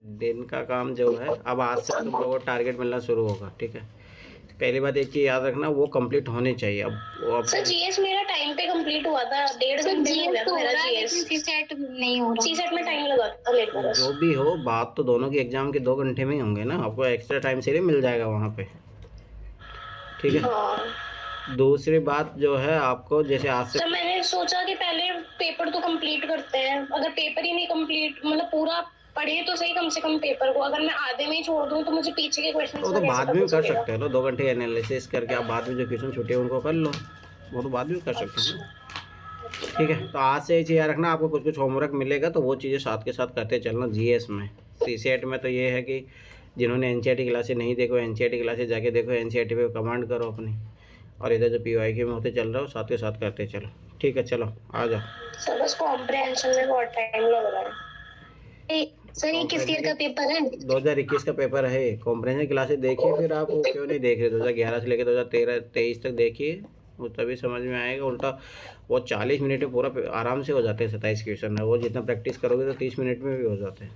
दिन का काम जो है अब आज से तुम लोगों को टारगेट मिलना शुरू होगा, ठीक है। पहली बात एक चीज याद रखना, वो कंप्लीट होनी चाहिए। अब सर जीएस मेरा टाइम पे कंप्लीट हुआ था, 1.5 घंटे में हो गया था मेरा जीएस। सीसेट नहीं हो रहा। सीसेट में टाइम लगा था लेकर। जो भी हो, बात तो दोनों की एग्जाम के 2 घंटे में ही होंगे ना, आपको एक्स्ट्रा टाइम से मिल जाएगा वहाँ पे, ठीक है। हाँ। दूसरी बात जो है आपको, जैसे आज से सर मैंने सोचा कि पहले पेपर तो कंप्लीट करते हैं, अगर पेपर ही नहीं कंप्लीट मतलब पूरा पढ़े तो सही कम से कम पेपर को, अगर मैं आधे में ही छोड़ दूं तो मुझे पीछे के क्वेश्चन वो तो बाद में भी कर सकते हैं ना, 2 घंटे एनालिसिस करके आप बाद में जो क्वेश्चन छूटे उनको कर लो, वो तो बाद में कर सकते हैं ना, ठीक है। तो आज से ये चीज़ याद रखना, आपको कुछ कुछ होमवर्क मिलेगा तो वो चीज़ें साथ के साथ करते चलना जीएस में। सीसेट में तो ये है कि जिन्होंने एनसीईआरटी क्लासेस नहीं देखो, एनसीईआरटी क्लासेस जाके देखो, एनसीईआरटी पे कमांड करो अपनी, और इधर जो पीवाईक्यू में होते चल रहा हो साथ के साथ करते चलो, ठीक है। चलो आ जाओ। सर बस कॉम्प्रिहेंशन में बहुत टाइम लग रहा है। सर ये किस ईयर का पेपर है? 2021 का पेपर है। कॉम्प्रिहेंशन क्लासेस देखिए, फिर आप क्यों नहीं देख रहे, 2011 से लेकर 2023 तक देखिए, वो तभी समझ में आएगा। उल्टा वो 40 मिनट में पूरा आराम से हो जाते हैं 27 क्वेश्चन है, वो जितना प्रैक्टिस करोगे तो 30 मिनट में भी हो जाते हैं,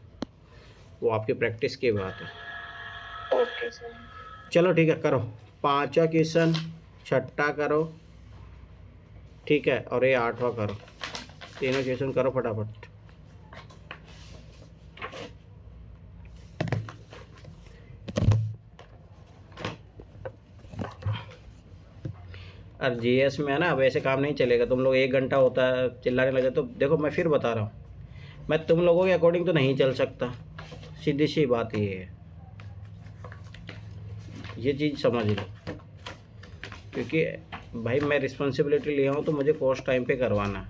वो आपकी प्रैक्टिस की बात है। Okay sir. चलो ठीक है, करो 5वां क्वेश्चन, 6ठा करो, ठीक है, और ये 8वां करो, तीनों क्वेश्चन करो फटाफट। और जीएस में है ना, अब ऐसे काम नहीं चलेगा। तुम लोग 1 घंटा होता है चिल्लाने लगे तो देखो, मैं फिर बता रहा हूँ, मैं तुम लोगों के अकॉर्डिंग तो नहीं चल सकता, सीधी सी बात ये है, ये चीज़ समझ लो। क्योंकि भाई मैं रिस्पॉन्सिबिलिटी लिया हूँ तो मुझे कोर्स टाइम पे करवाना है,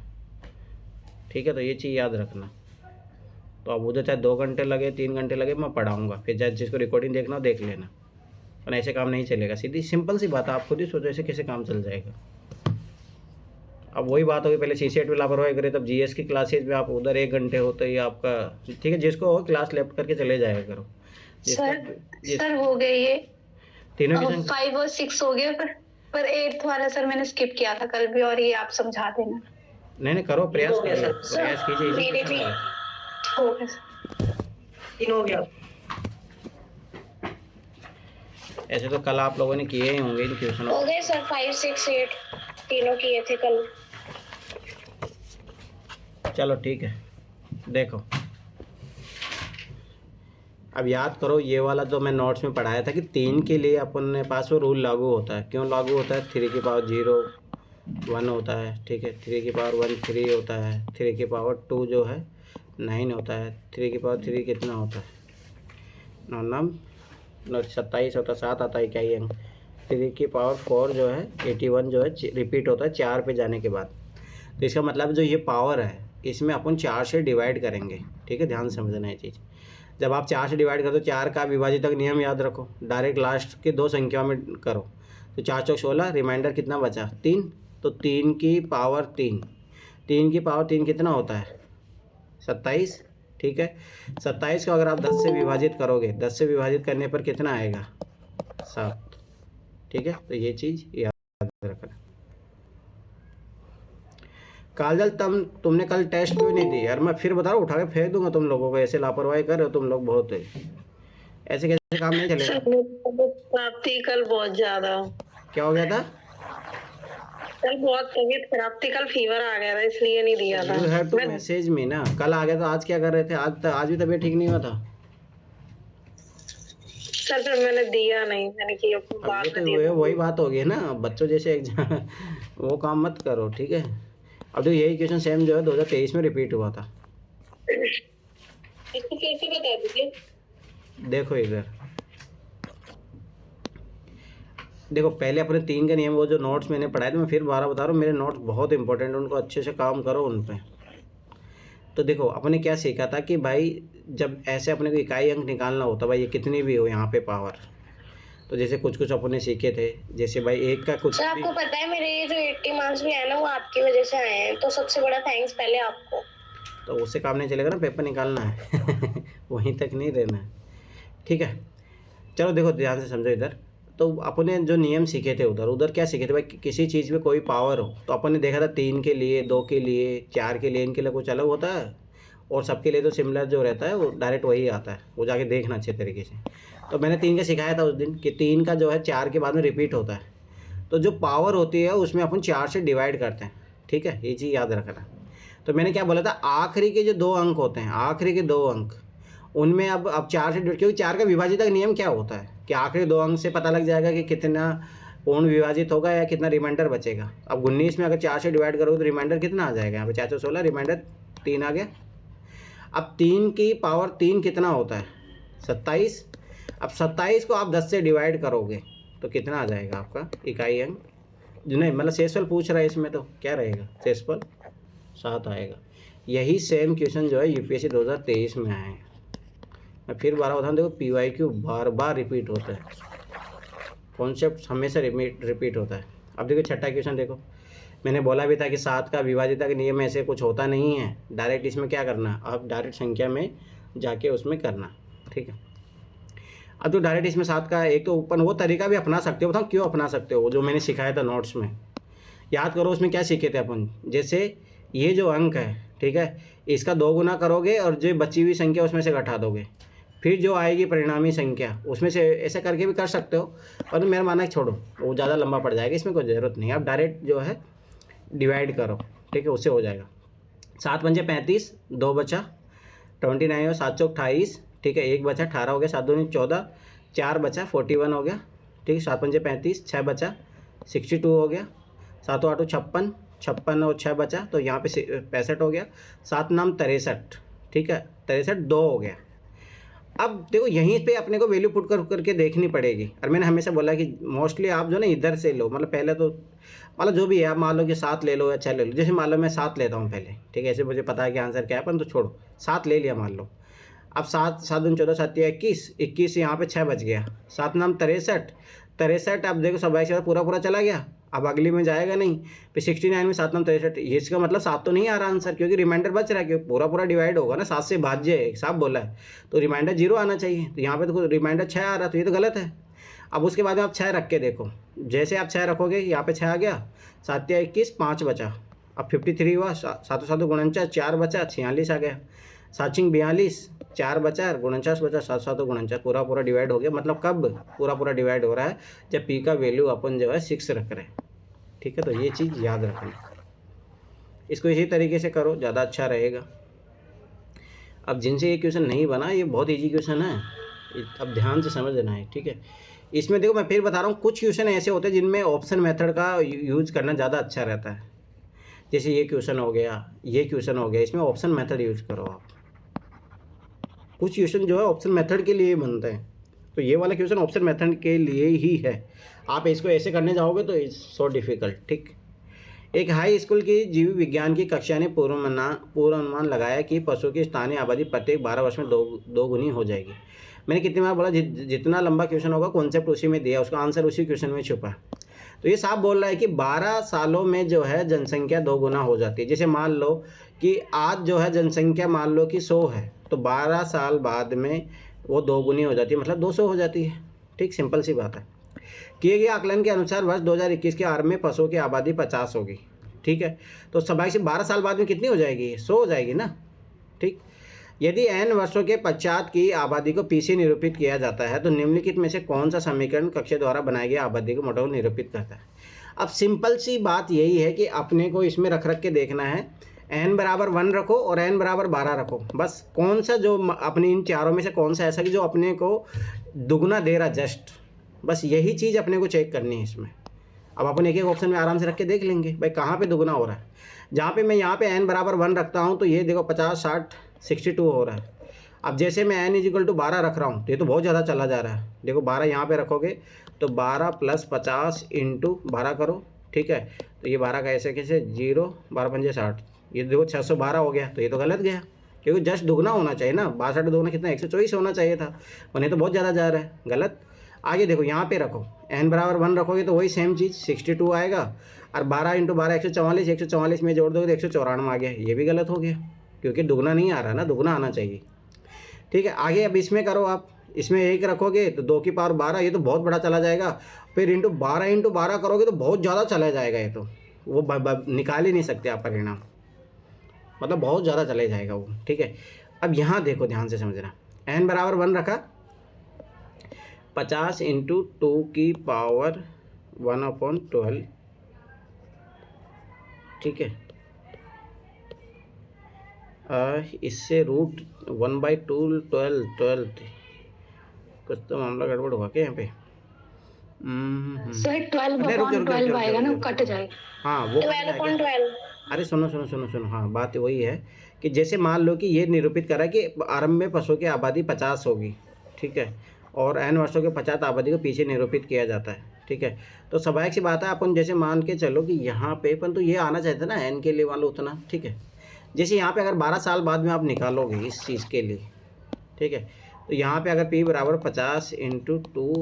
ठीक है। तो ये चीज़ याद रखना। तो अब उधर चाहे 2 घंटे लगे 3 घंटे लगे, मैं पढ़ाऊँगा, फिर चाहे जिसको रिकॉर्डिंग देखना हो देख लेना, पर ऐसे काम नहीं चलेगा। सीधी सिंपल सी बात है, आप खुद ही सोचो ऐसे कैसे काम चल जाएगा। अब वही बात होगी, पहले सीसेट में लापरवाही करे तब जीएस की क्लासेज में आप उधर 1 घंटे होते ही आपका, ठीक है, जिसको हो क्लास लेफ्ट करके चले जाया करो। सर हो गए ये तीनों की 5 और 6 हो गए, पर 8th वाला सर मैंने स्किप किया था कल भी, और ये आप समझा देना। नहीं करो, प्रयास कीजिए, हो गया सर, 3 हो गया। ऐसे तो कल आप लोगों ने किए ही होंगे इन क्वेश्चन। हो गए सर, 5, 6, 8 तीनों किए थे कल। चलो ठीक है, देखो अब याद करो, ये वाला जो मैं नोट्स में पढ़ाया था कि 3 के लिए अपने पास वो रूल लागू होता है। क्यों लागू होता है? 3 की पावर 0 1 होता है, ठीक है, 3 की पावर 1 3 होता है, 3 की पावर 2 जो है 9 होता है, 3 की पावर 3 कितना होता है, 27 होता है, 7 आता है क्या ये। 3 की पावर 4 जो है 81 जो है रिपीट होता है 4 पे जाने के बाद। तो इसका मतलब जो ये पावर है इसमें अपन 4 से डिवाइड करेंगे, ठीक है, ध्यान समझना ये चीज़। जब आप 4 से डिवाइड करो तो 4 का विभाजित तक नियम याद रखो, डायरेक्ट लास्ट के 2 संख्याओं में करो, तो 4 चौक 16, रिमाइंडर कितना बचा 3, तो 3 की पावर 3, 3 की पावर 3 कितना होता है 27, ठीक है। 27 को अगर आप 10 से विभाजित करोगे, 10 से विभाजित करने पर कितना आएगा 7, ठीक है। तो ये चीज़ याद रखना। काजल तुमने कल टेस्ट क्यों नहीं दी यार? मैं फिर बता रहा हूँ, उठा के फेंक दूंगा तुम लोगों को, ऐसे लापरवाही कर रहे हो तुम लोग बहुत है, ऐसे कैसे काम नहीं चलेगा। प्राप्ति कल बहुत ज्यादा। क्या हो गया था? कल बहुत तबीयत खराब थी, कल फीवर आ गया था इसलिए नहीं दिया था। You have to message me ना, कल आ गया तो आज क्या कर रहे थे? आज भी तबीयत ठीक नहीं हुआ था सर, फिर मैंने दिया नहीं, मैंने किया बाद में दिया। वही बात होगी ना, बच्चों जैसे एग्जाम वो काम मत करो, ठीक है। अब तो यही क्वेश्चन सेम जो है 2023 में रिपीट हुआ था। इसको कैसे बता दीजिए? देखो इधर देखो, पहले अपने 3 का नियम, वो जो नोट्स मैंने पढ़ाए थे, मैं फिर बारह बता रहा हूँ, मेरे नोट्स बहुत इंपॉर्टेंट है, उनको अच्छे से काम करो उन पे। तो देखो अपने क्या सीखा था कि भाई जब ऐसे अपने को इकाई अंक निकालना होता, भाई ये कितनी भी हो यहाँ पे पावर, तो जैसे कुछ कुछ अपने सीखे थे, जैसे भाई 1 का कुछ सर आपको पता है मेरे ये जो 80 मार्क्स भी है ना, वो आपकी वजह से आए हैं, तो सबसे बड़ा थैंक्स पहले आपको। तो उससे काम नहीं चलेगा ना, पेपर निकालना है वहीं तक नहीं रहना है, ठीक है। चलो देखो ध्यान से समझो इधर, तो अपने जो नियम सीखे थे उधर क्या सीखे थे भाई, किसी चीज़ में कोई पावर हो तो अपन ने देखा था 3 के लिए, 2 के लिए, 4 के लिए, इनके लिए कुछ अलग होता है, और सबके लिए तो सिमिलर जो रहता है वो डायरेक्ट वही आता है, वो जाके देखना अच्छे तरीके से। तो मैंने 3 का सिखाया था उस दिन कि 3 का जो है 4 के बाद में रिपीट होता है, तो जो पावर होती है उसमें अपन 4 से डिवाइड करते हैं, ठीक है, ये चीज़ याद रखना। तो मैंने क्या बोला था, आखिरी के जो 2 अंक होते हैं, आखिरी के 2 अंक, उनमें अब 4 से डिवाइड, क्योंकि 4 का विभाजित का नियम क्या होता है कि आखिरी 2 अंक से पता लग जाएगा कि कितना पूर्ण विभाजित होगा या कितना रिमाइंडर बचेगा। अब 19 में अगर 4 से डिवाइड करोगे तो रिमाइंडर कितना आ जाएगा, यहाँ पे 4 16, रिमाइंडर 3 आ गया। अब 3 की पावर 3 कितना होता है, 27। अब 27 को आप 10 से डिवाइड करोगे तो कितना आ जाएगा आपका इकाई अंक, नहीं मतलब शेषफल पूछ रहा है इसमें, तो क्या रहेगा शेषफल 7 आएगा। यही सेम क्वेश्चन जो है यूपीएससी 2023 में आए हैं। मैं फिर बार बताऊँ, देखो PYQ बार बार रिपीट होता है, कॉन्सेप्ट हमेशा रिपीट होता है। अब देखो छठा क्वेश्चन देखो, मैंने बोला भी था कि 7 का विभाजित का नियम ऐसे कुछ होता नहीं है, डायरेक्ट इसमें क्या करना, आप डायरेक्ट संख्या में जाके उसमें करना, ठीक है। अब तो डायरेक्ट इसमें 7 का एक तो अपन वो तरीका भी अपना सकते हो, बताओ क्यों अपना सकते हो, जो मैंने सिखाया था नोट्स में, याद करो उसमें क्या सीखे थे अपन। जैसे ये जो अंक है, ठीक है, इसका 2 गुना करोगे और जो बची हुई संख्या उसमें से घटा दोगे, फिर जो आएगी परिणामी संख्या उसमें से, ऐसे करके भी कर सकते हो, पर मेरा मानना है छोड़ो, वो ज़्यादा लंबा पड़ जाएगा, इसमें कोई ज़रूरत नहीं है। आप डायरेक्ट जो है डिवाइड करो, ठीक है, उससे हो जाएगा। 7 पंजे 35, 2 बचा 29 और 7 चौक 28, ठीक है, 1 बचा 18 हो गया, 7 दूनी 14, 4 बचा 41 हो गया, ठीक। 7 पंजे 35, 6 बचा 62 हो गया, 7 8 56, 56 और 6 बचा तो यहाँ पे 65 हो गया, 7 नाम 63, ठीक है, 63 2 हो गया। अब देखो यहीं पे अपने को वैल्यू पुट करके देखनी पड़ेगी, और मैंने हमेशा बोला कि मोस्टली आप जो ना इधर से लो, मतलब पहले तो मतलब जो भी है, आप मान लो कि 7 ले लो या 6 ले लो, जैसे मान लो मैं 7 लेता हूँ पहले, ठीक है, ऐसे मुझे पता है कि आंसर क्या है, पर तो छोड़ो 7 ले लिया मान लो। अब 7 7 दूनी 14, 7 21, 21 यहाँ पे 6 बच गया, 7 नाम 63, 63 अब देखो सब से पूरा पूरा चला गया, अब अगली में जाएगा नहीं, फिर 69 में 7 नाम 63, इसका मतलब 7 तो नहीं आ रहा आंसर, क्योंकि रिमाइंडर बच रहा है, क्योंकि पूरा पूरा डिवाइड होगा ना, 7 से भाज्य साफ बोला है, तो रिमाइंडर 0 आना चाहिए, तो यहाँ पे तो रिमाइंडर 6 आ रहा है, तो ये तो गलत है। अब उसके बाद में आप 6 रख के देखो, जैसे आप 6 रखोगे यहाँ पे 6 आ गया, 7 या 21, 5 बचा, अब 53 हुआ, 7 7 49, 4 बचा 46 आ गया, 7 6 42, 4 बचा 49 बचा, 7 7 49, पूरा पूरा डिवाइड हो गया। मतलब कब पूरा पूरा डिवाइड हो रहा है, जब पी का वैल्यू अपन जो है 6 रख रहे हैं, ठीक है, तो ये चीज़ याद रखना, इसको इसी तरीके से करो, ज़्यादा अच्छा रहेगा। अब जिनसे ये क्वेश्चन नहीं बना, ये बहुत इजी क्वेश्चन है, अब ध्यान से समझना है, ठीक है। इसमें देखो मैं फिर बता रहा हूँ, कुछ क्वेश्चन ऐसे होते हैं जिनमें ऑप्शन मेथड का यूज करना ज़्यादा अच्छा रहता है, जैसे ये क्वेश्चन हो गया, ये क्वेश्चन हो गया, इसमें ऑप्शन मेथड यूज करो आप। कुछ क्वेश्चन जो है ऑप्शन मेथड के लिए बनते हैं, तो ये वाला क्वेश्चन ऑप्शन मेथड के लिए ही है। आप इसको ऐसे करने जाओगे तो इट्स सो डिफिकल्ट, ठीक। एक हाई स्कूल की जीव विज्ञान की कक्षा ने पूर्वानुमान लगाया कि पशु की स्थानीय आबादी प्रत्येक 12 वर्ष में दो गुनी हो जाएगी। मैंने कितनी बार बोला, जितना लंबा क्वेश्चन होगा कॉन्सेप्ट उसी में दिया, उसका आंसर उसी क्वेश्चन में छुपा। तो ये साफ बोल रहा है कि 12 सालों में जो है जनसंख्या 2 गुना हो जाती है। जैसे मान लो कि आज जो है जनसंख्या मान लो कि 100 है, तो 12 साल बाद में वो 2 गुनी हो जाती है, मतलब 200 हो जाती है, ठीक, सिंपल सी बात है। किए गए आकलन के अनुसार वर्ष 2021 के आरंभ में पशुओं की आबादी 50 होगी, ठीक है, तो स्वाभाविक से 12 साल बाद में कितनी हो जाएगी, 100 हो जाएगी ना, ठीक। यदि n वर्षों के पश्चात की आबादी को p से निरूपित किया जाता है तो निम्नलिखित में से कौन सा समीकरण कक्षा द्वारा बनाई गई आबादी को मोटा निरूपित करता है। अब सिंपल सी बात यही है कि अपने को इसमें रख के देखना है, n बराबर 1 रखो और n बराबर 12 रखो, बस कौन सा जो अपने इन चारों में से कौन सा ऐसा कि जो अपने को दुगना दे रहा, जस्ट बस यही चीज़ अपने को चेक करनी है इसमें। अब अपन एक एक ऑप्शन में आराम से रख के देख लेंगे भाई कहाँ पे दुगना हो रहा है। जहाँ पे मैं यहाँ पे n बराबर 1 रखता हूँ तो ये देखो 50 60 62 हो रहा है। अब जैसे मैं n = 12 रख रहा हूँ तो ये तो बहुत ज़्यादा चला जा रहा है। देखो 12 यहाँ पे रखोगे तो 12 + 50 × 12 करो, ठीक है, तो ये 12 का ऐसे कैसे 0 12 पंजे 60, ये देखो 612 हो गया, तो ये तो गलत गया क्योंकि जस्ट दुगना होना चाहिए ना, 62 दुगना कितना 124 होना चाहिए था, वरना तो बहुत ज़्यादा जा रहा है, गलत। आगे देखो यहाँ पे रखो n बराबर 1 रखोगे तो वही सेम चीज़ 62 आएगा, और 12 × 12 144, 144 में जोड़ दोगे तो 194 आ गया, ये भी गलत हो गया क्योंकि दुगना नहीं आ रहा ना, दुगना आना चाहिए, ठीक है। आगे अब इसमें करो आप, इसमें 1 रखोगे तो 2 की पावर 12, ये तो बहुत बड़ा चला जाएगा, फिर × 12 करोगे तो बहुत ज़्यादा चला जाएगा, ये तो वो निकाल ही नहीं सकते आप परिणाम, मतलब बहुत ज़्यादा चले जाएगा वो, ठीक है। अब यहाँ देखो ध्यान से समझना, n बराबर 1 रखा, 50 इंटू 2 की पावर 1/12, ठीक है। इससे रूट 1/2 12 कुछ तो मामला गड़बड़ हुआ क्या यहाँ पे? सर 12/12 आएगा ना, कट जाएगा। हाँ वो 12/12। अरे सुनो, हाँ बात वही है कि जैसे मान लो कि ये निरूपित करा कि आरंभ में पशुओं की आबादी 50 होगी, ठीक है, और n वर्षों के 50 आबादी को पीछे निरूपित किया जाता है, ठीक है। तो स्वाभाविक सी बात है, अपन जैसे मान के चलो कि यहाँ पे अपन तो ये आना चाहते ना n के लिए मान लो उतना, ठीक है। जैसे यहाँ पे अगर 12 साल बाद में आप निकालोगे इस चीज़ के लिए, ठीक है, तो यहाँ पे अगर p बराबर 50 इंटू 2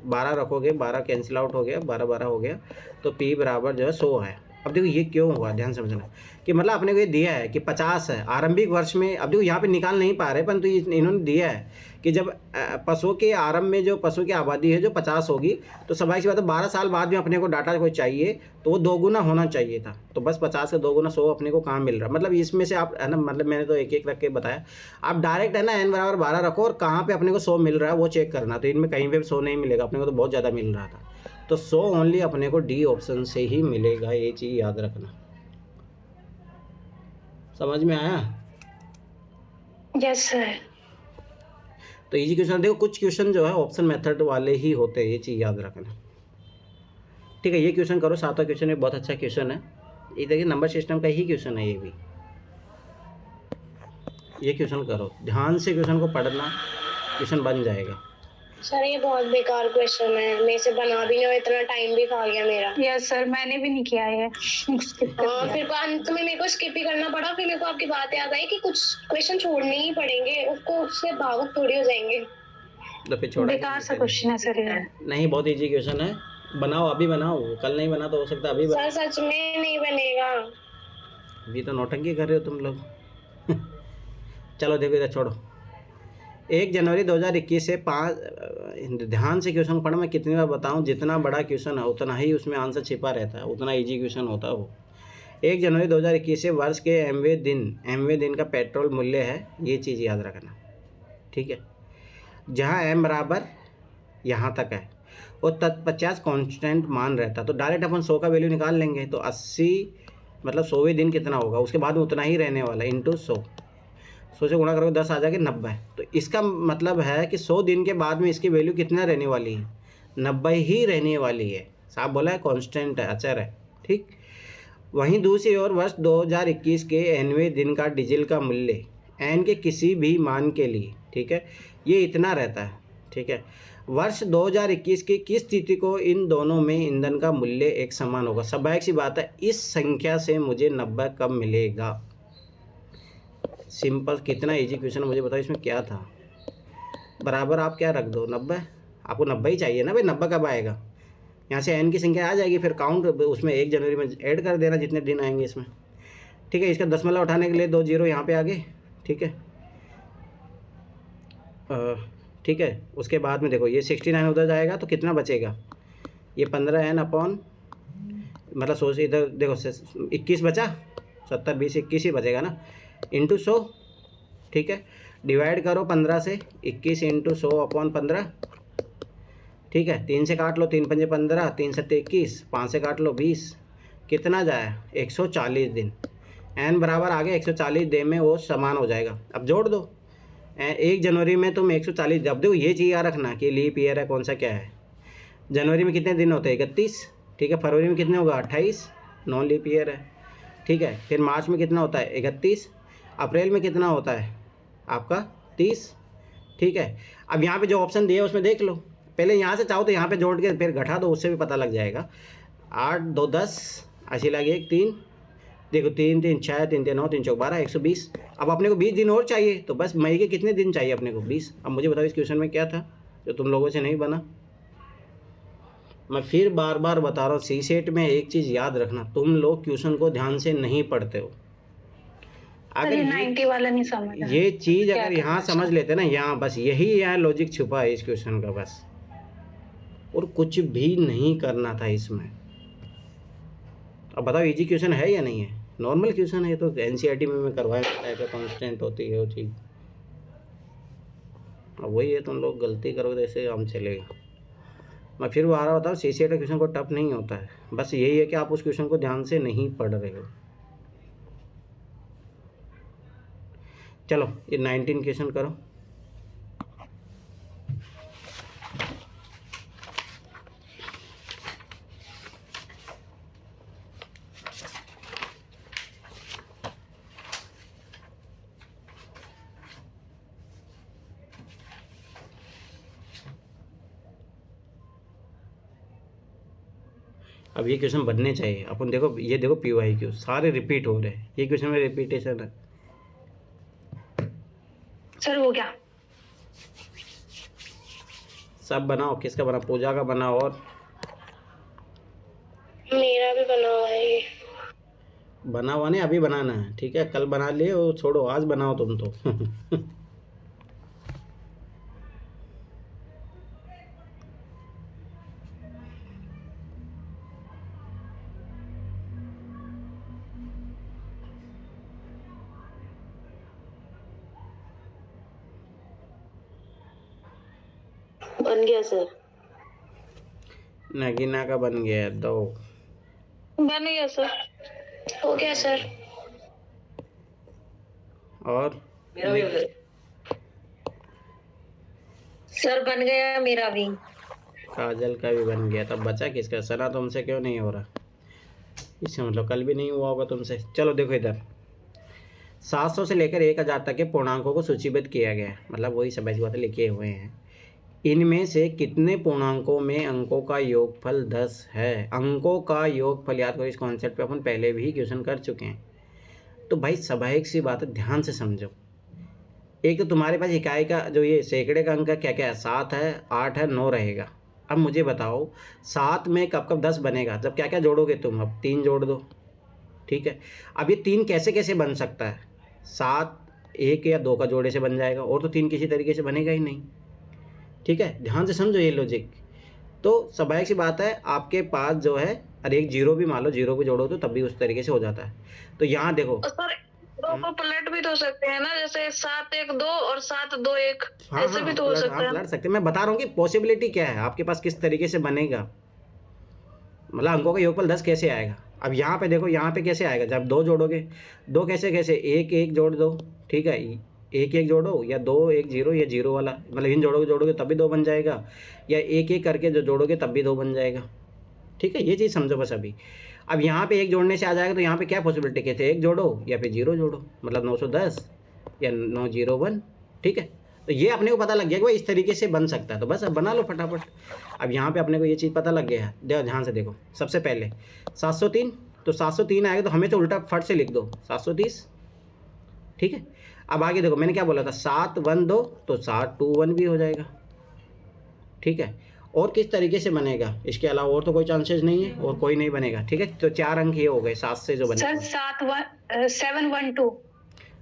12 रखोगे, 12 कैंसिल आउट हो गया, 12 हो गया, तो p बराबर जो है 100 है। अब देखो ये क्यों हुआ, ध्यान समझना कि मतलब अपने को ये दिया है कि 50 है आरंभिक वर्ष में। अब देखो यहाँ पे निकाल नहीं पा रहे, परंतु इन्होंने दिया है कि जब पशुओं के आरंभ में जो पशु की आबादी है जो 50 होगी, तो स्वाभाविक सी बात है 12 साल बाद में अपने को डाटा कोई चाहिए तो वो 2 गुना होना चाहिए था, तो बस 50 का 2 गुना 100 अपने को कहाँ मिल रहा है। मतलब इसमें से आप है ना, मतलब मैंने तो एक एक रख के बताया, आप डायरेक्ट है ना n बराबर 12 रखो और कहाँ पे अपने को 100 मिल रहा है वो चेक करना। तो इनमें कहीं पे 100 नहीं मिलेगा, अपने को तो बहुत ज़्यादा मिल रहा था, तो 100 ओनली अपने को डी ऑप्शन से ही मिलेगा, ये चीज़ याद रखना। समझ में आया? Yes sir. तो इजी क्वेश्चन देखो, कुछ क्वेश्चन जो है ऑप्शन मेथड वाले ही होते हैं, ये चीज़ याद रखना, ठीक है। ये क्वेश्चन करो, 7वां क्वेश्चन एक बहुत अच्छा क्वेश्चन है, ये देखिए नंबर सिस्टम का ही क्वेश्चन है ये भी। ये क्वेश्चन करो ध्यान से, क्वेश्चन को पढ़ना, क्वेश्चन बन जाएगा। सर ये बहुत बेकार क्वेश्चन है, मेरे से बना भी नहीं और इतना टाइम भी खा गया मेरा। यस सर, मैंने भी नहीं किया है। हाँ, फिर अंत में मेरे को स्किप ही करना पड़ा। फिर मेरे को आपकी बात याद आई कि कुछ क्वेश्चन छोड़ने ही पड़ेंगे, उसको उससे भावुक थोड़ी हो जाएंगे। तो फिर छोड़ा, बेकार सा क्वेश्चन है सर ये। नहीं बहुत इजी क्वेश्चन है, बनाओ अभी बनाओ, कल नहीं बना तो हो सकता है अभी सर सच में नहीं बनेगा। अभी तो नौटंकी कर रहे हो तुम लोग। चलो देखो इधर छोड़ो। 1 जनवरी 2021 से 5, ध्यान से क्वेश्चन पढ़ो, मैं कितनी बार बताऊं, जितना बड़ा क्वेश्चन है उतना ही उसमें आंसर छिपा रहता है, उतना इजी क्वेश्चन होता है वो। 1 जनवरी 2021 से वर्ष के एमवे दिन का पेट्रोल मूल्य है, ये चीज़ याद रखना, ठीक है। जहाँ m बराबर यहाँ तक है और तत्पश्चात कांस्टेंट मान रहता, तो डायरेक्ट अपन 100 का वैल्यू निकाल लेंगे, तो 80 मतलब 100वें दिन कितना होगा, उसके बाद में उतना ही रहने वाला है, इंटू 100 से गुणा करोगे 10 आ जाएगा 90। तो इसका मतलब है कि 100 दिन के बाद में इसकी वैल्यू कितना रहने वाली है, 90 ही रहने वाली है। साहब बोला है कांस्टेंट है, अचर है, ठीक। वहीं दूसरी ओर वर्ष 2021 के nवें दिन का डीजल का मूल्य n के किसी भी मान के लिए, ठीक है, ये इतना रहता है, ठीक है। वर्ष 2021 की किस तिथि को इन दोनों में ईंधन का मूल्य एक समान होगा। स्वाभाविक सी बात है, इस संख्या से मुझे 90 कब मिलेगा। सिंपल, कितना इजी क्वेश्चन, मुझे बताओ इसमें क्या था। बराबर आप क्या रख दो 90, आपको 90 ही चाहिए ना भाई, 90 कब आएगा। यहाँ से n की संख्या आ जाएगी, फिर काउंट उसमें 1 जनवरी में ऐड कर देना जितने दिन आएंगे इसमें, ठीक है। इसका दशमलव उठाने के लिए 2 जीरो यहाँ पे आ गए, ठीक है, ठीक है। उसके बाद में देखो ये 69 उधर जाएगा तो कितना बचेगा, ये 15n अपॉन मतलब 100 से इधर देखो 21 बचा, 70 20 21 ही बचेगा ना, इंटू 100, ठीक है। डिवाइड करो 15 से, 21 इंटू 100 अपॉन 15, ठीक है। 3 से काट लो, 3 पंजे 15, 3 सत्ते 21, 5 से काट लो 20, कितना जाए 140 दिन। n बराबर आगे 140 दिन में वो समान हो जाएगा। अब जोड़ दो, 1 जनवरी में तुम 140, अब देखो ये चीज़ याद रखना कि लीप ईयर है कौन सा क्या है। जनवरी में कितने दिन होते हैं 31, ठीक है। फरवरी में कितने होगा 28, नॉन लीप ईयर है, ठीक है। फिर मार्च में कितना होता है 31, अप्रैल में कितना होता है आपका 30, ठीक है। अब यहाँ पे जो ऑप्शन दिए उसमें देख लो, पहले यहाँ से चाहो तो यहाँ पे जोड़ के फिर घटा दो, उससे भी पता लग जाएगा। 8 2 10, अच्छी लगी 1 3, देखो 3 3 6 3 3 9 3 4 12, 120। अब अपने को 20 दिन और चाहिए, तो बस मई के कितने दिन चाहिए अपने को 20। अब मुझे बताओ इस क्वेश्चन में क्या था जो तुम लोगों से नहीं बना। मैं फिर बार बार बता रहा हूँ, सी सेट में एक चीज़ याद रखना, तुम लोग क्वेश्चन को ध्यान से नहीं पढ़ते हो। अगर 90 वाला नहीं समझ, ये चीज़ अगर यहाँ समझ लेते ना, यहाँ बस यही यहाँ लॉजिक छुपा है इस क्वेश्चन का बस, और कुछ भी नहीं करना था इसमें। अब बताओ इजी क्वेश्चन है या नहीं है, नॉर्मल क्वेश्चन है, तो एनसीईआरटी में मैं करवाया है कि कांस्टेंट होती है वो चीज़। अब वही है, तुम लोग गलती करोगे तो ऐसे हम चलेगा। मैं फिर बार बताऊँ, सीसीआर क्वेश्चन को टफ नहीं होता है, बस यही है कि आप उस क्वेश्चन को ध्यान से नहीं पढ़ रहे हो। चलो ये 19 क्वेश्चन करो। अब ये क्वेश्चन बनने चाहिए अपन, देखो ये देखो PYQ सारे रिपीट हो रहे हैं, ये क्वेश्चन में रिपीटेशन है। सर वो क्या? सब बनाओ, किसका बना? पूजा का बनाओ, और मेरा भी बना हुआ है ये। बना हुआ नहीं, अभी बनाना है, ठीक है? कल बना लिए वो छोड़ो, आज बनाओ तुम तो। बन गया सर। नगीना का बन गया, दो। बन गया सर। हो गया सर। और मेरा भी हो गया सर, बन गया मेरा भी। काजल का भी बन गया, तब बचा किसका? सना तुमसे क्यों नहीं हो रहा? इससे मतलब कल भी नहीं हुआ होगा तुमसे। चलो देखो इधर, 700 से लेकर 1000 तक के पूर्णांकों को सूचीबद्ध किया गया है, मतलब वही सब ऐसी बातें लिखे हुए हैं। इनमें से कितने पूर्णांकों में अंकों का योगफल 10 है? अंकों का योगफल, याद करो इस कॉन्सेप्ट पे अपन पहले भी क्वेश्चन कर चुके हैं। तो भाई स्वाभाविक सी बात है, ध्यान से समझो। एक तो तुम्हारे पास इकाई का जो ये सैकड़े का अंक क्या क्या है? 7 है, 8 है, 9 रहेगा। अब मुझे बताओ 7 में कब कब 10 बनेगा? जब क्या क्या जोड़ोगे तुम? अब 3 जोड़ दो, ठीक है? अब ये 3 कैसे कैसे बन सकता है? 7 1 या 2 का जोड़े से बन जाएगा, और तो 3 किसी तरीके से बनेगा ही नहीं, ठीक है? ध्यान से समझो ये लॉजिक। तो स्वाभाविक सी बात है, आपके पास जो है, अरे एक जीरो भी मान लो, जीरो भी जोड़ो तो तब भी उस तरीके से हो जाता है। तो यहाँ देखो, सर दो को पलट भी तो सकते हैं ना, जैसे 7 1 2 और 7 2 1, हाँ ऐसे भी तो हो सकता है। पलट सकते हैं। मैं बता रहा हूँ कि पॉसिबिलिटी क्या है आपके पास, किस तरीके से बनेगा, मतलब अंकों का योगफल 10 कैसे आएगा। अब यहाँ पे देखो, यहाँ पे कैसे आएगा? जब 2 जोड़ोगे, 2 कैसे कैसे? 1 1 जोड़ दो, ठीक है? 1 1 जोड़ो, या 2 1 0, या जीरो वाला, मतलब इन जोड़ोगे तब भी 2 बन जाएगा, या 1 1 करके जो जोड़ोगे तब भी 2 बन जाएगा, ठीक है? ये चीज़ समझो बस अभी। अब यहाँ पे 1 जोड़ने से आ जाएगा, तो यहाँ पे क्या पॉसिबिलिटी कहते हैं? 1 जोड़ो या फिर 0 जोड़ो, मतलब 910 या 901, ठीक है? तो ये अपने को पता लग गया कि भाई इस तरीके से बन सकता है, तो बस अब बना लो फटाफट। अब यहाँ पे अपने को ये चीज़ पता लग गया है, देखो ध्यान से देखो। सबसे पहले 703, तो 703 आएगा तो हमें तो उल्टा फट से लिख दो 730, ठीक है? अब आगे देखो, मैंने क्या बोला था? 7 1 2, तो 7 2 1 भी हो जाएगा, ठीक है? और किस तरीके से बनेगा? इसके अलावा और तो कोई चांसेस नहीं है, और कोई नहीं बनेगा, ठीक है? तो 4 अंक ये हो गए 7 से जो बने, सर 7 1 2,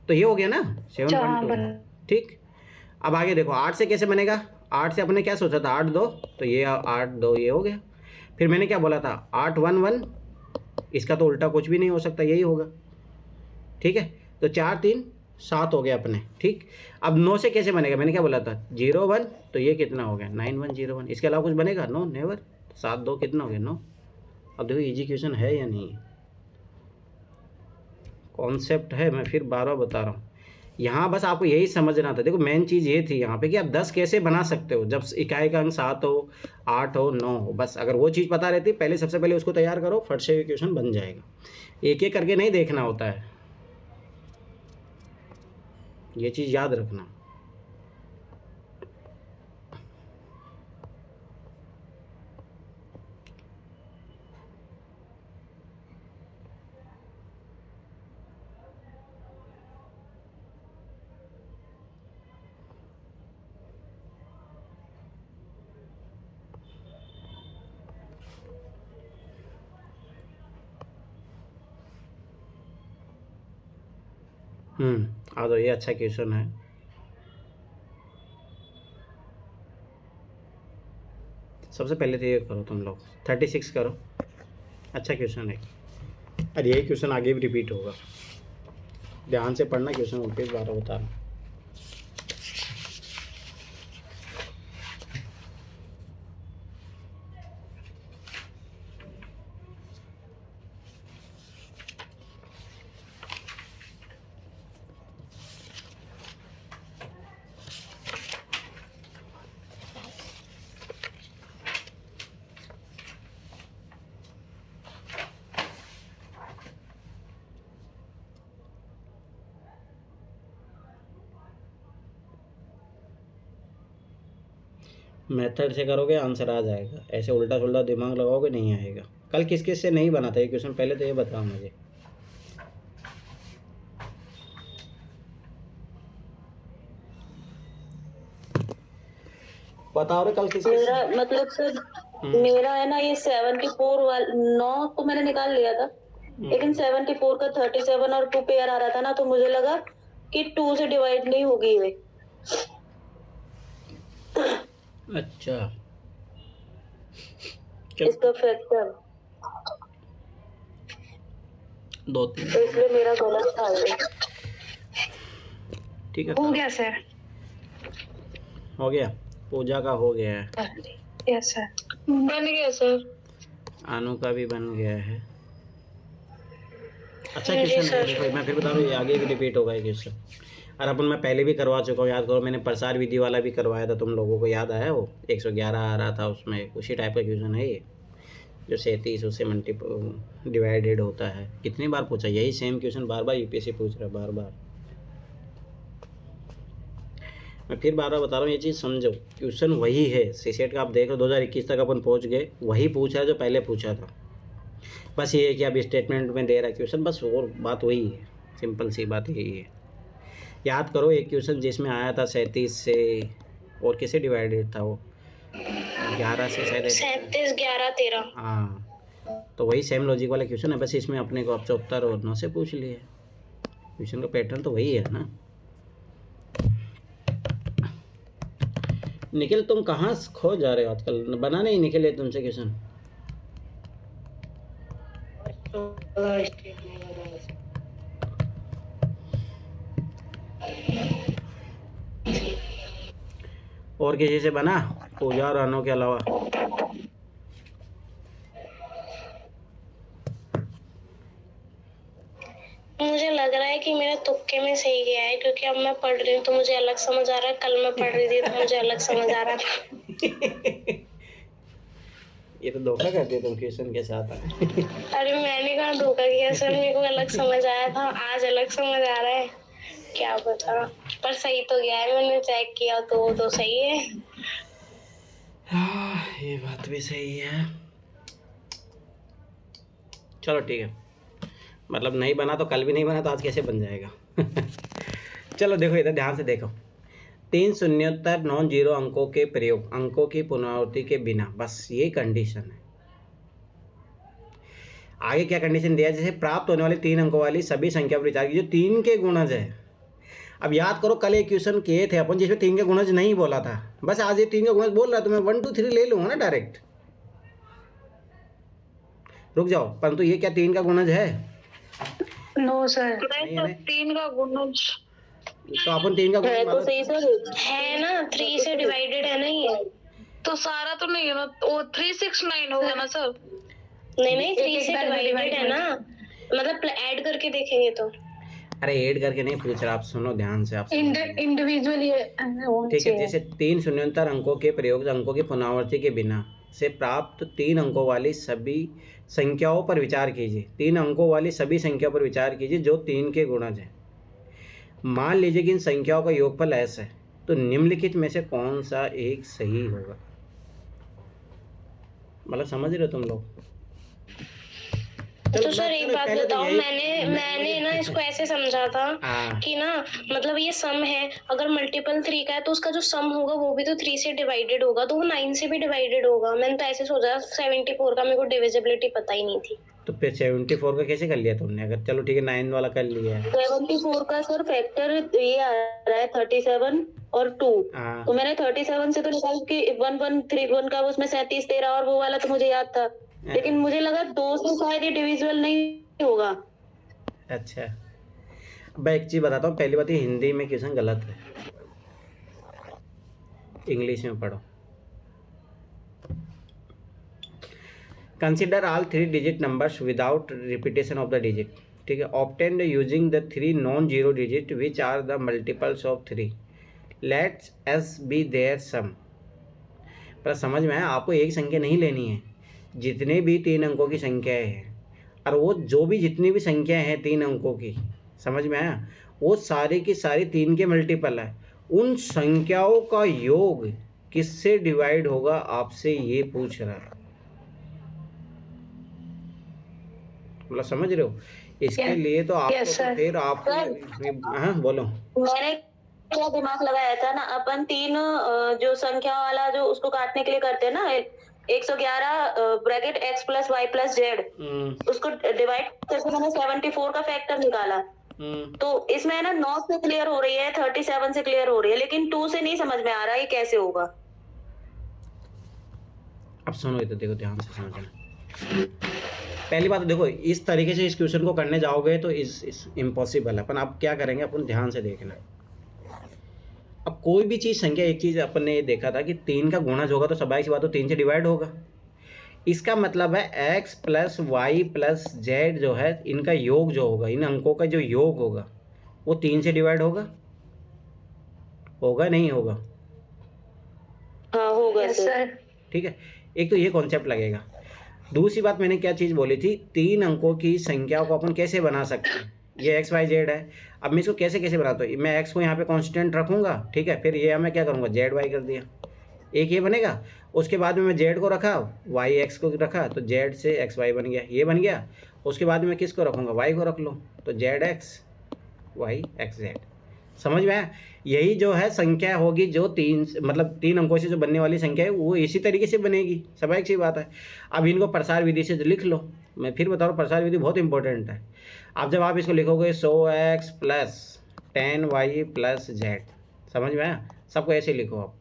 तो ये हो गया ना 7 हाँ 1 2, बन। ठीक? अब आगे देखो, 8 से कैसे बनेगा? 8 से अपने क्या सोचा था? 8 2, तो ये 8 2 ये हो गया। फिर मैंने क्या बोला था? 8 1 1, इसका तो उल्टा कुछ भी नहीं हो सकता, यही होगा, ठीक है? तो 4 3 7 हो गया अपने, ठीक? अब 9 से कैसे बनेगा? मैंने क्या बोला था? 0 1, तो ये कितना हो गया? 9 1 0 1, इसके अलावा कुछ बनेगा? No, never. 7 2 कितना हो गया? 9। अब देखो इजी क्वेश्चन है या नहीं, कॉन्सेप्ट है, मैं फिर बार बार बता रहा हूँ। यहाँ बस आपको यही समझना था। देखो मेन चीज़ ये थी यहाँ पे कि आप 10 कैसे बना सकते हो जब इकाई का अंक 7 हो, 8 हो, 9 हो। बस अगर वो चीज़ पता रहती, पहले सबसे पहले उसको तैयार करो, फट से क्वेश्चन बन जाएगा। एक एक करके नहीं देखना होता है, ये चीज़ याद रखना। आ जाओ, ये अच्छा क्वेश्चन है। सबसे पहले तो ये करो तुम लोग, 36 करो, अच्छा क्वेश्चन है। और यही क्वेश्चन आगे भी रिपीट होगा, ध्यान से पढ़ना क्वेश्चन वापस बार बता रहा हूँ। मेथड से करोगे आंसर आ जाएगा, ऐसे उल्टा सुल्टा दिमाग लगाओगे नहीं आएगा। कल किस किस से नहीं बना था ये क्वेश्चन, पहले तो ये बताओ मुझे। बताओ रे कल किस किस मेरा मतलब सर, मेरा है ना ये 74 वाला 9 तो मैंने निकाल लिया था, लेकिन 74 का 37 और 2 पेयर आ रहा था ना, तो मुझे लगा कि 2 से डिवाइड नहीं होगी ये। अच्छा इसका फैक्टर दो तीन, तो इसलिए मेरा गलत था ये। ठीक है हो गया सर। हो गया, पूजा का हो गया है, यस सर। बन गया सर। अनु का भी बन गया है। अच्छा जी क्वेश्चन है, सर। देखो मैं फिर बता रहा हूँ, ये आगे भी रिपीट होगा ये क्वेश्चन। और अपन मैं पहले भी करवा चुका हूँ, याद करो मैंने प्रसार विधि वाला भी करवाया था, तुम लोगों को याद आया वो 111 आ रहा था उसमें, उसी टाइप का क्वेश्चन है ये, जो 37 उससे मल्टीपल डिवाइडेड होता है। कितनी बार पूछा यही सेम क्वेश्चन, बार बार यूपीएससी पूछ रहा है, बार बार। मैं फिर बार बार बता रहा हूँ, ये चीज़ समझो, क्वेश्चन वही है सीसेट का। आप देख लो 2021 तक अपन पहुँच गए, वही पूछा है जो पहले पूछा था, बस ये है कि अब स्टेटमेंट में दे रहा है क्वेश्चन, बस और बात वही है, सिंपल सी बात यही है। याद करो एक क्वेश्चन जिसमें आया था 37 से, और किसे डिवाइडेड था वो, 11 से शायद, 37 11 13। हाँ, तो वही सेम लॉजिक वाला क्वेश्चन है, बस इसमें अपने को अब 74 और 9 से पूछ लिए। क्वेश्चन का पैटर्न तो वही है ना। निखिल तुम कहाँ खो जा रहे हो आजकल, बना नहीं निखिल ये तुमसे क्वेश्चन? और किसी से बना पूजा और अनु के अलावा? मुझे लग रहा है कि मेरा तुक्के में सही गया है, क्योंकि अब मैं पढ़ रही हूँ तो मुझे अलग समझ आ रहा है, कल मैं पढ़ रही थी तो मुझे अलग समझ आ रहा था। ये तो धोखा कर दिया तुम क्वेश्चन के साथ। अरे मैंने कहा धोखा किया सर, मेरे को अलग समझ आया था, आज अलग समझ आ रहा है, क्या पता। पर सही तो गया है, मैंने चेक किया तो वो तो सही है। ये बात भी सही है। चलो ठीक है, मतलब नहीं बना तो कल भी नहीं बना तो आज कैसे बन जाएगा? चलो देखो इधर ध्यान से देखो, 3 शून्योत्तर नॉन जीरो अंकों के प्रयोग, अंकों की पुनरावृत्ति के बिना, बस ये कंडीशन है। आगे क्या कंडीशन दिया है, जैसे प्राप्त होने वाली 3 अंकों वाली सभी संख्या पर विचार कीजिए, 3 के गुणज है। अब याद करो कल एक क्वेश्चन किए थे अपन जिसमें 3 के गुणज नहीं बोला था, बस आज ये 3 के गुणज बोल रहा है तो मैं 1 2 3 ले लूंगा ना डायरेक्ट। रुक जाओ, परंतु ये क्या 3 का गुणज है? No sir. नहीं है ना? 3 का गुणज तो अपन 3 का है गुणज तो सही सर, है ना, 3 से डिवाइडेड है ना ये। तो सारा तो नहीं है ना, वो 369 होगा ना सर? नहीं 3 एक से बार में डिवाइडेड है ना, मतलब ऐड करके देखेंगे तो। अरे ऐड करके नहीं पूछ रहा, आप सुनो ध्यान से, आप समझिए। इंडिविजुअली ठीक है, जैसे 3 शून्योत्तर अंकों के प्रयोग, अंकों की पुनरावृत्ति के बिना से प्राप्त 3 अंकों वाली सभी संख्याओं पर विचार कीजिए, 3 अंकों वाली सभी संख्याओं पर विचार कीजिए जो 3 के गुणज है। मान लीजिए कि इन संख्याओं का योगफल s है, तो निम्नलिखित में से कौन सा एक सही होगा? मतलब समझ रहे हो तुम लोग? तो सर एक बात बताओ, मैंने ना इसको ऐसे समझा था कि ना, मतलब ये सम है, अगर मल्टीपल 3 का है तो उसका जो सम होगा वो भी तो 3 से डिवाइडेड होगा, तो वो 9 से भी डिवाइडेड होगा। मैंने तो ऐसे सोचा, 74 का मेरे को डिविजिबिलिटी पता ही नहीं थी। तो फिर 74 का कैसे कर लिया तुमने? अगर चलो ठीक है 9 वाला कर लिया है। 74 का सर फैक्टर ये आ रहा है 37 और 2, हाँ। तो मैंने 37 से तो निकाल के 1131 का उसमें 37 13 और वो वाला तो मुझे याद था, लेकिन मुझे लगा 2 से शायद ये डिविजिबल नहीं होगा। अच्छा, अब एक चीज़ बताता हूँ। पहली बात, ये हिंदी में क्वेश्चन गलत है, इंग्लिश में पढ़ो। Consider all 3 digit numbers without repetition of the digit. ठीक है, obtained using the 3 non zero digit which are the multiples of 3, let's S be their sum. पर समझ में आया, आपको एक संख्या नहीं लेनी है, जितने भी 3 अंकों की संख्याएं हैं, और वो जो भी जितनी भी संख्या हैं 3 अंकों की, समझ में आया, वो सारी की सारी 3 के मल्टीपल है। उन संख्याओं का योग किससे डिवाइड होगा, आपसे ये पूछ रहा है। मतलब समझ रहे हो? इसके लिए तो आपको तो फिर आपको, हाँ बोलो। मैंने क्या दिमाग लगाया था ना, अपन 3 जो संख्या वाला जो उसको काटने के लिए करते हैं ना, 111 bracket x plus Y plus Z, उसको डिवाइड करके मैंने 74 का फैक्टर निकाला। तो इसमें है ना 9 से क्लियर हो रही है, 37 से क्लियर हो रही है, लेकिन 2 से नहीं समझ में आ रहा ये कैसे होगा। अब सुनो, तो देखो ध्यान से समझना। पहली बात तो देखो, इस तरीके से इस क्वेश्चन को करने जाओगे तो इस इम्पॉसिबल है। अपन आप क्या करेंगे, अपन ध्यान से देखना। अब कोई भी चीज़ संख्या, एक चीज़ अपन ने ये देखा था कि 3 का गुणज होगा तो स्वाभाविक सी बात तो 3 से डिवाइड होगा। इसका मतलब है x plus Y plus Z जो है, इनका योग जो होगा, इन अंकों का जो योग होगा वो 3 से डिवाइड होगा, होगा नहीं होगा? हाँ होगा सर। ठीक है, एक तो ये कॉन्सेप्ट लगेगा। दूसरी बात, मैंने क्या चीज़ बोली थी, 3 अंकों की संख्याओं को अपन कैसे बना सकते हैं। ये एक्स वाई जेड है, अब मैं इसको कैसे बनाता हूँ, मैं एक्स को यहाँ पे कांस्टेंट रखूँगा, ठीक है, फिर ये मैं क्या करूँगा, जेड वाई कर दिया, एक ये बनेगा। उसके बाद में मैं जेड को रखा, वाई एक्स को रखा, तो जेड से एक्स वाई बन गया, ये बन गया। उसके बाद में किसको रखूँगा, वाई को रख लो, तो Z X Y X Z. समझ में आया? यही जो है संख्या होगी जो 3 अंकों से जो बनने वाली संख्या है वो इसी तरीके से बनेगी, स्वाभाविक सी बात है। अब इनको प्रसार विधि से लिख लो। मैं फिर बता रहा हूँ, प्रसार विधि बहुत इंपॉर्टेंट है। अब जब आप इसको लिखोगे 100x plus 10y plus Z, समझ में आया? सबको ऐसे लिखो आप,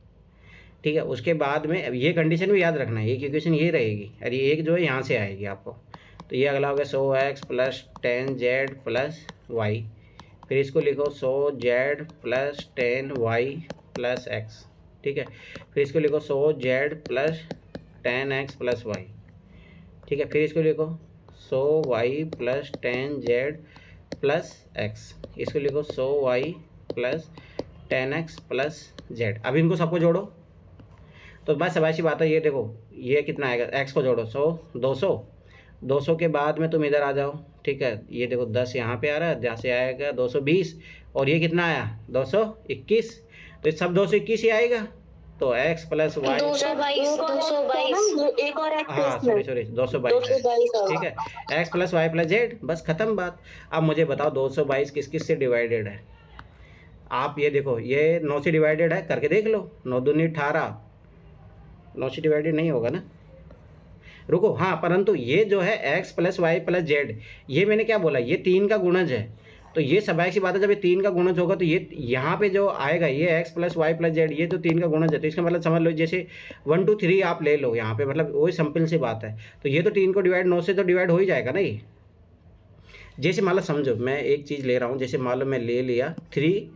ठीक है। उसके बाद में अब ये कंडीशन भी याद रखना है, एक इक्वेशन ये रहेगी, अरे एक जो है यहाँ से आएगी आपको, तो ये अगला हो गया 100x plus 10z plus Y, फिर इसको लिखो 100z plus 10y plus x, ठीक है। फिर इसको लिखो 100z plus 10x plus y, ठीक है। फिर इसको लिखो 100y plus 10z plus x, इसको लिखो 100y plus 10x plus z। अब इनको सबको जोड़ो तो बस सबाशी बात है, ये देखो ये कितना आएगा, x को जोड़ो 100 200 के बाद में तुम इधर आ जाओ, ठीक है। ये देखो 10 यहाँ पे आ रहा है, जहाँ से आएगा 220, और ये कितना आया 221, तो सब 221 ही आएगा। तो x प्लस वाई 222 एक और x, हाँ सॉरी 222, ठीक है। x plus Y plus Z, बस खत्म बात। अब मुझे बताओ 222 किस किस से डिवाइडेड है? आप ये देखो, ये 9 से डिवाइडेड है, करके देख लो। 9 दूनी 18, 9 से डिवाइडेड नहीं होगा ना, रुको, हाँ, परंतु ये जो है x plus Y plus Z, ये मैंने क्या बोला, ये 3 का गुणज है। तो ये स्वाभाविक सी बात है, जब ये 3 का गुणज होगा तो ये यहाँ पे जो आएगा ये x plus Y plus Z, ये तो 3 का गुणज है। तो इसका मतलब समझ लो, जैसे 1 2 3 आप ले लो यहाँ पे, मतलब वही सिंपल सी बात है। तो ये तो 3 को डिवाइड 9 से तो डिवाइड हो ही जाएगा ना ये। जैसे मान लो, समझो मैं एक चीज़ ले रहा हूँ, जैसे मान लो मैं ले लिया 3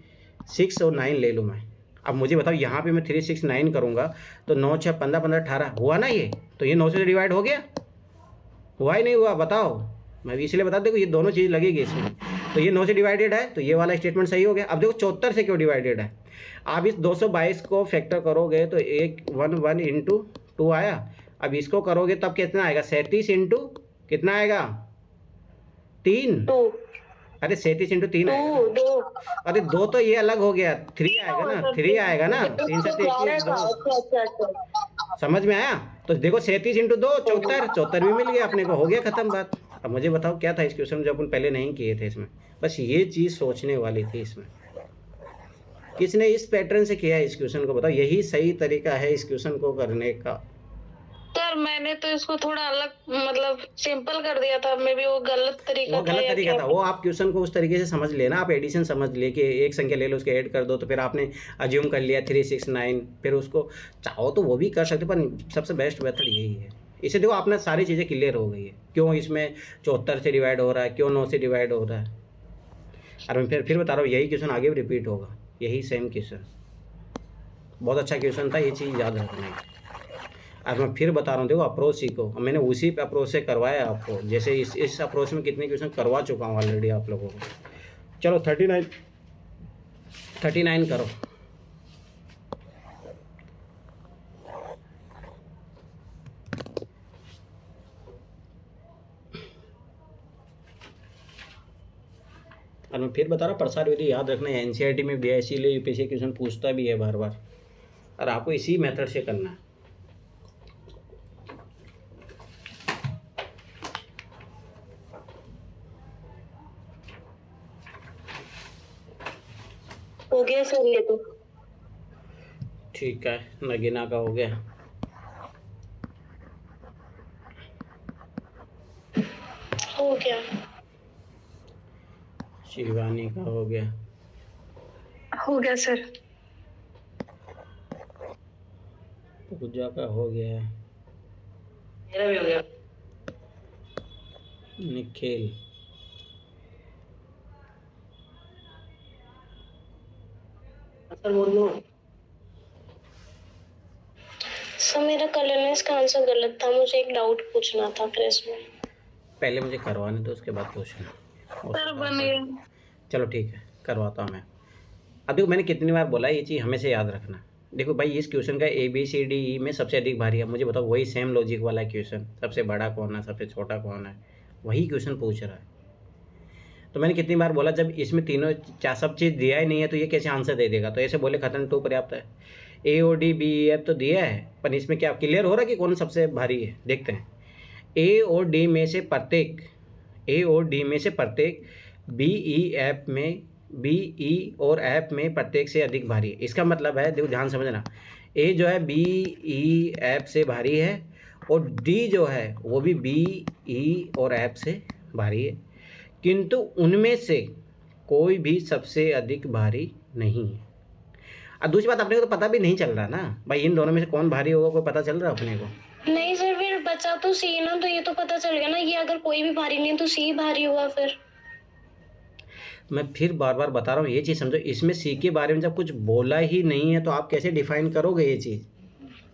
6 और 9 ले लूँ मैं। अब मुझे बताओ यहाँ पे मैं 3 6 9 करूँगा तो 9 6 15 15 18 हुआ ना ये, तो ये 9 से डिवाइड हो गया, हुआ ही नहीं हुआ? बताओ, मैं भी इसलिए बता देखो ये दोनों चीज़ लगेगी इसमें। तो ये 9 से डिवाइडेड है, तो ये वाला स्टेटमेंट सही हो गया। अब देखो 74 से क्यों डिवाइडेड है? आप इस 222 को फैक्टर करोगे तो 1 इंटू 2 आया। अब इसको करोगे तब कितना आएगा, 37 इंटू कितना आएगा, 3। अरे 37 इंटू 3 आएगा, अरे 2 तो ये अलग हो गया, 3 आएगा ना, 3 आएगा ना, 3 से 21, समझ में आया? तो देखो 37 इंटू 2 74 भी मिल गया अपने को, हो गया खत्म बात। अब मुझे बताओ क्या था इस क्वेश्चन में जो अपन पहले नहीं किए थे इसमें? बस ये चीज़ सोचने वाली थी इसमें। किसने इस पैटर्न से किया है इस क्वेश्चन को? बताओ, यही सही तरीका है इस क्वेश्चन को करने का। सर मैंने तो इसको थोड़ा अलग, मतलब सिंपल कर दिया था, मे भी वो गलत तरीका था। वो आप क्वेश्चन को उस तरीके से समझ लेना, आप एडिशन समझ लिए कि एक संख्या ले लो उसके ऐड कर दो, तो फिर आपने अज्यूम कर लिया 3 6 9, फिर उसको चाहो तो वो भी कर सकते, पर सबसे बेस्ट मेथड यही है, इसे देखो आपने सारी चीज़ें क्लियर हो गई है, क्यों इसमें 74 से डिवाइड हो रहा है, क्यों 9 से डिवाइड हो रहा है। और मैं फिर बता रहा हूँ यही क्वेश्चन आगे भी रिपीट होगा, यही सेम क्वेश्चन, बहुत अच्छा क्वेश्चन था, ये चीज़ याद रखना है। और मैं फिर बता रहा हूँ देखो अप्रोच सीखो, मैंने उसी अप्रोच से करवाया आपको, जैसे इस अप्रोच में कितने क्वेश्चन करवा चुका हूँ ऑलरेडी आप लोगों को। चलो 39 करो। और मैं फिर बता रहा हूँ प्रसार विधि याद रखना है, एनसीईआरटी में भी है, इसीलिए यूपीएससी क्वेश्चन पूछता भी है बार बार, और आपको इसी मेथड से करना है। हो गया सर ये तो। ठीक है, नगीना का हो गया, हो गया। शिवानी का हो गया, हो गया सर। पूजा का हो गया, मेरा भी हो गया। निखिल, सर बोलो। सर मेरा कलरनेस का आंसर गलत था, मुझे एक डाउट पूछना था फिर इसमें। पहले मुझे करवाने दो, उसके बाद पूछना। सर बनिए। चलो ठीक है, करवाता हूँ मैं। अब देखो मैंने कितनी बार बोला ये चीज़ हमेशा याद रखना। देखो भाई इस क्वेश्चन का ABCDE में सबसे अधिक भारी है, मुझे बताओ वही सेम लॉजिक वाला क्वेश्चन, सबसे बड़ा कौन है, सबसे छोटा कौन है, वही क्वेश्चन पूछ रहा है। तो मैंने कितनी बार बोला जब इसमें तीनों सब चीज़ दिया ही नहीं है तो ये कैसे आंसर दे देगा। तो ऐसे बोले खतन 2 पर्याप्त है, AOD BEF तो दिया है, पर इसमें क्या क्लियर हो रहा है कि कौन सबसे भारी है। देखते हैं, A और D में से प्रत्येक BE और F में प्रत्येक से अधिक भारी है। इसका मतलब है, देखो ध्यान समझना, A जो है BEF से भारी है और D जो है वो भी BE और F से भारी है, किंतु उनमें से कोई भी सबसे अधिक भारी नहीं है। और दूसरी बात, अपने को तो पता भी नहीं चल रहा ना भाई इन दोनों में से कौन भारी होगा, कोई पता चल रहा है अपने को? नहीं सर, फिर बचा तो सी ना, तो ये तो पता चल गया ना, ये अगर कोई भी भारी नहीं तो सी भारी हुआ। फिर मैं फिर बार बार बता रहा हूँ ये चीज़ समझो, इसमें सी के बारे में जब कुछ बोला ही नहीं है तो आप कैसे डिफाइन करोगे ये चीज़?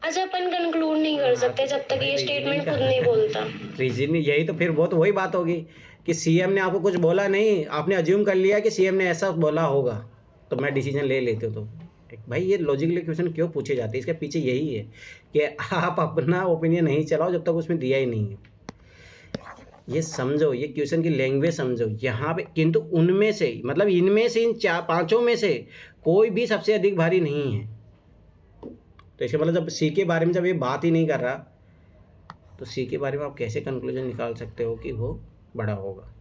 अच्छा, अपन कंक्लूड नहीं कर सकते जब तक ये स्टेटमेंट खुद नहीं बोलता। रीजन यही तो, फिर बहुत वही बात होगी कि सीएम ने आपको कुछ बोला नहीं, आपने अज्यूम कर लिया कि सीएम ने ऐसा बोला होगा तो मैं डिसीजन ले लेती हूँ। तो भाई ये लॉजिकली क्वेश्चन क्यों पूछे जाते हैं, इसके पीछे यही है कि आप अपना ओपिनियन नहीं चलाओ जब तक उसमें दिया ही नहीं है। ये समझो, ये क्वेश्चन की लैंग्वेज समझो यहाँ पे, किंतु उनमें से मतलब इनमें से, इन पांचों में से कोई भी सबसे अधिक भारी नहीं है। तो इसका मतलब जब सी के बारे में जब ये बात ही नहीं कर रहा तो सी के बारे में आप कैसे कंक्लूजन निकाल सकते हो कि वो बड़ा होगा।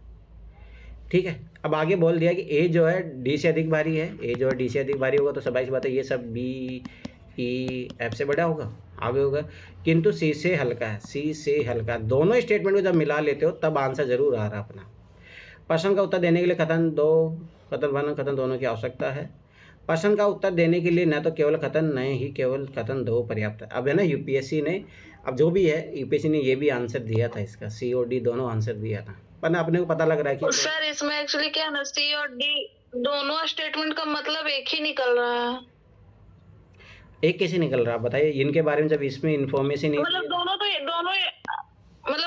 ठीक है, अब आगे बोल दिया कि ए जो है डी से अधिक भारी है, ए जो है डी से अधिक भारी होगा तो स्वाभाविक बात है ये सब BEF से बड़ा होगा, आगे होगा, किंतु सी से हल्का है, सी से हल्का। दोनों स्टेटमेंट को जब मिला लेते हो तब आंसर जरूर आ रहा अपना। प्रश्न का उत्तर देने के लिए कथन 2, कथन 1 और कथन दोनों की आवश्यकता है। प्रश्न का उत्तर देने के लिए न तो केवल कथन न ही केवल कथन 2 पर्याप्त है। अब है ना यूपीएससी ने, अब जो भी है यूपीएससी ने ये भी आंसर दिया था, इसका सी और डी दोनों आंसर दिया था, पर ना अपने को पता लग रहा है कि सर इसमें एक्चुअली क्या है ना, सी और डी दोनों स्टेटमेंट का मतलब एक ही निकल रहा है। एक कैसे निकल रहा है बताइए, इनके बारे में जब इसमें इंफॉर्मेशन नहीं, मतलब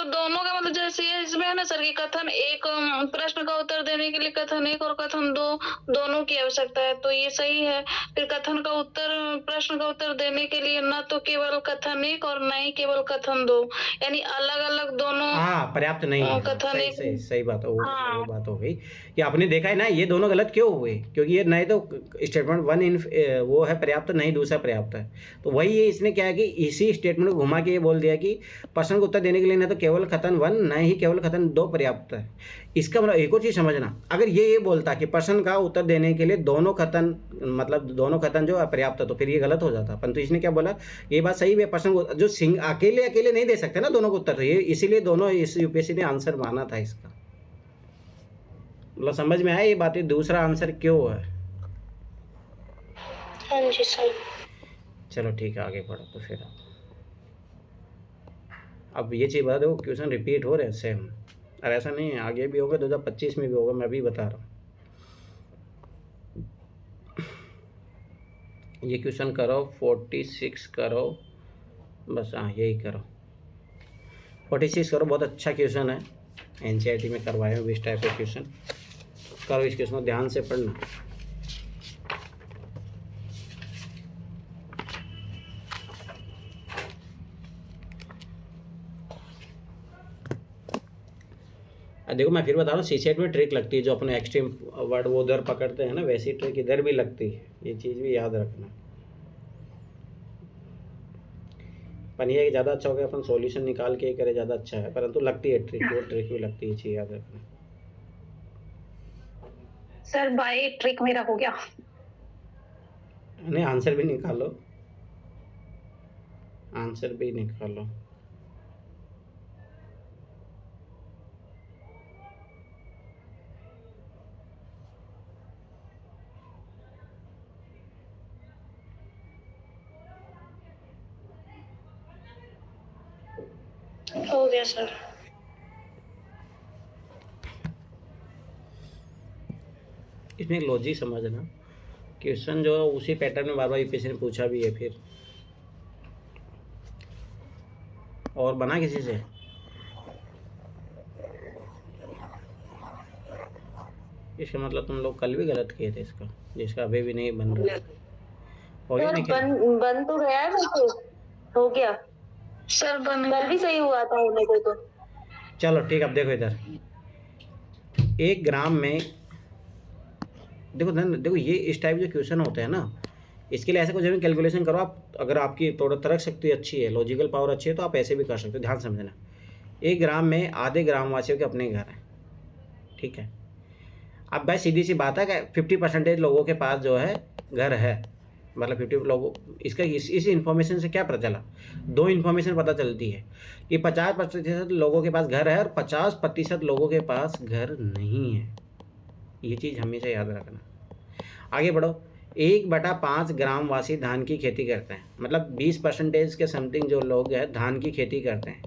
दोनों का मतलब जैसे इसमें है ना सर की कथन एक, प्रश्न का उत्तर देने के लिए कथन 1 और कथन 2 दोनों की आवश्यकता है, तो ये सही है। फिर कथन का उत्तर, प्रश्न का उत्तर देने के लिए न तो केवल कथन 1 और न ही केवल कथन 2, यानी अलग अलग दोनों पर्याप्त नहीं है। कथन सही बात है, वो बात हो गई कि आपने देखा है ना ये दोनों गलत क्यों हुए, क्योंकि ये नहीं तो स्टेटमेंट 1 वो है पर्याप्त, नहीं दूसरा पर्याप्त है। तो वही ये इसने क्या है कि इसी स्टेटमेंट को घुमा के ये बोल दिया कि प्रश्न का उत्तर देने के लिए न तो केवल कथन 1 न ही केवल कथन 2 पर्याप्त है। इसका मतलब एक और चीज समझना, अगर ये बोलता कि प्रश्न का उत्तर देने के लिए दोनों कथन, मतलब दोनों कथन जो अपर्याप्त है, तो फिर ये गलत हो जाता। परंतु इसने क्या बोला, ये बात सही है, प्रश्न को जो अकेले नहीं दे सकते ना दोनों को उत्तर, तो ये इसीलिए दोनों इस यूपीएससी ने आंसर माना था इसका। मतलब समझ में आया ये बात, दूसरा आंसर क्यों है? हाँ जी सर। चलो ठीक है, आगे बढ़ो तो फिर अब ये चीज़ बता दो, क्वेश्चन रिपीट हो रहे हैं सेम, और ऐसा नहीं है आगे भी होगा, 2025 में भी होगा, मैं अभी बता रहा हूँ। ये क्वेश्चन करो 46 करो, बस हाँ यही करो 46 करो, बहुत अच्छा क्वेश्चन है, एनसीईआरटी में करवाए हुए इस टाइप के क्वेश्चन। करो इस क्वेश्चन को ध्यान से पढ़ना। देखो मैं फिर बता रहा हूँ, सीसेट में ट्रिक लगती है, जो अपने एक्सट्रीम वर्ड वो उधर पकड़ते हैं ना, वैसी ट्रिक इधर भी लगती है, ये चीज़ भी याद रखना। पर ये ज़्यादा अच्छा होगा अपन सॉल्यूशन निकाल के करे, ज़्यादा अच्छा है, परंतु लगती है ट्रिक, वो ट्रिक भी लगती है, चीज़ याद रखना। सर बाय ट्रिक मेरा हो गया। नहीं आंसर भी निकालो, आंसर भी निकालो। हो गया सर। इसमें लॉजिक समझना, क्वेश्चन जो है उसी पैटर्न में बार बार यूपीएससी ने पूछा भी है। फिर और बना किसी से, इसका मतलब तुम लोग कल भी गलत किए थे इसका, जिसका अभी भी नहीं बन रहा। हो गया बन तो गया है, वैसे हो गया सर, बन कल भी सही हुआ था होने को तो। चलो ठीक, अब देखो इधर 1 ग्राम में, देखो ये इस टाइप जो क्वेश्चन होते हैं ना, इसके लिए ऐसे कुछ भी कैलकुलेशन करो आप, अगर आपकी थोड़ा तर्क शक्ति अच्छी है, लॉजिकल पावर अच्छी है, तो आप ऐसे भी कर सकते हो। ध्यान समझना, 1 ग्राम में आधे ग्राम वासियों के अपने घर हैं, ठीक है। अब भाई सीधी सी बात है कि 50% लोगों के पास जो है घर है, मतलब 50 लोगों, इसका इस इन्फॉर्मेशन से क्या पता चला, 2 इन्फॉर्मेशन पता चलती है कि 50% लोगों के पास घर है और 50% लोगों के पास घर नहीं है। ये चीज़ हमेशा याद रखना। आगे बढ़ो, 1/5 ग्रामवासी धान की खेती करते हैं, मतलब 20% के समथिंग जो लोग हैं धान की खेती करते हैं।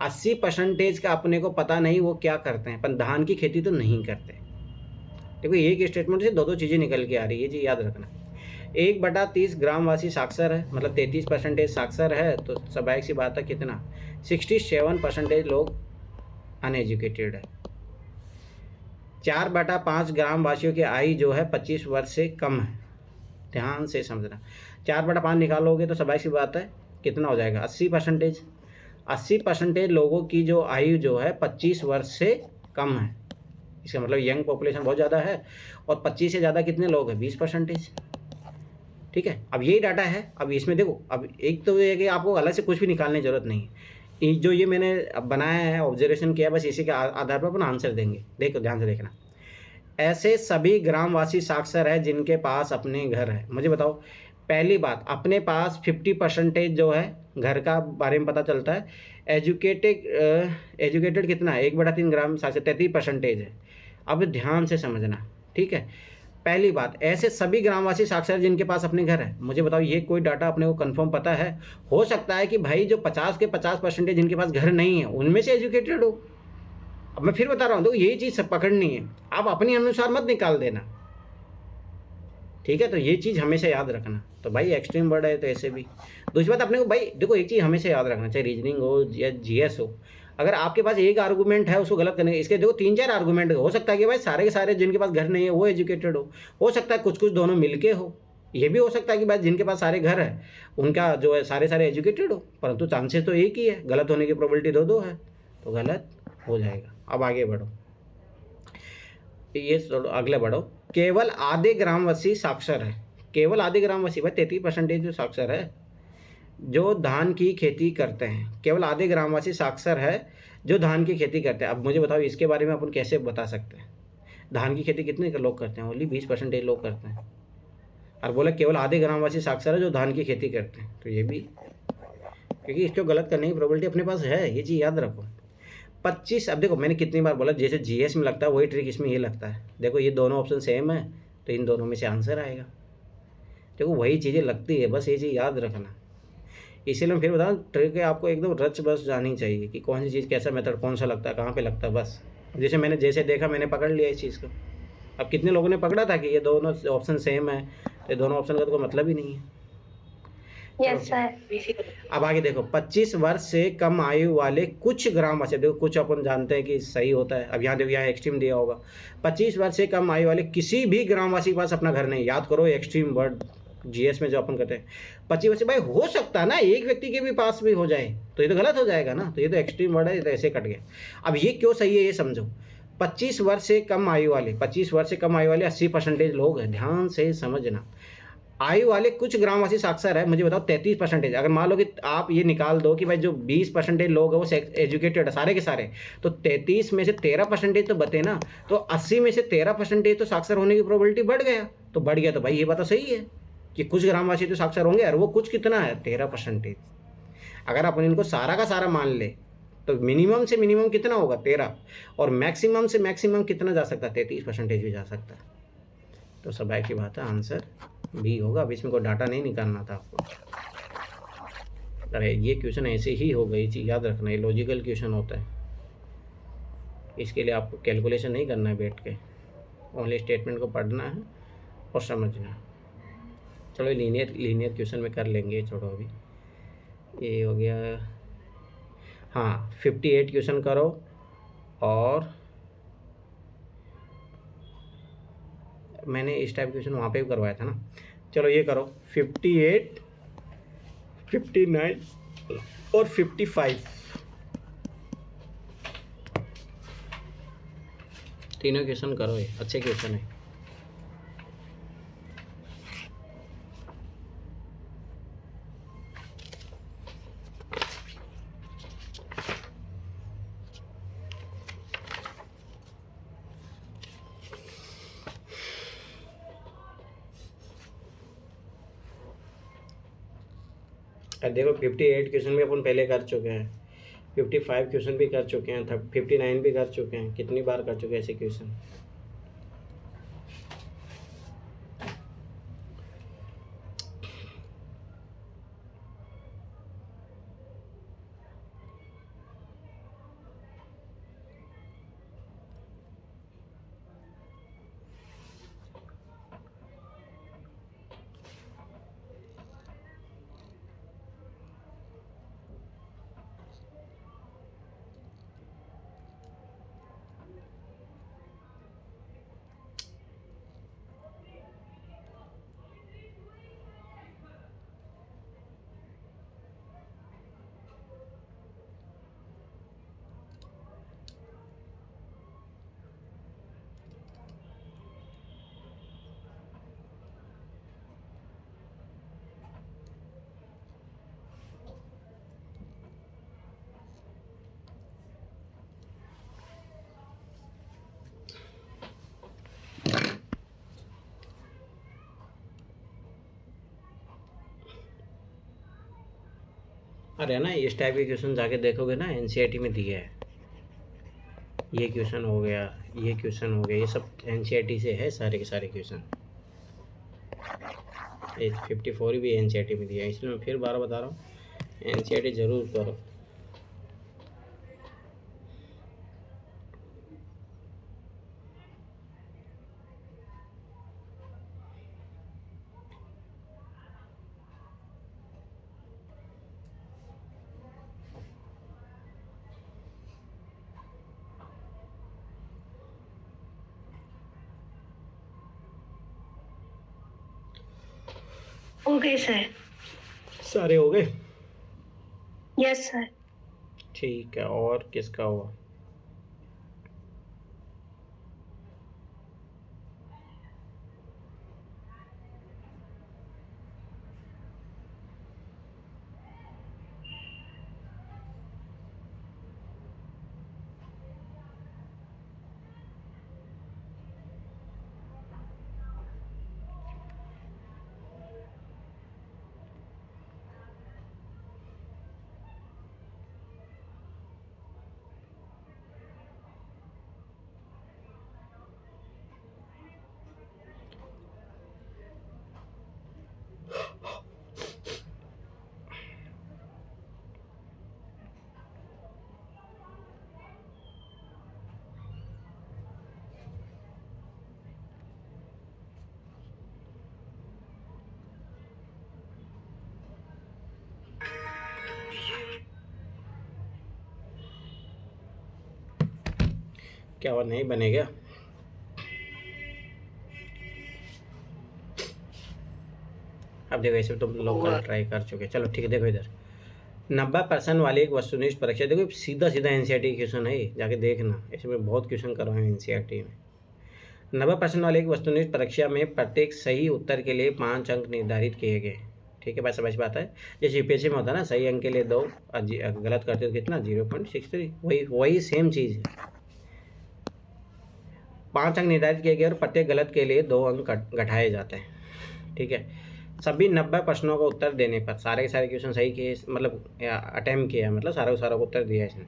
80% का अपने को पता नहीं वो क्या करते हैं, पर धान की खेती तो नहीं करते। देखो एक स्टेटमेंट से 2 चीज़ें निकल के आ रही है, ये चीज़ याद रखना। 1/30 ग्रामवासी साक्षर है, मतलब 33% साक्षर है, तो स्वाभाविक सी बात है कितना, 67% लोग अनएजुकेटेड है। 4/5 ग्रामवासियों की आयु जो है 25 वर्ष से कम है। ध्यान से समझना, 4/5 निकालोगे तो स्वाभाविक सी बात है कितना हो जाएगा, 80%। 80% लोगों की जो आयु जो है 25 वर्ष से कम है, इसका मतलब यंग पॉपुलेशन बहुत ज़्यादा है। और 25 से ज़्यादा कितने लोग हैं, 20%, ठीक है। अब यही डाटा है। अब इसमें देखो, अब एक तो ये है कि आपको अलग से कुछ भी निकालने की जरूरत नहीं है, जो ये मैंने अब बनाया है, ऑब्जर्वेशन किया, बस इसी के आधार पर अपन आंसर देंगे। देखो ध्यान से देखना, ऐसे सभी ग्रामवासी साक्षर है जिनके पास अपने घर है। मुझे बताओ, पहली बात, अपने पास 50% जो है घर का बारे में पता चलता है। एजुकेटेड कितना है, 1/3 ग्राम साक्षर 33% है। अब ध्यान से समझना, ठीक है। पहली बात, ऐसे सभी ग्रामवासी साक्षर जिनके पास अपने घर है। मुझे बताओ, ये कोई डाटा अपने को कंफर्म पता है? हो सकता है कि भाई जो 50 के 50% जिनके पास घर नहीं है उनमें से एजुकेटेड हो। अब मैं फिर बता रहा हूँ, देखो यही चीज़ सब पकड़नी है, आप अपने अनुसार मत निकाल देना, ठीक है। तो ये चीज़ हमेशा याद रखना। तो भाई एक्सट्रीम वर्ड है तो ऐसे भी। दूसरी बात, अपने को भाई देखो एक चीज़ हमेशा याद रखना, चाहे रीजनिंग हो या जीएस हो, अगर आपके पास एक आर्गूमेंट है उसको गलत करने, इसके देखो 3-4 आर्गूमेंट हो सकता है कि भाई सारे के सारे जिनके पास घर नहीं है वो एजुकेटेड हो सकता है कुछ दोनों मिलके हो। ये भी हो सकता है कि भाई जिनके पास सारे घर है उनका जो है सारे एजुकेटेड हो, परंतु चांसेस तो एक ही है, गलत होने की प्रोबेबिलिटी 2 है, तो गलत हो जाएगा। अब आगे बढ़ो, ये अगले बढ़ो। केवल आधे ग्रामवासी साक्षर है, केवल आधे ग्रामवासी, भाई 33% जो साक्षर है जो धान की खेती करते हैं। केवल आधे ग्रामवासी साक्षर है जो धान की खेती करते हैं। अब मुझे बताओ इसके बारे में अपन कैसे बता सकते हैं, धान की खेती कितने लोग करते हैं, ओनली 20% लोग करते हैं, और बोला केवल आधे ग्रामवासी साक्षर है जो धान की खेती करते हैं, तो ये भी, क्योंकि इसको गलत करने की प्रोबेबिलिटी अपने पास है, ये चीज़ याद रखो। 25, अब देखो मैंने कितनी बार बोला, जैसे जीएस में लगता है वही ट्रिक इसमें ये लगता है। देखो ये दोनों ऑप्शन सेम है तो इन दोनों में से आंसर आएगा। देखो वही चीज़ें लगती है, बस ये चीज़ याद रखना। इसीलिए मैं फिर बताऊँ, ट्रिक है आपको एकदम रच बस जानी चाहिए कि कौन सी चीज़, कैसा मेथड, कौन सा लगता है, कहाँ पे लगता है, बस। जैसे मैंने जैसे देखा मैंने पकड़ लिया इस चीज़ को। अब कितने लोगों ने पकड़ा था कि ये दोनों ऑप्शन सेम है, तो दोनों ऑप्शन का तो कोई मतलब ही नहीं है। Yes sir. अब आगे देखो, 25 वर्ष से कम आयु वाले कुछ ग्रामवासी, देखो कुछ अपन जानते हैं कि सही होता है। अब यहाँ देखो, यहाँ एक्सट्रीम दिया होगा। 25 वर्ष से कम आयु वाले किसी भी ग्रामवासी के पास अपना घर नहीं। याद करो एक्सट्रीम वर्ड जीएस में जो अपन कहते हैं 25 वर्ष। भाई हो सकता है ना एक व्यक्ति के भी पास भी हो जाए, तो ये तो गलत हो जाएगा ना, तो ये तो एक्सट्रीम वर्ड है, ये तो ऐसे कट गया। अब ये क्यों सही है ये समझो। 25 वर्ष से कम आयु वाले, 25 वर्ष से कम आयु वाले 80% लोग हैं। ध्यान से समझना, आयु वाले कुछ ग्रामवासी साक्षर है, मुझे बताओ 33%। अगर मान लो कि आप ये निकाल दो कि भाई जो 20% लोग हैं वो एजुकेटेड है सारे के सारे, तो 33 में से 13% तो बते ना, तो 80 में से 13% तो साक्षर होने की प्रोबेबिलिटी बढ़ गया। तो बढ़ गया तो भाई ये बात तो सही है कि कुछ ग्रामवासी तो साक्षर होंगे, और वो कुछ कितना है 13%। अगर अपन इनको सारा का सारा मान ले तो मिनिमम से मिनिमम कितना होगा 13, और मैक्सिमम से मैक्सिमम कितना जा सकता है 33% भी जा सकता है। तो सब की बात है, आंसर बी होगा। अब इसमें कोई डाटा नहीं निकालना था आपको। अरे ये क्वेश्चन ऐसे ही होगा, ये चीज़ याद रखना, ये लॉजिकल क्वेश्चन होता है। इसके लिए आपको कैलकुलेशन नहीं करना है बैठ के, ओनली स्टेटमेंट को पढ़ना है और समझना है। चलो लीनियर क्वेश्चन में कर लेंगे, छोड़ो अभी। ये हो गया, हाँ 58 क्वेश्चन करो, और मैंने इस टाइप क्वेश्चन वहाँ पे भी करवाया था ना। चलो ये करो 58, 59 और 55, तीनों क्वेश्चन करो, ये अच्छे क्वेश्चन है। अब देखो 58 क्वेश्चन भी अपन पहले कर चुके हैं, 55 क्वेश्चन भी कर चुके हैं, 59 भी कर चुके हैं। कितनी बार कर चुके हैं ऐसे क्वेश्चन। अरे ना इस टाइप के क्वेश्चन जाके देखोगे ना, एनसीईआरटी में दिया है। ये क्वेश्चन हो गया, ये क्वेश्चन हो गया, ये सब एनसीईआरटी से है सारे के सारे क्वेश्चन। 54 भी एनसीईआरटी में दिया है, इसलिए मैं फिर बार बता रहा हूँ, एनसीईआरटी जरूर करो। Okay sir. सारे हो गए? Yes sir. ठीक है, और किसका हुआ? क्या और नहीं बनेगा? अब देखो ऐसे तुम लोग कल ट्राई कर चुके। चलो ठीक है, देखो इधर 90% वाली एक वस्तुनिष्ठ परीक्षा। देखो सीधा सीधा एनसीईआरटी क्वेश्चन है, जाके देखना, इसमें बहुत क्वेश्चन करवाए हैं एनसीईआरटी में। 90% वाली एक वस्तुनिष्ठ परीक्षा में प्रत्येक सही उत्तर के लिए 5 अंक निर्धारित किए गए। ठीक है, बस समझ बात है। जैसे यूपीएससी में होता है ना, सही अंक के लिए 2, गलत करते तो कितना 0.63, वही सेम चीज़ है। 5 अंक निर्धारित किए गए और प्रत्येक गलत के लिए 2 अंक घटाए जाते हैं। ठीक है, सभी 90 प्रश्नों का उत्तर देने पर, सारे के सारे क्वेश्चन सही किए, मतलब अटेम्प्ट किया, मतलब सारा का सारा उत्तर दिया इसने,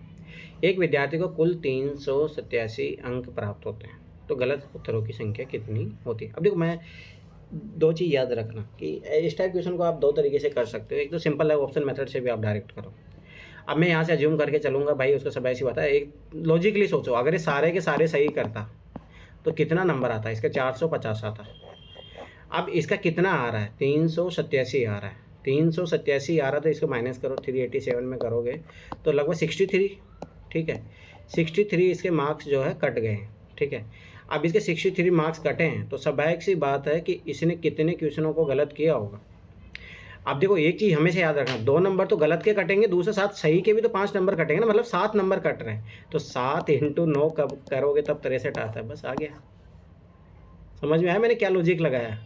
एक विद्यार्थी को कुल 387 अंक प्राप्त होते हैं। तो गलत उत्तरों की संख्या कितनी होती है? अब देखो, मैं 2 चीज़ याद रखना कि इस टाइप क्वेश्चन को आप 2 तरीके से कर सकते हो। एक तो सिंपल है, ऑप्शन मेथड से भी आप डायरेक्ट करो। अब मैं यहाँ से अज्यूम करके चलूँगा भाई, उसका सब ऐसी बात है। एक लॉजिकली सोचो, अगर ये सारे के सारे सही करता तो कितना नंबर आता है? इसका 450 आता है। अब इसका कितना आ रहा है? 387 आ रहा है। 387 आ रहा है तो इसको माइनस करो, 387 में करोगे तो लगभग 63। ठीक है, 63 इसके मार्क्स जो है कट गए हैं। ठीक है, अब इसके 63 मार्क्स कटे हैं तो स्वाभाविक सी बात है कि इसने कितने क्वेश्चनों को गलत किया होगा। अब देखो एक चीज़ हमेशा याद रखना, 2 नंबर तो गलत के कटेंगे, दूसरे 7 सही के भी तो 5 नंबर कटेंगे ना, मतलब 7 नंबर कट रहे हैं। तो 7 × 9 कब करोगे तब 63 आता है। बस आ गया, समझ में आया मैंने क्या लॉजिक लगाया?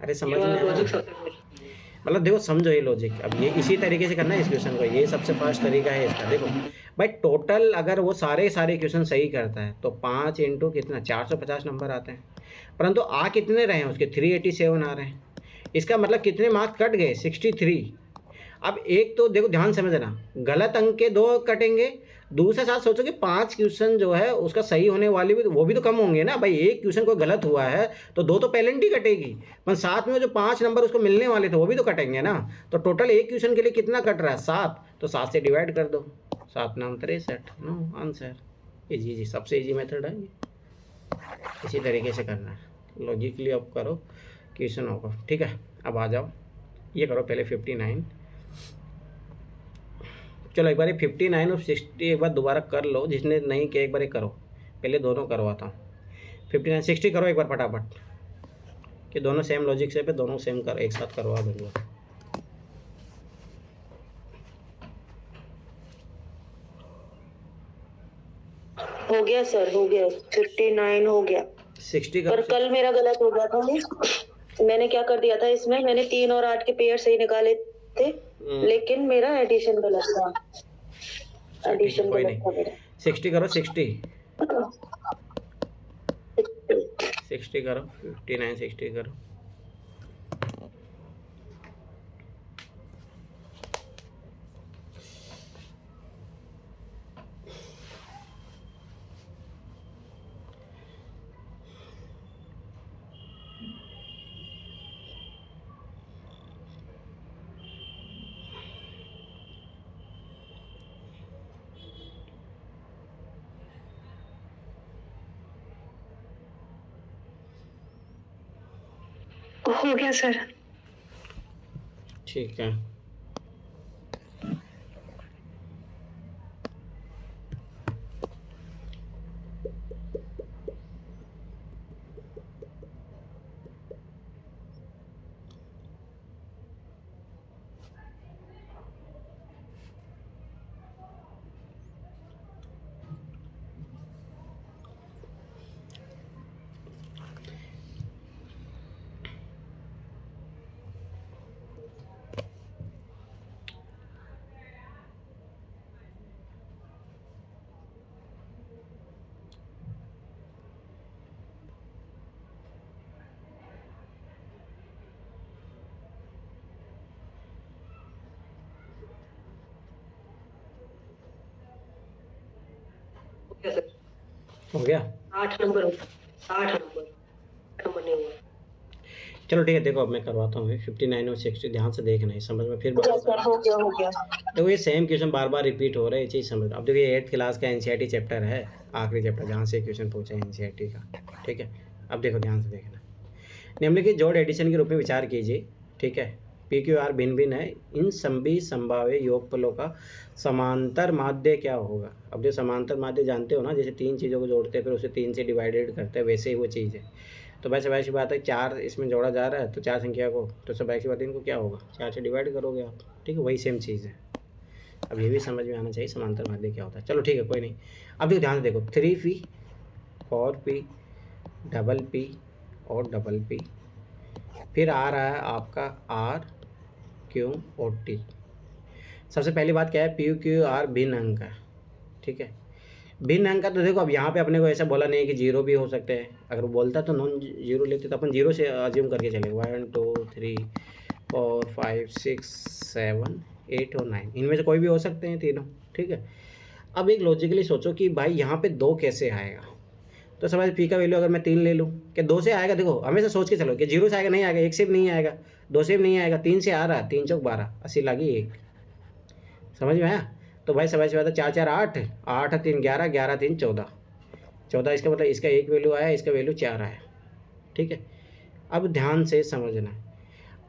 अरे समझ में आया? मतलब देखो समझो ये लॉजिक। अब ये इसी तरीके से करना है इस क्वेश्चन को, ये सबसे फास्ट तरीका है इसका। देखो भाई, टोटल अगर वो सारे क्वेश्चन सही करता है तो 5 × कितना 450 नंबर आते हैं, परंतु आ कितने रहे हैं उसके? 387 आ रहे हैं। इसका मतलब कितने मार्क्स कट गए? 63। अब एक तो देखो ध्यान समझना, गलत अंक के 2 कटेंगे, दूसरे साथ सोचो कि 5 क्वेश्चन जो है उसका सही होने वाले भी वो भी तो कम होंगे ना भाई। एक क्वेश्चन कोई गलत हुआ है तो 2 तो पेनल्टी कटेगी, पर साथ में जो 5 नंबर उसको मिलने वाले थे वो भी तो कटेंगे ना। तो टोटल एक क्वेश्चन के लिए कितना कट रहा है? 7। तो 7 से डिवाइड कर दो, 7 9 63, नो आंसर। इजी, सबसे इजी मेथड है ये। इसी तरीके से करना है, लॉजिकली अब करो क्वेश्चन होगा। ठीक है, अब आ जाओ, ये करो पहले 59। चलो एक बार 59 और 60 एक बार दोबारा कर लो, जिसने नहीं किया एक बार करो, पहले दोनों करवाता हूँ। 59 60 करो एक बार फटाफट, कि दोनों सेम लॉजिक से पे दोनों सेम कर एक साथ करवा दूंगा। हो गया सर, हो गया, 59 हो गया। 60 का पर कल मेरा गलत हो गया था। मैंने क्या कर दिया था इसमें, मैंने 3 और 8 के पेयर सही निकाले थे, लेकिन मेरा एडिशन गलत था। एडिशन गलत था मेरा। 60 करो, 60 करो, 59 60 करो। हो गया सर। ठीक है, हो गया 8 नंबर, 8 नंबर नहीं हुआ। चलो ठीक है, देखो अब मैं करवाता हूँ 59 और 60, ध्यान से देखना है, समझ में फिर हो गया। देखो ये सेम क्वेश्चन बार बार रिपीट हो रहे हैं, ये चीज़ समझ। अब देखो ये 8th क्लास का एनसीईआरटी चैप्टर है, आखिरी चैप्टर जहाँ से क्वेश्चन पूछा है एनसीईआरटी का। ठीक है, अब देखो ध्यान से देखना। निम्नलिखित जोड़ एडिशन के रूप में विचार कीजिए। ठीक है, पी क्यू आर भिन्न भिन्न है, इन सभी संभाव्य योगफलों का समांतर माध्य क्या होगा। अब जो समांतर माध्य जानते हो ना, जैसे तीन चीज़ों को जोड़ते हैं फिर उसे तीन से डिवाइडेड करते हैं, वैसे ही वो चीज़ है। तो भाई स्वाभाविक सी बात है, चार इसमें जोड़ा जा रहा है तो चार संख्या को, तो स्वाभाविक सी बात है इनको क्या होगा, चार से डिवाइड करोगे आप, ठीक है, वही सेम चीज़ है। अब ये भी समझ में आना चाहिए समांतर माध्य क्या होता है। चलो ठीक है, कोई नहीं। अब देखो ध्यान से देखो, 3p 4p डबल p और डबल p, फिर आ रहा है आपका r q और t। सबसे पहली बात क्या है, पी क्यू आर भिन्न अंक है, ठीक है, भिन्न अंक का। तो देखो अब यहाँ पे अपने को ऐसा बोला नहीं है कि जीरो भी हो सकते हैं, अगर वो बोलता तो नॉन जीरो लेते तो अपन जीरो से अज्यूम करके चले, 1 2 3 4 5 6 7 8 और 9, इनमें से कोई भी हो सकते हैं तीनों, ठीक है। अब एक लॉजिकली सोचो कि भाई यहाँ पे 2 कैसे आएगा, तो समझ पी का वैल्यू अगर मैं 3 ले लूँ कि 2 से आएगा। देखो हमेशा सोच के चलो कि 0 से आएगा, नहीं आएगा, 1 से भी नहीं आएगा, 2 से भी नहीं आएगा, 3 से आ रहा है, 3 चौक 12, 80 लागी 1, समझ में आया। तो भाई समझ में आता, 4 4 8, 8 3 11, 11 3 14, 14, इसका मतलब इसका एक वैल्यू आया, इसका वैल्यू 4 आया, ठीक है। अब ध्यान से समझना,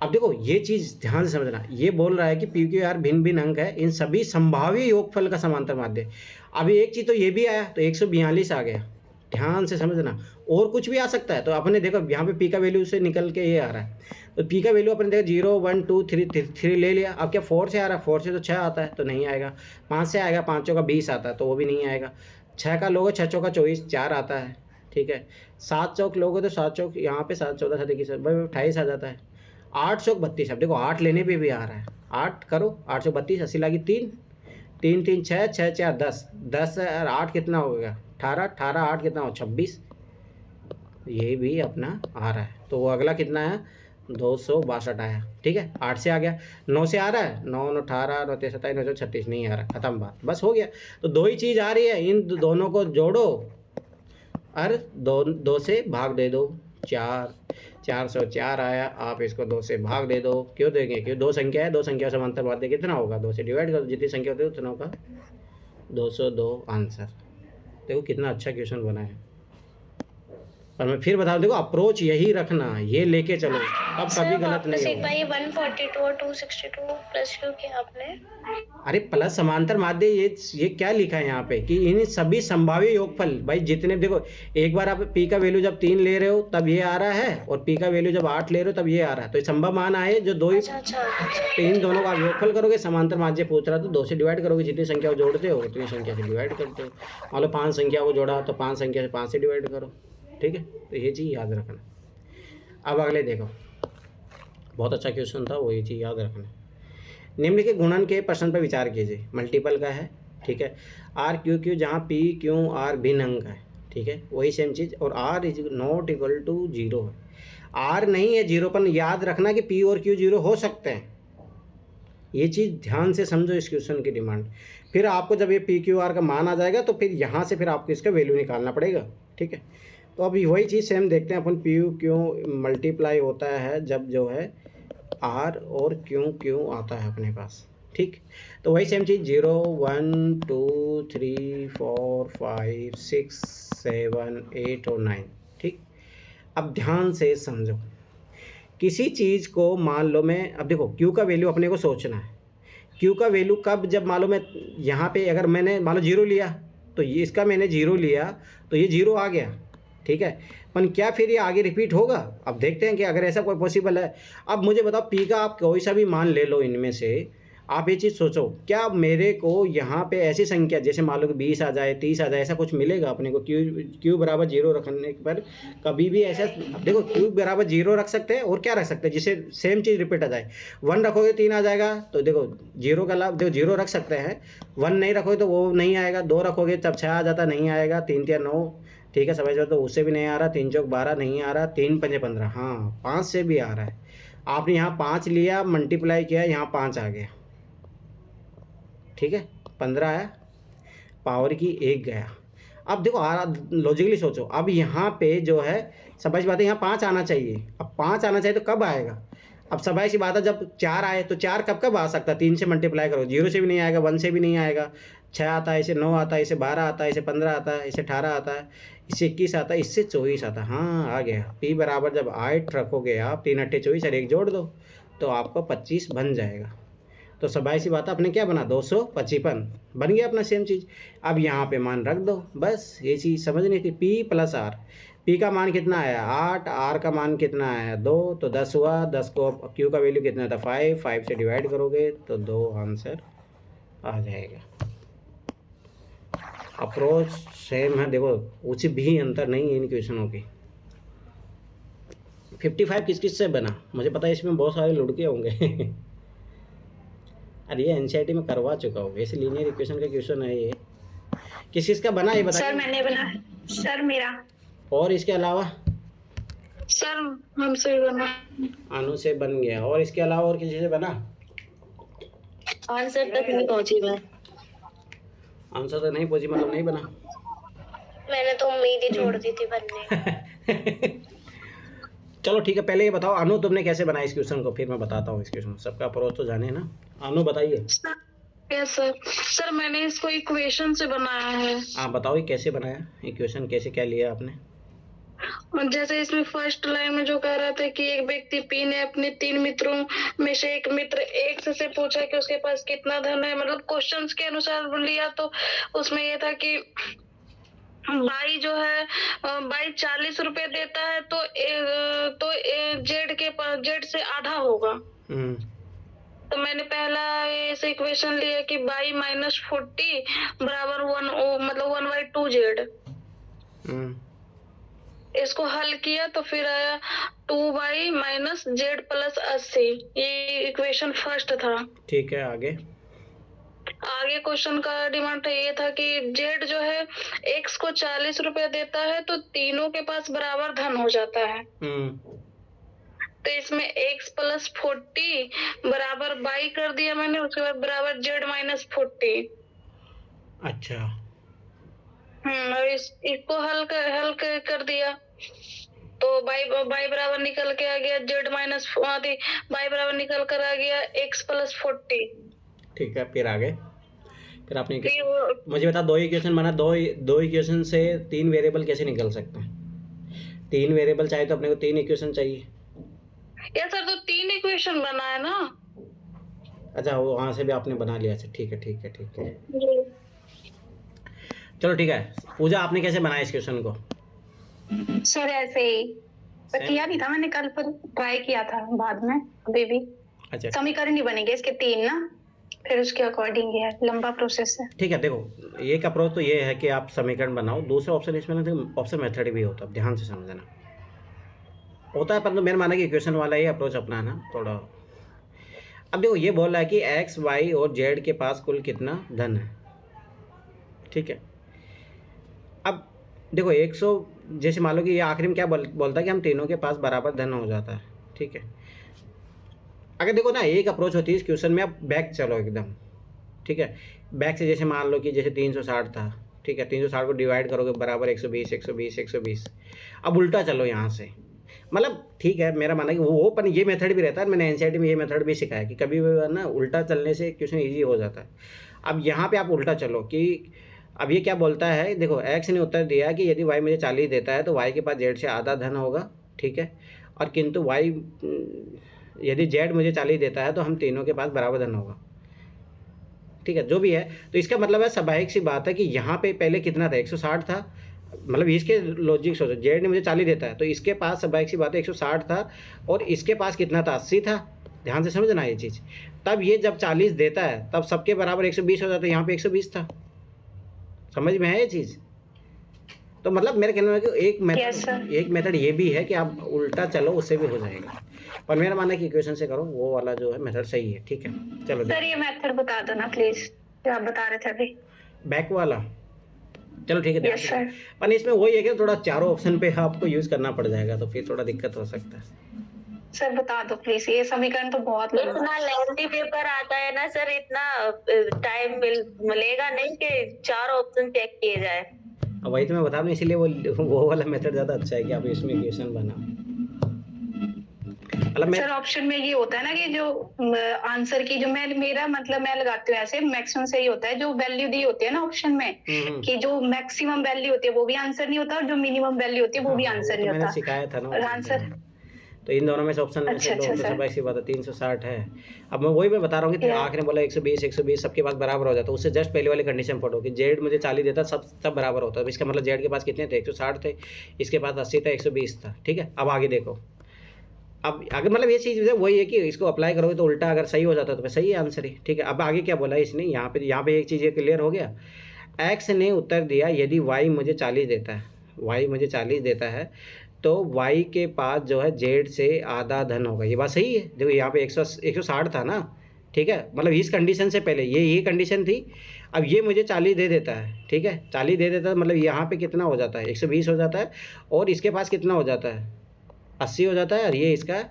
अब देखो ये चीज़ ध्यान से समझना, ये बोल रहा है कि पी क्यू आर भिन्न भिन्न अंक है, इन सभी संभाव्य योगफल का समांतर माध्य। अभी एक चीज़ तो ये भी आया, तो 142 आ गया, ध्यान से समझना, और कुछ भी आ सकता है। तो अपने देखो यहाँ पे पी का वैल्यू से निकल के ये आ रहा है, तो पी का वैल्यू अपने देखो 0 1 2 3 ले लिया। अब क्या 4 से आ रहा है, 4 से तो 6 आता है तो नहीं आएगा, 5 से आएगा, 5 चौका 20 आता है तो वो भी नहीं आएगा, 6 का लोगे 6 चौका 24, 4 आता है, ठीक है। 7 चौक लोगे तो 7 चौक यहाँ पे 7 14 7 21 भाई 28 आ जाता है, 8 चौक 32। अब देखो 8 लेने पे भी आ रहा है, 8 करो, 8 चौक 32, 80 लागी 3 3 3 6 6 4 10 10 और 8 कितना हो गया 18, 18 8 कितना हो 26, ये भी अपना आ रहा है। तो वो अगला कितना है 262 आया, ठीक है। 8 से आ गया, 9 से आ रहा है, 9 9 18 9 27 9 36 नहीं आ रहा, खत्म बात, बस हो गया। तो दो ही चीज़ आ रही है, इन दोनों को जोड़ो और 2 से भाग दे दो, 4 404 आया, आप इसको 2 से भाग दे दो। क्यों देंगे, क्यों, दो संख्या है, दो संख्या समांतर माध्य कितना होगा, 2 से डिवाइड करो, जितनी संख्या होती है उतना होगा 202 आंसर। देखो कितना अच्छा क्वेश्चन बना है। और मैं फिर बता, देखो अप्रोच यही रखना, ये लेके चलो, अब कभी गलत नहीं होगा। ये 142 और 262 प्लस क्यों किया आपने? अरे प्लस समांतर माध्य, ये क्या लिखा है यहाँ पे कि इन सभी संभाव्य योगफल, भाई जितने, देखो एक बार आप पी का वैल्यू जब 3 ले रहे हो तब ये आ रहा है, और पी का वैल्यू जब 8 ले रहे हो तब ये आ रहा है, तो ये संभव मान आए जो दो ही, तो इन दोनों का योगफल करोगे, समांतर माध्य पूछ रहा तो 2 से डिवाइड करोगे, जितनी संख्या को जोड़ते हो उतनी संख्या से डिवाइड करते हो। मान लो 5 संख्या को जोड़ा तो 5 संख्या से 5 से डिवाइड करो, ठीक है। तो ये चीज़ याद रखना। अब अगले देखो, बहुत अच्छा क्वेश्चन था वो, ये चीज़ याद रखना। निम्नलिखित गुणन के प्रश्न पर विचार कीजिए, मल्टीपल का है, ठीक है। आर क्यू क्यू, जहाँ पी क्यू आर भिन्न अंक है, ठीक है, वही सेम चीज़, और R is not equal to 0 है, आर नहीं है 0 पर। याद रखना कि पी और क्यू 0 हो सकते हैं, ये चीज़ ध्यान से समझो इस क्वेश्चन की डिमांड। फिर आपको जब ये पी क्यू आर का मान आ जाएगा तो फिर यहाँ से फिर आपको इसका वैल्यू निकालना पड़ेगा, ठीक है। तो अभी वही चीज़ सेम देखते हैं अपन, पी क्यू मल्टीप्लाई होता है जब जो है आर और क्यू आता है अपने पास, ठीक। तो वही सेम चीज़ 0 1 2 3 4 5 6 7 8 और 9, ठीक। अब ध्यान से समझो, किसी चीज़ को मान लो मैं, अब देखो क्यू का वैल्यू अपने को सोचना है, क्यू का वैल्यू कब, जब मान लो मैं यहाँ पे अगर मैंने मान लो 0 लिया तो ये इसका मैंने 0 लिया तो ये 0 आ गया, ठीक है। पर क्या फिर ये आगे रिपीट होगा? अब देखते हैं कि अगर ऐसा कोई पॉसिबल है। अब मुझे बताओ, पी का आप कोई सा भी मान ले लो, इनमें से आप ये चीज़ सोचो, क्या मेरे को यहाँ पे ऐसी संख्या जैसे मान लो कि 20 आ जाए, 30 आ जाए, ऐसा कुछ मिलेगा अपने को? क्यू बराबर 0 रखने पर कभी भी ऐसा, देखो क्यू बराबर 0 रख सकते हैं और क्या रख सकते हैं जिससे सेम चीज़ रिपीट आ जाए। 1 रखोगे 3 आ जाएगा, तो देखो 0 का लाभ, देखो 0 रख सकते हैं, 1 नहीं रखोगे तो वो नहीं आएगा, 2 रखोगे तब 6 आ जाता, नहीं आएगा, 3 3 9, ठीक है, समझ लो, तो उससे भी नहीं आ रहा, 3 चौक 12 नहीं आ रहा, 3 पंजे 15, हाँ 5 से भी आ रहा है। आपने यहाँ 5 लिया, मल्टीप्लाई किया, यहाँ 5 आ गया, ठीक है, 15 आया, पावर की 1 गया। अब देखो लॉजिकली सोचो, अब यहाँ पे जो है समझ बात है, यहाँ 5 आना चाहिए, अब 5 आना चाहिए तो कब आएगा? अब सबाई सी बात है, जब 4 आए तो 4 कब कब आ सकता है? 3 से मल्टीप्लाई करो, 0 से भी नहीं आएगा, 1 से भी नहीं आएगा, 6 आता है, इसे 9 आता है, इसे 12 आता है, इसे 15 आता है, इसे 18 आता है, इससे 21 आता है, इससे 24 आता है, हाँ आ गया। पी बराबर जब 8 रखोगे आप, 3 8 24 और 1 जोड़ दो तो आपका 25 बन जाएगा। तो स्वाभाविक सी बात है, आपने क्या बना 255 बन गया अपना सेम चीज़। अब यहाँ पे मान रख दो, बस ये चीज़ समझनी थी। P + R, P का मान कितना आया 8, R का मान कितना आया 2, तो 10 हुआ। 10 को Q का वैल्यू कितना था 5, 5 से डिवाइड करोगे तो 2 आंसर आ जाएगा। अप्रोच सेम है, देखो कुछ भी अंतर नहीं है इन क्वेश्चनों की। 55 किस किस से बना मुझे पता है, इसमें बहुत सारे लुड़के होंगे। अरे ये एनसीईआरटी में करवा चुका हूँ, वैसे लीनियर इक्वेशन का क्वेश्चन है ये। किस किस का बना ये बताइए। सर मैंने बना, सर मेरा। और इसके अलावा सर हमसे भी बना। अनु से बन गया। और इसके अलावा और किसी से बना? आंसर तक नहीं पहुंची मैं। आंसर तो नहीं पहुंची मतलब नहीं बना? मैंने तो उम्मीद ही छोड़ दी थी बनने। चलो ठीक है, पहले ये बताओ अनु तुमने कैसे बनाया इस क्वेश्चन को, फिर मैं बताता हूँ इस क्वेश्चन। सबका अप्रोच तो जाने ना। अनु बताइए। Yes sir. सर मैंने इसको इक्वेशन से बनाया है। आप बताओ ये कैसे बनाया इक्वेशन, कैसे क्या लिया आपने? और जैसे इसमें फर्स्ट लाइन में जो कह रहा था कि एक व्यक्ति पी ने अपने 3 मित्रों में से एक मित्र एक्स से पूछा कि उसके पास कितना धन है, मतलब क्वेश्चंस के अनुसार लिया। तो उसमें ये था कि बाई जो है बाई 40 रुपए देता है तो जेड से आधा होगा। तो मैंने पहला ऐसे इक्वेशन लिया कि बाई -40 बराबर 1 मतलब 1/2 जेड। इसको हल किया तो फिर आया 2y - z + 80। ये इक्वेशन फर्स्ट था। ठीक है, आगे क्वेश्चन का डिमांड ये था कि z जो है x को 40 रुपए देता है तो तीनों के पास बराबर धन हो जाता है। तो इसमें x + 40 बराबर बाई कर दिया मैंने, उसके बाद बराबर z - 40। अच्छा। और इसको हल कर दिया तो बाई बराबर निकल के आ गया बाई बराबर निकल कर आ गया x + 40। ठीक है, फिर आगे फिर आपने मुझे बता, 2 इक्वेशन बना, दो इक्वेशन से 3 वेरिएबल कैसे निकल सकते हैं? 3 वेरिएबल चाहिए तो अपने को 3 इक्वेशन चाहिए। या सर तो 3 इक्वेशन बना है ना। अच्छा, वो वहाँ से भी आपने बना लिया। अच्छा ठीक है। चलो ठीक है, पूजा आपने कैसे बनाया इस क्वेश्चन को? सर ऐसे ही किया नहीं था मैंने, कल पर ट्राई किया था, बाद में अभी भी। अच्छा, समीकरण नहीं बनेंगे इसके 3 ना, फिर उसके अकॉर्डिंग है, लंबा प्रोसेस है। ठीक है, देखो एक अप्रोच तो ये है कि आप समीकरण बनाओ। दूसरा ऑप्शन इसमें ऑप्शन मेथड भी होता है, ध्यान से समझना होता है, परंतु मैंने माना कि इक्वेशन वाला ये अप्रोच अपनाना थोड़ा। अब देखो ये बोल रहा है कि एक्स वाई और जेड के पास कुल कितना धन है। ठीक है, अब देखो 100 जैसे मान लो कि ये आखिरी में क्या बोलता है कि हम तीनों के पास बराबर धन हो जाता है। ठीक है, अगर देखो ना एक अप्रोच होती है इस क्वेश्चन में, आप बैक चलो एकदम। ठीक है, बैक से जैसे मान लो कि जैसे 360 था। ठीक है, 360 को डिवाइड करोगे बराबर 120 120 120। अब उल्टा चलो यहाँ से, मतलब ठीक है मेरा मानना है कि वो पर ये मेथड भी रहता है। मैंने एनसीईआरटी में ये मेथड भी सिखाया कि कभी भी ना उल्टा चलने से क्वेश्चन ईजी हो जाता है। अब यहाँ पे आप उल्टा चलो कि अब ये क्या बोलता है, देखो एक्स ने उत्तर दिया कि यदि वाई मुझे 40 देता है तो वाई के पास जेड से आधा धन होगा। ठीक है, और किंतु वाई यदि जेड मुझे 40 देता है तो हम तीनों के पास बराबर धन होगा। ठीक है, जो भी है, तो इसका मतलब है स्वाभाविक सी बात है कि यहाँ पे पहले कितना था 160 था, मतलब इसके लॉजिक सोचो, जेड ने मुझे 40 देता है तो इसके पास स्वाभाविक सी बात है 160 था, और इसके पास कितना था 80 था। ध्यान से समझना ये चीज़। तब ये जब 40 देता है तब सबके बराबर 120 हो जाता है, यहाँ पे 120 था। समझ में है ये चीज़? तो मतलब मेरे कहने में कि एक मेथड ये भी है कि आप उल्टा चलो, उससे भी हो जाएगा, पर मेरा मानना है कि इक्वेशन से करो, वो वाला जो है मेथड सही है। ठीक है, चलो सर ये मेथड बता दो ना प्लीज, जो आप बता रहे थे अभी, बैक वाला। चलो ठीक है, यस सर। पर इसमें वही है कि थोड़ा चारों ऑप्शन पे आपको यूज करना पड़ जाएगा, तो फिर थोड़ा दिक्कत हो सकता है। सर बता दो प्लीज, ये समीकरण तो बहुत इतना लेंथी पेपर आता है ना सर, इतना टाइम मिलेगा नहीं कि 4 ऑप्शन चेक किए जाए। वही तो मैं बता रहा हूँ, इसीलिए वो वाला मेथड ज़्यादा अच्छा है कि आप इसमें इक्वेशन बनाओ। मतलब सर ऑप्शन में ये होता है ना कि जो आंसर की जो मेरा मतलब मैं लगाती हूँ ऐसे, मैक्सिमम से ही होता है, जो वैल्यू दी होती है ना ऑप्शन में कि जो मैक्सिमम वैल्यू होती है वो भी आंसर नहीं होता, और जो मिनिमम वैल्यू होती है वो भी आंसर नहीं होता। मैंने सिखाया था ना आंसर। तो इन दोनों में से ऑप्शन में से लो, तो सब ऐसी बात है 360 है। अब मैं वही बता रहा हूँ कि आखिर बोला 120 सबके पास बराबर हो जाता है, उससे जस्ट पहले वाली कंडीशन पढ़ो कि जेड मुझे 40 देता, सब बराबर होता है। इसका मतलब जेड के पास कितने थे, 160 थे, इसके पास 80 था, 120 था। ठीक है, अब आगे देखो, अब अगर मतलब ये चीज़ वही है कि इसको अप्लाई करोगे तो उल्टा अगर सही हो जाता तो सही है आंसर ही। ठीक है, अब आगे क्या बोला इसने, यहाँ पे एक चीज़ ये क्लियर हो गया। एक्स ने उत्तर दिया यदि वाई मुझे 40 देता है, वाई मुझे 40 देता है तो वाई के पास जो है जेड से आधा धन होगा। ये बात सही है। देखो यहाँ पे 160 था ना, ठीक है, मतलब इस कंडीशन से पहले ये कंडीशन थी। अब ये मुझे 40 दे देता है, ठीक है, 40 दे देता है, मतलब यहाँ पे कितना हो जाता है, 120 हो जाता है, और इसके पास कितना हो जाता है, 80 हो जाता है, और ये इसका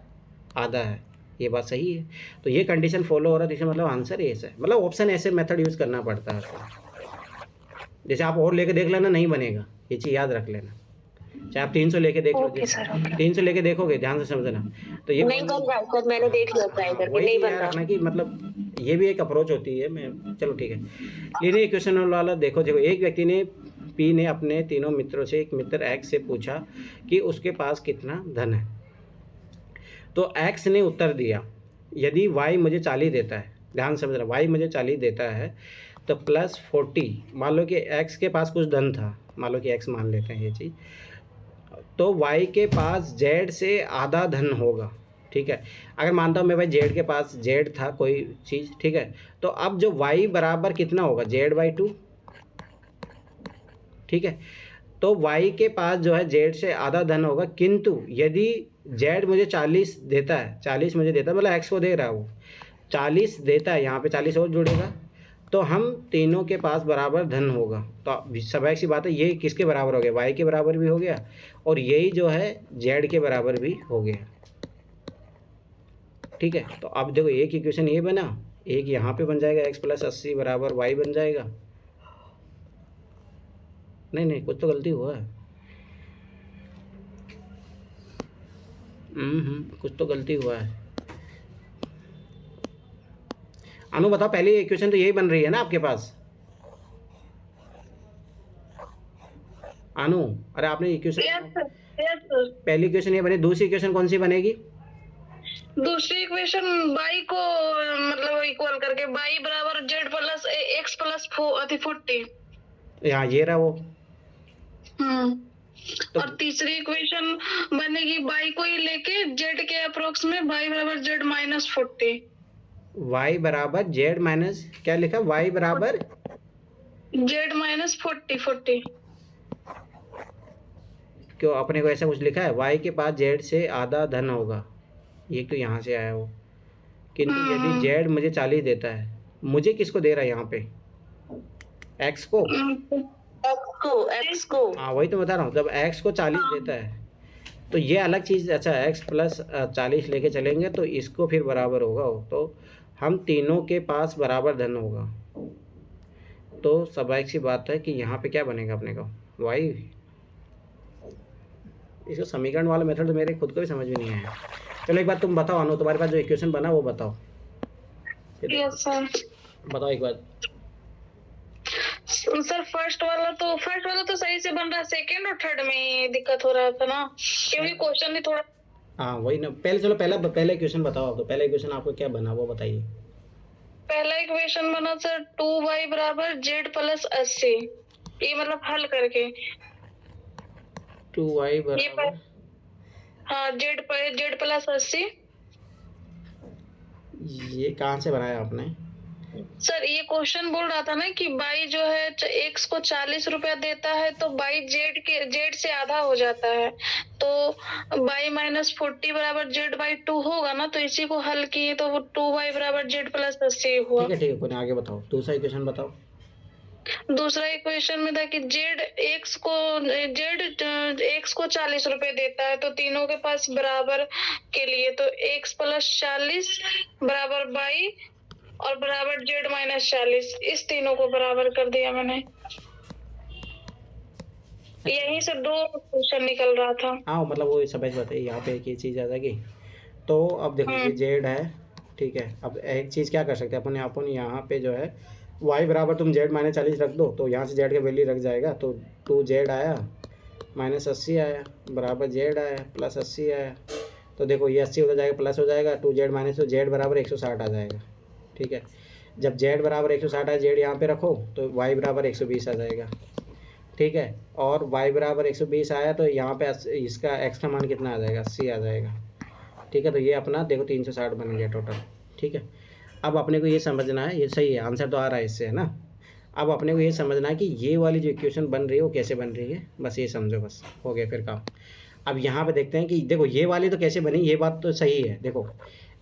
आधा है। ये बात सही है, तो ये कंडीशन फॉलो हो रहा है, इसका मतलब आंसर ये है। मतलब ऑप्शन ऐसे मेथड यूज़ करना पड़ता है आपको। जैसे आप और लेके देख लेना, नहीं बनेगा, ये चीज़ याद रख लेना। चाहे आप 300 लेके देख लो, 300 लेके देखोगे, ध्यान से समझना। तो ये नहीं बन रहा सर, मैंने देख लिया ट्राई करके, नहीं बन रहा कि मतलब ये भी एक अप्रोच होती है। मैं चलो ठीक है, लीजिए इक्वेशन वाला देखो। एक व्यक्ति ने पी ने अपने तीनों मित्रों से एक मित्र एक्स से पूछा कि उसके पास कितना धन है। तो एक्स ने उत्तर दिया यदि वाई मुझे 40 देता है, ध्यान समझना, वाई मुझे 40 देता है तो प्लस 40, मान लो कि एक्स के पास कुछ धन था, मान लो कि एक्स मान लेते हैं ये चीज़, तो वाई के पास जेड से आधा धन होगा। ठीक है, अगर मानता हूँ मैं भाई जेड के पास जेड था कोई चीज़, ठीक है, तो अब जो वाई बराबर कितना होगा, जेड/2। ठीक है, तो वाई के पास जो है जेड से आधा धन होगा, किंतु यदि जेड मुझे 40 देता है, 40 मुझे देता है, मतलब एक्स को दे रहा है वो 40 देता है, यहाँ पे 40 और जुड़ेगा, तो हम तीनों के पास बराबर धन होगा। तो स्वाभाविक सी बात है, ये किसके बराबर हो गया, वाई के बराबर भी हो गया, और यही जो है जेड के बराबर भी हो गया। ठीक है, तो अब देखो एक इक्वेशन ये बना, एक यहाँ पे बन जाएगा, x + 80 बराबर वाई बन जाएगा। नहीं कुछ तो गलती हुआ है, कुछ तो गलती हुआ है। अनु बताओ, पहली इक्वेशन तो यही बन रही है ना आपके पास। अनु, अरे आपने इक्वेशन पहली इक्वेशन ये बनी, दूसरी इक्वेशन कौन सी बनेगी, दूसरी इक्वेशन बाई को मतलब इक्वल करके बाई बराबर जेड प्लस एक्स प्लस 40। यहाँ ये रहा वो। तो और तीसरी इक्वेशन बनेगी बाई को ही लेके जेड के अप्रोक्स में बाई बराबर जेड माइनस 40। वाई बराबर जेड माइनस क्या लिखा, वाई बराबर जेड माइनस 40। क्यों अपने को ऐसा कुछ लिखा है, वाई के पास जेड से आधा धन होगा, ये तो यहाँ से आया वो, किंतु यदि जेड मुझे 40 देता है, मुझे किसको दे रहा है यहाँ पे, एक्स को, हाँ वही तो बता रहा हूँ, जब एक्स को 40 देता है तो ये अलग चीज़। अच्छा, एक्स प्लस 40 लेके चलेंगे तो इसको फिर बराबर होगा, तो हम तीनों के पास बराबर धन होगा। तो स्वाभाविक सी बात है कि यहाँ पे क्या बनेगा अपने को, वाई। इसको समीकरण वाला मेथड तो मेरे खुद को भी समझ में नहीं आया। चलो एक बार तुम बताओ अनु, तुम्हारे पास जो इक्वेशन बना वो बताओ। यस सर, बताओ एक बार। सर फर्स्ट वाला तो सही से बन रहा है, सेकंड और थर्ड में दिक्कत हो रहा था ना, क्योंकि क्वेश्चन ही थोड़ा। हाँ वही ना, पहले चलो पहला इक्वेशन बताओ आप, तो पहला इक्वेशन आपको क्या बना वो बताइए। पहला इक्वेशन बना सर 2y बराबर जेड प्लस 80, ये मतलब हल करके 2y बराबर, हाँ जेड प्लस 80। ये कहाँ से बनाया आपने सर? ये क्वेश्चन बोल रहा था ना कि बाई जो है एक्स को 40 रुपया देता है तो बाई जेड से आधा हो जाता है, तो बाई माइनस 40 बराबर जेड/2 होगा ना, तो इसी को हल किए तो वो 2y बराबर जेड प्लस 80 हुआ। ठीक है, कोई आगे बताओ, दूसरा इक्वेशन बताओ। दूसरा इक्वेशन में था कि जेड एक्स को 40 रुपए देता है, तो तीनों के पास बराबर के लिए तो x प्लस 40 बराबर बाई और बराबर जेड माइनस 40, इस तीनों को बराबर कर दिया मैंने। यहीं से दो क्वेश्चन निकल रहा था। हाँ मतलब वो समझ बात है, यहाँ पे एक ही चीज़ आ जाएगी। तो अब देखो ये जेड है, ठीक है, अब एक चीज़ क्या कर सकते हैं अपन यहाँ पे जो है y बराबर तुम जेड माइनस 40 रख दो, तो यहाँ से जेड का वैल्यू रख जाएगा, तो 2z आया माइनस 80 आया बराबर जेड आया प्लस 80 आया, तो देखो ये 80 हो जाएगा, प्लस हो जाएगा 2z माइनस, तो z बराबर 160 आ जाएगा। ठीक है, जब z बराबर 160 है, z यहाँ पे रखो तो y बराबर 120 आ जाएगा। ठीक है, और y बराबर 120 आया तो यहाँ पे इसका x का मान कितना आ जाएगा, 80 आ जाएगा। ठीक है, तो ये अपना देखो 360 बन गया टोटल। ठीक है, अब अपने को ये समझना है, ये सही है, आंसर तो आ रहा है इससे, है ना। अब अपने को ये समझना है कि ये वाली जो इक्वेशन बन रही है वो कैसे बन रही है, बस ये समझो, बस हो गया फिर काम। अब यहाँ पे देखते हैं कि देखो ये वाली तो कैसे बनी, ये बात तो सही है। देखो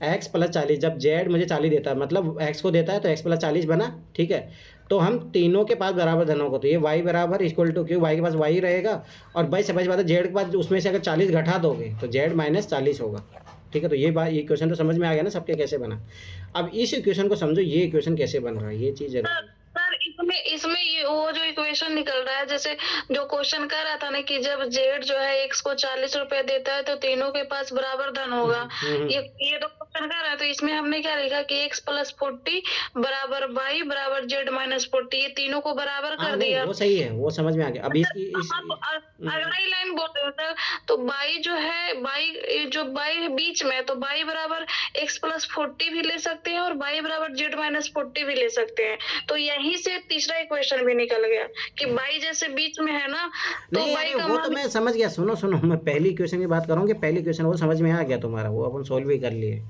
x प्लस 40, जब z मुझे 40 देता है, मतलब x को देता है, तो x प्लस 40 बना। ठीक है, तो हम तीनों के पास बराबर धन होगा, तो ये y बराबर इक्वल टू, क्यों y के पास y रहेगा, और भाई समझ बात है z के पास उसमें से अगर 40 घटा दोगे तो z माइनस 40 होगा। ठीक है, तो ये बात, ये इक्वेशन तो समझ में आ गया ना सबके कैसे बना। अब इस इक्वेशन को समझो, ये इक्वेशन कैसे बन रहा है, ये चीज़ जरूर। सर इसमें ये वो जो इक्वेशन निकल रहा है, जैसे जो क्वेश्चन कर रहा था ना कि जब जेड जो है एक्स को 40 रुपए देता है तो तीनों के पास बराबर धन होगा, ये तो क्वेश्चन कर रहा है। तो इसमें हमने क्या लिखा कि एक्स प्लस 40 बराबर वाई बराबर जेड माइनस 40, ये तीनों को बराबर कर दिया। वो सही है, वो समझ में आ गया। अब इसकी अगला ही लाइन बोल रहे हो सर, तो बाई जो है, बाई जो बाई बीच में, तो बाई बराबर एक्स प्लस 40 भी ले सकते हैं और बाई बराबर जेड माइनस 40 भी ले सकते हैं। तो यहीं से तीसरा इक्वेशन भी निकल गया कि बाई जैसे बीच में है ना, तो बाई का वो तो मैं समझ गया। सुनो सुनो, मैं पहली इक्वेशन की बात करूँ कि पहली इक्वेशन वो समझ में आ गया तुम्हारा, वो अपन सोल्व भी कर लिए।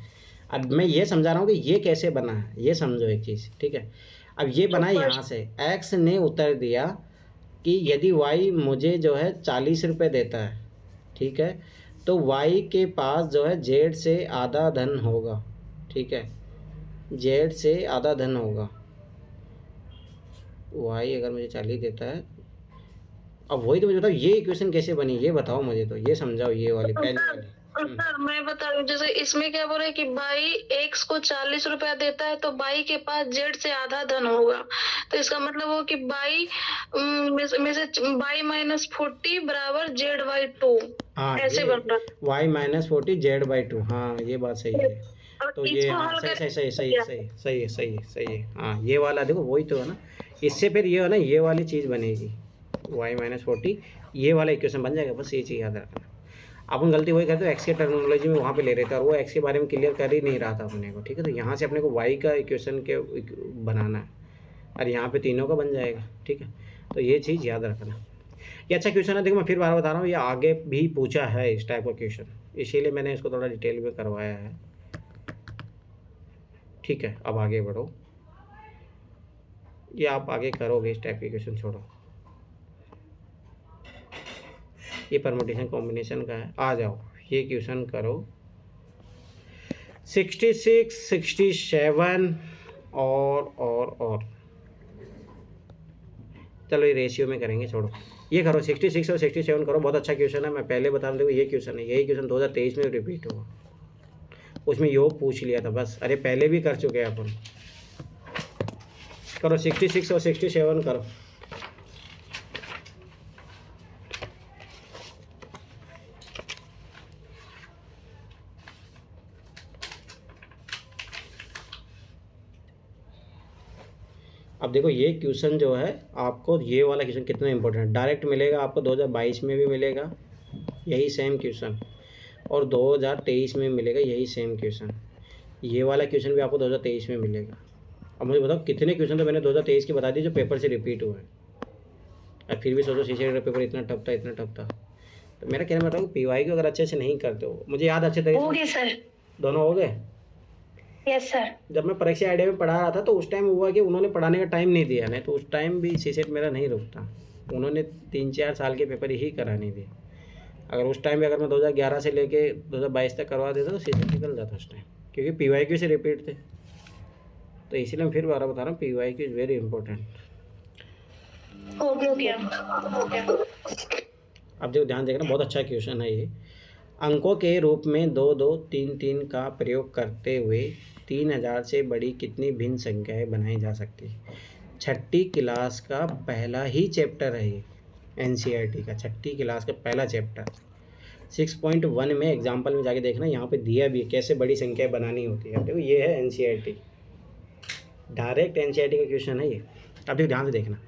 अब मैं ये समझा रहा हूँ कि ये कैसे बना है, ये समझो एक चीज़। ठीक है, अब ये बना यहाँ से, x ने उत्तर दिया कि यदि y मुझे जो है 40 रुपये देता है, ठीक है, तो y के पास जो है z से आधा धन होगा। ठीक है, z से आधा धन होगा। y अगर मुझे 40 देता है, अब वही तो मुझे बताओ ये इक्वेशन कैसे बनी, ये बताओ मुझे, तो ये समझाओ ये वाली पहली वाली। सर मैं बता रही हूँ, जैसे इसमें क्या बोल रहे हैं कि बाई एक्स को 40 रुपया देता है तो बाई के पास जेड से आधा धन होगा, तो इसका मतलब हो कि बाई में से बाई माइनस 40 बराबर जेड बाई 2, ऐसे बन रहा है। वाई माइनस 40 जेड बाई 2, हाँ ये बात सही है। तो ये सही है, हाँ ये वाला देखो वही तो है ना। इससे फिर ये है ना, ये वाली चीज़ बनेगी, वाई माइनस 40, ये वाला इक्वेशन बन जाएगा। बस ये चीज़ याद रखना। अपन गलती वही करते हो, एक्स के टर्मिनोलॉजी में वहाँ पे ले रहे थे और वो एक्स के बारे में क्लियर कर ही नहीं रहा था अपने को। ठीक है, तो यहाँ से अपने को वाई का इक्वेशन के बनाना है और यहाँ पे तीनों का बन जाएगा। ठीक है, तो ये चीज़ याद रखना। ये अच्छा क्वेश्चन है, देखो मैं फिर बार बता रहा हूँ, ये आगे भी पूछा है इस टाइप का क्वेश्चन, इसीलिए मैंने इसको थोड़ा डिटेल में करवाया है। ठीक है, अब आगे बढ़ो, ये आप आगे करोगे इस टाइप के क्वेश्चन, छोड़ो ये परमुटेशन कॉम्बिनेशन का है। आ जाओ ये क्वेश्चन करो, 66, 67 और चलो ये रेशियो में करेंगे, छोड़ो ये करो, 66 और 67 करो। बहुत अच्छा क्वेश्चन है, मैं पहले बता दूँ ये क्वेश्चन है, यही क्वेश्चन 2023 में रिपीट हुआ, उसमें योग पूछ लिया था बस। अरे पहले भी कर चुके हैं अपन। करो 66 और 67 करो। अब देखो ये क्वेश्चन जो है आपको, ये वाला क्वेश्चन कितना इंपॉर्टेंट है, डायरेक्ट मिलेगा आपको 2022 में भी मिलेगा यही सेम क्वेश्चन, और 2023 में मिलेगा यही सेम क्वेश्चन। ये वाला क्वेश्चन भी आपको 2023 में मिलेगा। अब मुझे बताओ कितने क्वेश्चन तो मैंने 2023 के बता दिए जो पेपर से रिपीट हुए हैं, अब फिर भी सोचो सीसीए का पेपर इतना टफ था। तो मेरा कहना बताओ पीवाई को अगर अच्छे से नहीं करते हो, मुझे याद अच्छे तरीके हो गए सर, दोनों हो गए। Yes sir. जब मैं परीक्षा आइडिया में पढ़ा रहा था तो उस टाइम हुआ कि उन्होंने पढ़ाने का टाइम नहीं दिया, नहीं तो उस टाइम भी सीसेट मेरा नहीं रुकता। उन्होंने 3-4 साल के पेपर ही कराने दिए। अगर उस टाइम भी अगर मैं 2011 से लेके 2022 तक करवा देता तो सीसेट निकल जाता उस टाइम, क्योंकि पीवाईक्यू से रिपीट थे। तो इसीलिए मैं फिर बार बता रहा हूँ पीवाईक्यू इज़ वेरी इंपॉर्टेंट। हो गया। अब जो ध्यान देखना, बहुत अच्छा क्वेश्चन है ये। अंकों के रूप में 2, 2, 3, 3 का प्रयोग करते हुए 3000 से बड़ी कितनी भिन्न संख्याएं बनाई जा सकती है। 6ठी क्लास का पहला ही चैप्टर है ये, एनसीईआरटी का 6ठी क्लास का पहला चैप्टर। 6.1 में एग्जाम्पल में जाके देखना, यहाँ पे दिया भी है कैसे बड़ी संख्या बनानी होती है। देखो ये है एनसीईआरटी, डायरेक्ट एनसीईआरटी का क्वेश्चन है ये। अब देखो ध्यान से देखना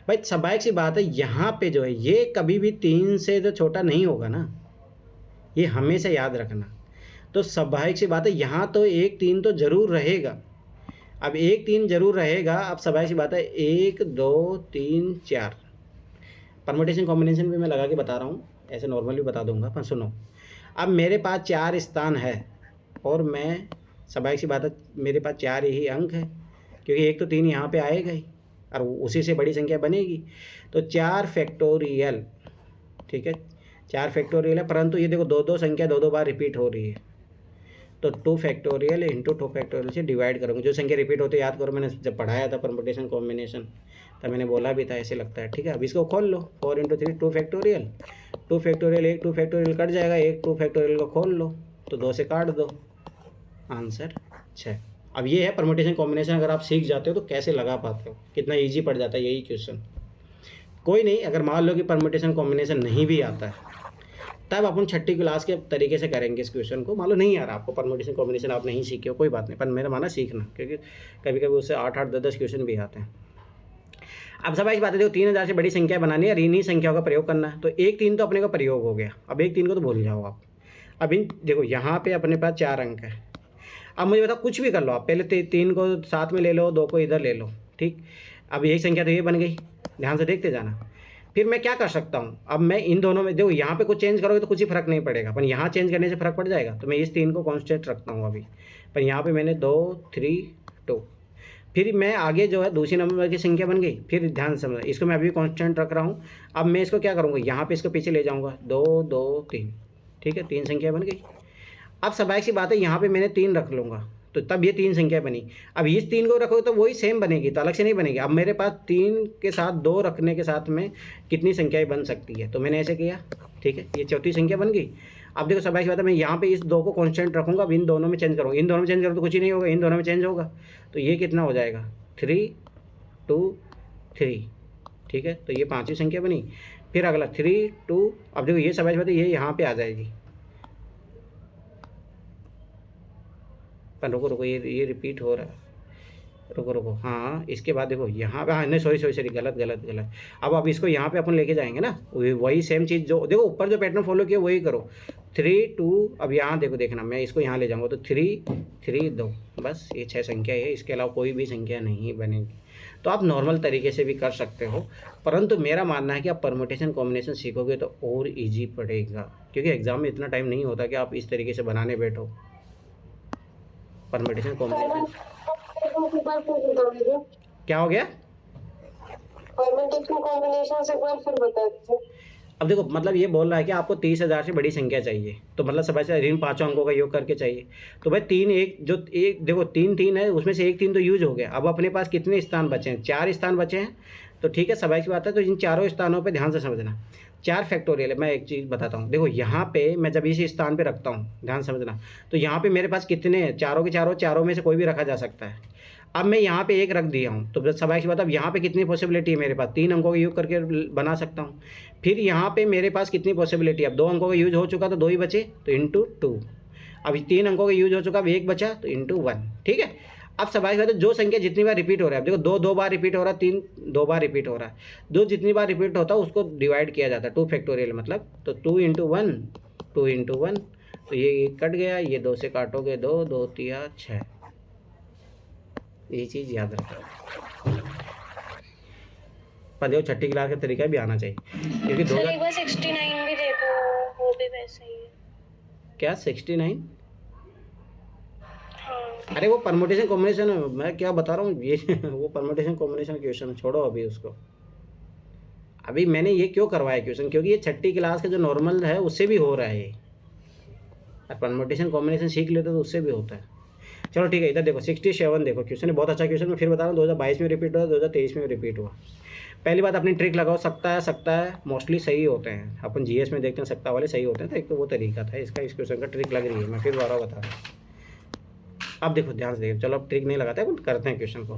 भाई, स्वाभाविक सी बात है यहाँ पे जो है ये कभी भी 3 से तो छोटा नहीं होगा ना, ये हमेशा याद रखना। तो स्वाभाविक सी बात है यहाँ तो 1 3 तो जरूर रहेगा। अब 1 3 जरूर रहेगा। अब स्वाभाविक सी बात है 1 2 3 4 परमुटेशन कॉम्बिनेशन भी मैं लगा के बता रहा हूँ, ऐसे नॉर्मली बता दूंगा, पर सुनो। अब मेरे पास 4 स्थान है और मैं स्वाभाविक सी बात है मेरे पास 4 ही अंक है, क्योंकि 1 तो 3 यहाँ पे आएगा ही और उसी से बड़ी संख्या बनेगी। तो 4 फैक्टोरियल, ठीक है 4 फैक्टोरियल है, परंतु ये देखो 2 2 संख्या 2 2 बार रिपीट हो रही है, तो 2 फैक्टोरियल इंटू 2 फैक्टोरियल से डिवाइड करूँगा। जो संख्या रिपीट होते याद करो, मैंने जब पढ़ाया था परमुटेशन कॉम्बिनेशन तब मैंने बोला भी था, ऐसे लगता है, ठीक है। अब इसको खोल लो, 4 into 3 2 factorial, 2 factorial 1 2 factorial cut जाएगा, 1 2 फैक्टोरियल को खोल लो तो 2 से काट दो, आंसर 6। अब ये है परमुटेशन कॉम्बिनेशन। अगर आप सीख जाते हो तो कैसे लगा पाते हो, कितना ईजी पड़ जाता है यही क्वेश्चन। कोई नहीं, अगर मान लो कि परमुटेशन कॉम्बिनेशन नहीं भी आता है तब अपन 6ठी क्लास के तरीके से करेंगे इस क्वेश्चन को। मान लो नहीं यार आपको परमुटेशन कॉम्बिनेशन आप नहीं सीखे हो, कोई बात नहीं, पर मेरा माना सीखना, क्योंकि कभी कभी उससे 8 8 10 10 क्वेश्चन भी आते हैं। अब सब बात है, देखो 3000 से बड़ी संख्या बनानी है और इन्हीं संख्याओं का प्रयोग करना है। तो 1 3 तो अपने का प्रयोग हो गया, अब 1 3 को तो भूल जाओ आप। अब इन देखो यहाँ पे अपने पास 4 अंक है। अब मुझे बताओ कुछ भी कर लो आप, पहले 3 को साथ में ले लो, 2 को इधर ले लो, ठीक। अब यही संख्या तो ये बन गई, ध्यान से देखते जाना। फिर मैं क्या कर सकता हूँ, अब मैं इन दोनों में देखो यहाँ पे कुछ चेंज करोगे तो कुछ ही फर्क नहीं पड़ेगा, पर यहाँ चेंज करने से फर्क पड़ जाएगा। तो मैं इस 3 को कांस्टेंट रखता हूँ अभी, पर यहाँ पे मैंने 2 3 2, फिर मैं आगे जो है दूसरी नंबर की संख्या बन गई। फिर ध्यान से समझ, इसको मैं अभी कांस्टेंट रख रहा हूँ। अब मैं इसको क्या करूँगा, यहाँ पे इसको पीछे ले जाऊँगा, 2 2 3, ठीक है 3 संख्या बन गई। अब स्वाभाविक सी बात है यहाँ पे मैंने 3 रख लूँगा, तो तब ये 3 संख्या बनी। अब इस 3 को रखोगे तो वही सेम बनेगी, तो अलग से नहीं बनेगी। अब मेरे पास 3 के साथ 2 रखने के साथ में कितनी संख्याएं बन सकती है, तो मैंने ऐसे किया, ठीक है ये चौथी संख्या बन गई। अब देखो स्वाभाविक बात है मैं यहाँ पे इस 2 को कांस्टेंट रखूँगा, अब इन दोनों में चेंज करूँगा, इन दोनों में चेंज करूँ तो कुछ ही नहीं होगा, इन दोनों में चेंज होगा, तो ये कितना हो जाएगा 3 2 3, ठीक है। तो ये 5वीं संख्या बनी। फिर अगला 3 2, अब देखो ये स्वाभाविक बात है ये यहाँ पे आ जाएगी, पर रुको ये रिपीट हो रहा है, रुको हाँ। इसके बाद देखो यहाँ पे, हाँ नहीं सॉरी गलत। अब इसको यहाँ पे अपन लेके जाएंगे ना, वही सेम चीज़ जो देखो ऊपर जो पैटर्न फॉलो किया वही करो, 3 2। अब यहाँ देखो देखना, मैं इसको यहाँ ले जाऊँगा तो 3 3 2, बस ये 6 संख्या है, इसके अलावा कोई भी संख्या नहीं बनेगी। तो आप नॉर्मल तरीके से भी कर सकते हो, परंतु मेरा मानना है कि आप परमुटेशन कॉम्बिनेशन सीखोगे तो और ईजी पड़ेगा, क्योंकि एग्जाम में इतना टाइम नहीं होता कि आप इस तरीके से बनाने बैठो परमुटेशन कॉम्बिनेशन। क्या हो गया, परमुटेशन कॉम्बिनेशन से कोई फिर बता दीजिए। अब देखो मतलब ये बोल रहा है कि आपको 30,000 से बड़ी संख्या चाहिए, तो मतलब सब ऐसे ऋण 5 अंकों का योग करके चाहिए। तो भाई 3 1 जो एक देखो 3 3 है, उसमें से 1 3 तो यूज हो गया। अब अपने पास कितने स्थान बचे हैं, 4 स्थान बचे हैं, तो ठीक है स्वाभाविक बात है। तो इन चारों स्थानों पे ध्यान से समझना, 4 फैक्टोरियल है। मैं एक चीज़ बताता हूँ, देखो यहाँ पे मैं जब इसी स्थान पे रखता हूँ, ध्यान समझना, तो यहाँ पे मेरे पास कितने हैं, चारों के चारों में से कोई भी रखा जा सकता है। अब मैं यहाँ पे 1 रख दिया हूँ, तो स्वाभाविक बात है अब यहाँ पे कितनी पॉसिबिलिटी है मेरे पास, 3 अंकों का यूज करके बना सकता हूँ। फिर यहाँ पे मेरे पास कितनी पॉसिबिलिटी, अब 2 अंकों का यूज हो चुका तो 2 ही बचे, तो इंटू 2। अब 3 अंकों का यूज हो चुका, अब 1 बचा तो इंटू 1, ठीक है। अब स्वाभाविक बात है जो संख्या जितनी बार रिपीट हो रहा है, देखो 2 2 बार रिपीट हो रहा है, 3 2 बार रिपीट हो रहा है, 2 जितनी बार रिपीट होता है उसको डिवाइड किया जाता है, 2 फैक्टोरियल मतलब, तो 2 इंटू 1 2 इंटू 1, तो ये कट गया, ये 2 से काटोगे 2 2 3 6, ये चीज़ याद रखो। पर देखो 6ठी क्लास का तरीका भी आना चाहिए, क्योंकि 69 भी देखो, वो भी वैसे ही है। क्या 69? अरे वो परमुटेशन कॉम्बिनेशन है, मैं क्या बता रहा हूँ ये वो परमुटेशन कॉम्बिनेशन क्वेश्चन छोड़ो अभी उसको। अभी मैंने ये क्यों करवाया क्वेश्चन, क्योंकि ये 6ठी क्लास का जो नॉर्मल है उससे भी हो रहा है ये, और परमुटेशन कॉम्बिनेशन सीख लेते तो उससे भी होता है। चलो ठीक है, इधर देखो 67 देखो क्वेश्चन है, बहुत अच्छा क्वेश्चन। मैं फिर बता रहा हूँ 2022 में रिपीट हुआ, 2023 में रिपीट हुआ। पहली बात अपनी ट्रिक लगाओ, सकता है मोस्टली सही होते हैं, अपन जीएस में देखते हैं सकता वाले सही होते हैं, तो एक तो वो तरीका था इसका, इस क्वेश्चन का ट्रिक लग रही है, मैं फिर दोबारा बता रहा हूँ। अब देखो ध्यान से देखो, चलो अब ट्रिक नहीं लगाते हैं, करते हैं क्वेश्चन को।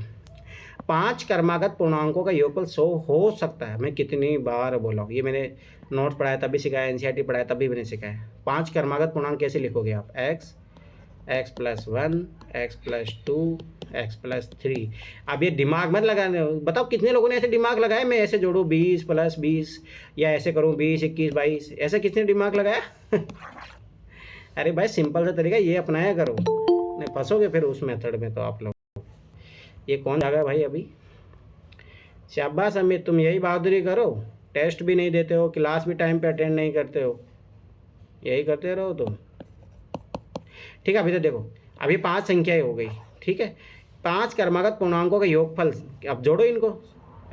5 क्रमागत पूर्णांकों का योगफल 100 हो सकता है। मैं कितनी बार बोला हूँ, ये मैंने नोट पढ़ाया तब भी सिखाया, एनसीईआरटी पढ़ाया तब भी मैंने सिखाया। 5 क्रमागत पूर्णांक कैसे लिखोगे आप, x plus 1 x plus 2 x plus 3। अब ये दिमाग मत लगाने, बताओ कितने लोगों ने ऐसे दिमाग लगाया, मैं ऐसे जोड़ूँ 20 प्लस 20, या ऐसे करूँ 20 21 22, ऐसा किसने दिमाग लगाया अरे भाई सिंपल सा तरीका ये अपनाया करो, नहीं फंसोगे फिर उस मेथड में तो आप लोग। ये कौन जागा भाई अभी? शाबाश अमित, तुम यही बहादुरी करो, टेस्ट भी नहीं देते हो, क्लास भी टाइम पे अटेंड नहीं करते हो, यही करते रहो तुम। ठीक है, अभी तो देखो अभी 5 संख्याएं हो गई। ठीक है, 5 क्रमागत पूर्णांकों का योगफल, अब जोड़ो इनको,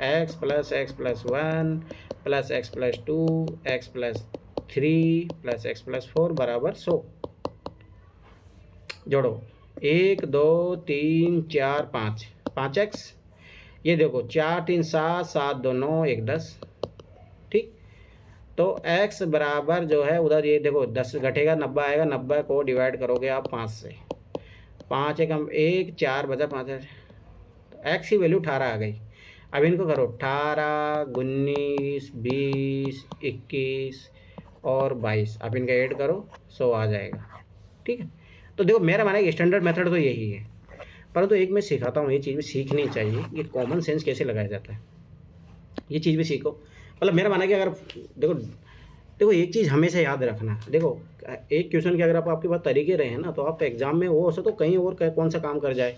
x plus x plus 1 plus x plus 2 x plus 3 plus x plus 4 बराबर 100। जोड़ो 1 2 3 4 5, 5x, ये देखो 4 3 7 7 2 9 1 10। ठीक, तो x बराबर जो है उधर ये देखो 10 घटेगा 90 आएगा, 90 को डिवाइड करोगे आप 5 से, 5 एक हम 1 4 बचा 5 है, तो x की वैल्यू 18 आ गई। अब इनको करो 18 19 20 21 और 22, अब इनका ऐड करो 100 आ जाएगा। ठीक है, तो देखो मेरा माना कि स्टैंडर्ड मेथड तो यही है, परंतु एक मैं सिखाता हूँ, ये चीज़ भी सीखनी चाहिए, ये कॉमन सेंस कैसे लगाया जाता है, ये चीज़ भी सीखो। मतलब मेरा माना कि अगर देखो एक चीज़ हमेशा याद रखना, देखो एक क्वेश्चन के अगर आपके पास तरीके रहे हैं ना, तो आप एग्जाम में वो हो तो कहीं और कौन सा काम कर जाए।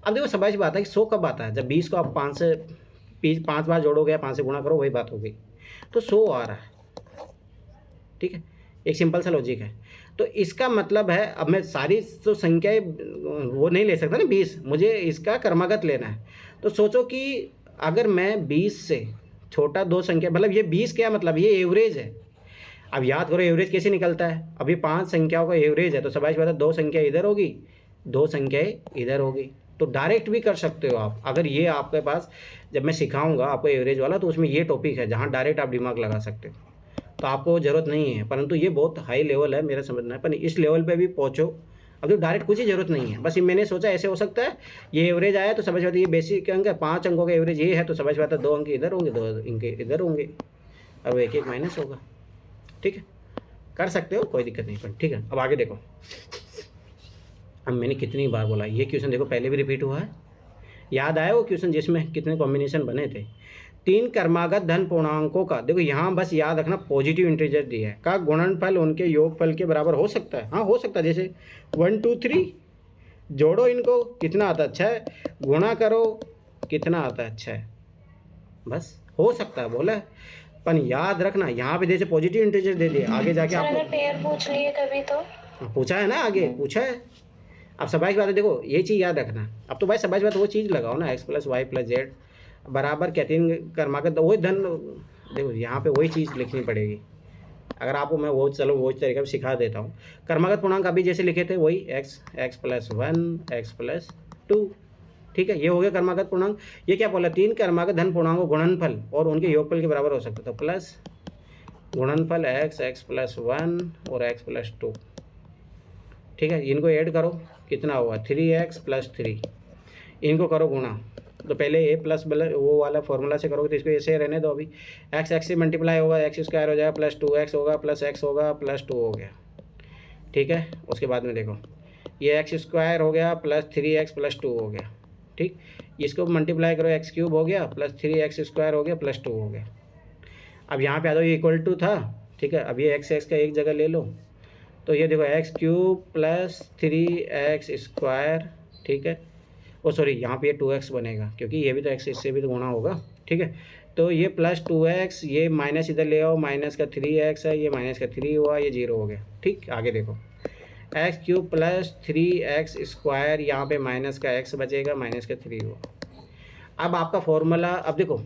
अब देखो समझ बात है कि 100 कब आता है, जब 20 को आप 5 बार जोड़ोगे या 5 से गुणा करो, वही बात होगी, तो 100 आ रहा है। ठीक है, एक सिंपल सा लॉजिक है। तो इसका मतलब है, अब मैं सारी तो संख्याएं वो नहीं ले सकता ना 20, मुझे इसका क्रमागत लेना है। तो सोचो कि अगर मैं 20 से छोटा 2 संख्या, मतलब ये 20 क्या मतलब, ये एवरेज है। अब याद करो एवरेज कैसे निकलता है, अभी 5 संख्याओं का एवरेज है, तो सबाइश बात है 2 संख्या इधर होगी 2 संख्याएं इधर होगी, तो डायरेक्ट भी कर सकते हो आप। अगर ये आपके पास, जब मैं सिखाऊंगा आपको एवरेज वाला, तो उसमें ये टॉपिक है जहाँ डायरेक्ट आप दिमाग लगा सकते हो, तो आपको ज़रूरत नहीं है। परंतु ये बहुत हाई लेवल है मेरा समझना है, पर इस लेवल पे भी पहुँचो, अब तो डायरेक्ट कुछ ही ज़रूरत नहीं है। बस मैंने सोचा ऐसे हो सकता है, ये एवरेज आया तो समझ बात ये बेसिक अंक है, 5 अंकों का एवरेज ये है, तो समझ बात है 2 अंक इधर होंगे 2 अंक इधर होंगे, और वो एक एक माइनस होगा। ठीक है, कर सकते हो, कोई दिक्कत नहीं। पर ठीक है, अब आगे देखो, अब मैंने कितनी बार बोला, ये क्वेश्चन देखो पहले भी रिपीट हुआ है, याद आया वो क्वेश्चन जिसमें कितने कॉम्बिनेशन बने थे। 3 क्रमागत धन पूर्णांकों का, देखो यहाँ बस याद रखना पॉजिटिव इंटीजर दिया है, का गुणनफल उनके योगफल के बराबर हो सकता है। हाँ हो सकता है, जैसे 1 2 3 जोड़ो इनको कितना आता है 6, गुणा करो कितना आता है 6, बस हो सकता है बोला है। पर याद रखना यहाँ पे जैसे पॉजिटिव इंटीजर दे दिए, आगे जाके आपने पेयर पूछ लिए कभी तो पूछा है ना, आगे पूछा है। अब सबाइश बात है, देखो ये चीज़ याद रखना। अब तो भाई सबाइश बात वो चीज़ लगाओ ना, x plus Y plus Z बराबर क्या 3 क्रमागत, वही धन, देखो यहाँ पे वही चीज़ लिखनी पड़ेगी। अगर आपको मैं वो चलो वो तरीका भी सिखा देता हूँ। क्रमागत पूर्णांक अभी जैसे लिखे थे वही x प्लस 1 x प्लस 2। ठीक है, ये हो गया क्रमागत पूर्णांक। ये क्या बोला, 3 क्रमागत धन पूर्णांकों गुणनफल और उनके योगफल के बराबर हो सकता है, तो प्लस गुणनफल x प्लस 1 और x प्लस 2। ठीक है, इनको ऐड करो कितना हुआ 3x प्लस 3, इनको करो गुणा, तो पहले ए प्लस वो वाला फॉर्मूला से करोगे, तो इसको ऐसे रहने दो। अभी x से मल्टीप्लाई होगा, x स्क्वायर हो जाएगा प्लस 2x होगा प्लस x होगा प्लस 2 हो गया। ठीक है, उसके बाद में देखो ये x स्क्वायर हो गया प्लस 3x प्लस 2 हो गया। ठीक, इसको मल्टीप्लाई करो, x क्यूब हो गया प्लस 3x स्क्वायर हो गया प्लस 2 हो गया। अब यहाँ पे आ जाओ, ये इक्वल टू था। ठीक है, अब ये x का एक जगह ले लो, तो ये देखो x cube plus 3x square. ठीक है, ओ सॉरी यहाँ पे ये 2x बनेगा, क्योंकि ये भी तो x इससे भी तो गुणा होगा। ठीक है, तो ये प्लस 2x, ये माइनस इधर ले आओ, माइनस का 3x है, ये माइनस का 3 हुआ, ये 0 हो गया। ठीक, आगे देखो x cube plus 3x square, यहाँ पे माइनस का x बचेगा, माइनस का 3 हुआ। अब आपका फॉर्मूला, अब देखो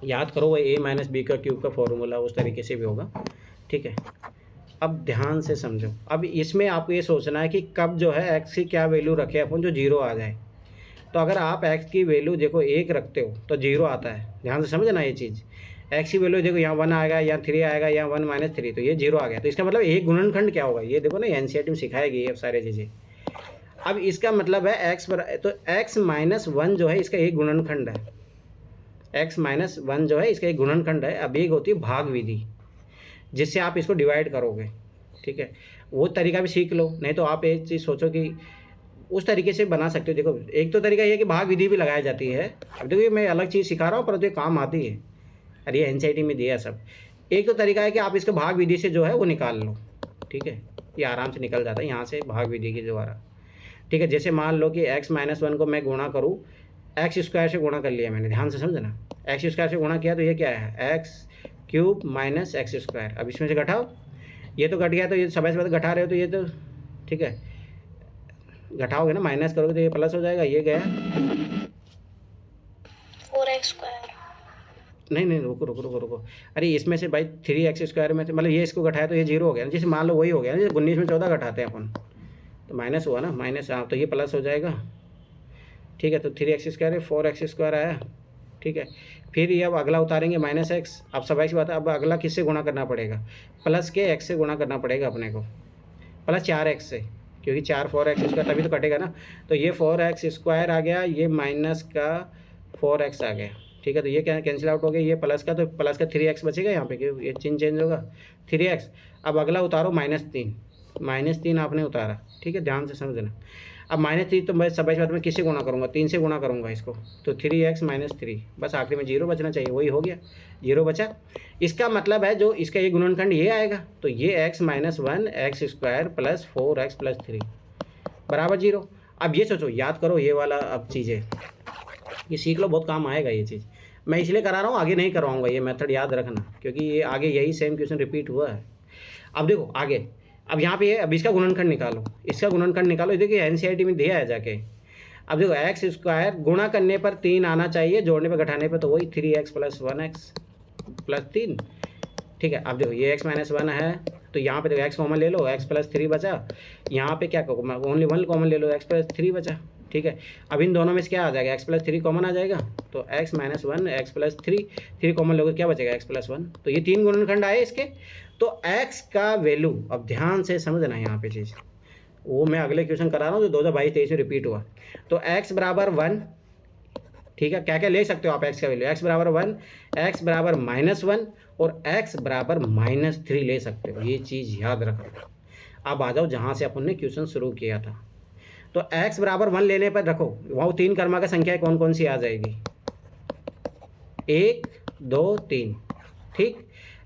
याद करो, वो a माइनस बी का क्यूब का फॉर्मूला उस तरीके से भी होगा। ठीक है, अब ध्यान से समझो, अब इसमें आपको ये सोचना है कि कब जो है x की क्या वैल्यू रखे अपन जो 0 आ जाए। तो अगर आप x की वैल्यू देखो 1 रखते हो तो 0 आता है, ध्यान से समझना ये चीज़। x की वैल्यू देखो यहाँ 1 आएगा, यहाँ 3 आएगा, यहाँ 1 माइनस 3, तो ये 0 आ गया। तो इसका मतलब एक गुणनखंड क्या होगा, ये देखो ना एनसीईआरटी में सिखाएगी ये सारी चीज़ें। अब इसका मतलब है x तो x माइनस 1 जो है इसका एक गुणनखंड है, x माइनस 1 जो है इसका एक गुणनखंड है। अब एक होती है भाग विधि, जिससे आप इसको डिवाइड करोगे। ठीक है, वो तरीका भी सीख लो, नहीं तो आप एक चीज़ सोचो कि उस तरीके से बना सकते हो। देखो एक तो तरीका ये कि भाग विधि भी लगाई जाती है। अब देखो मैं अलग चीज़ सिखा रहा हूँ, परंतु ये काम आती है, अरे ये एनसीईआरटी में दिया सब। एक तो तरीका है कि आप इसको भाग विधि से जो है वो निकाल लो। ठीक है, ये आराम से निकल जाता है, यहाँ से भाग विधि के द्वारा। ठीक है, जैसे मान लो कि x-1 को मैं गुणा करूँ एक्स स्क्वायर से गुणा कर लिया मैंने, ध्यान से समझना, एक्स स्क्वायर से गुणा किया तो ये क्या है x³ माइनस एक्स स्क्वायर। अब इसमें से घटाओ, ये तो घट गया, तो ये समय से घटा रहे हो तो ये तो ठीक है, घटाओगे ना, माइनस करोगे तो ये प्लस हो जाएगा, ये गया 4x²। नहीं रुको, अरे इसमें से भाई 3x² में से मतलब ये इसको घटाया तो ये 0 हो गया ना, जैसे मान लो वही हो गया ना, जैसे 19 में 14 घटाते हैं अपन तो माइनस हुआ ना, माइनस, हाँ तो ये प्लस हो जाएगा। ठीक है, तो 3x² 4x² आया। ठीक है, फिर ये अब अगला उतारेंगे -x। अब सब की बात है, अब अगला किससे गुणा करना पड़ेगा, प्लस के x से गुणा करना पड़ेगा अपने को, प्लस 4x से, क्योंकि 4 4x² तभी तो कटेगा ना। तो ये 4x² आ गया, ये माइनस का 4x आ गया। ठीक है, तो ये क्या कैंसिल आउट हो गया, ये प्लस का, तो प्लस का 3x बचेगा यहाँ पे, क्यों ये चिन्ह चेंज होगा 3x। अब अगला उतारो -3 आपने उतारा। ठीक है, ध्यान से समझना। अब -3 तो मैं सब बात में किससे गुणा करूँगा, 3 से गुणा करूँगा इसको, तो 3x - 3, बस आखिरी में 0 बचना चाहिए, वही हो गया, 0 बचा। इसका मतलब है जो इसका ये गुणनखंड ये आएगा, तो ये x - 1 x² plus 4x plus 3 बराबर 0। अब ये सोचो, याद करो ये वाला, अब चीज़ें ये सीख लो, बहुत काम आएगा ये चीज़। मैं इसलिए करा रहा हूँ, आगे नहीं करवाऊँगा, ये मेथड याद रखना, क्योंकि ये आगे यही सेम क्वेश्चन रिपीट हुआ है। अब देखो आगे, अब यहाँ पे अब इसका गुणनखंड निकालो, इसका गुणनखंड निकालो, देखिए एनसीईआरटी में दिया है जाके। अब देखो x² गुणा करने पर 3 आना चाहिए, जोड़ने पर घटाने पर तो वही 3x प्लस 1x प्लस 3। ठीक है, अब देखो ये x - 1 है, तो यहाँ पे देखो x कॉमन ले लो, x प्लस 3 बचा, यहाँ पे क्या करो, ओनली 1 कॉमन ले लो, x प्लस 3 बचा। ठीक है, अब इन दोनों में से क्या आ जाएगा, x प्लस 3 कॉमन आ जाएगा, तो x - 1 x प्लस 3 कॉमन लोगे क्या बचेगा, x प्लस 1। तो ये 3 गुणनखंड आए इसके। तो x का वैल्यू, अब ध्यान से समझना यहाँ पे चीज़, वो मैं अगले क्वेश्चन करा रहा हूँ जो 2022-23 में रिपीट हुआ। तो x बराबर 1, ठीक है, क्या क्या ले सकते हो आप x का वैल्यू, x बराबर 1, x बराबर -1 और x बराबर -3 ले सकते हो, ये चीज़ याद रखो। अब आ जाओ जहाँ से अपन ने क्वेश्चन शुरू किया था, तो x बराबर 1 लेने पर रखो, वहाँ 3 क्रमांक संख्याएं कौन कौन सी आ जाएगी, 1 2 3। ठीक,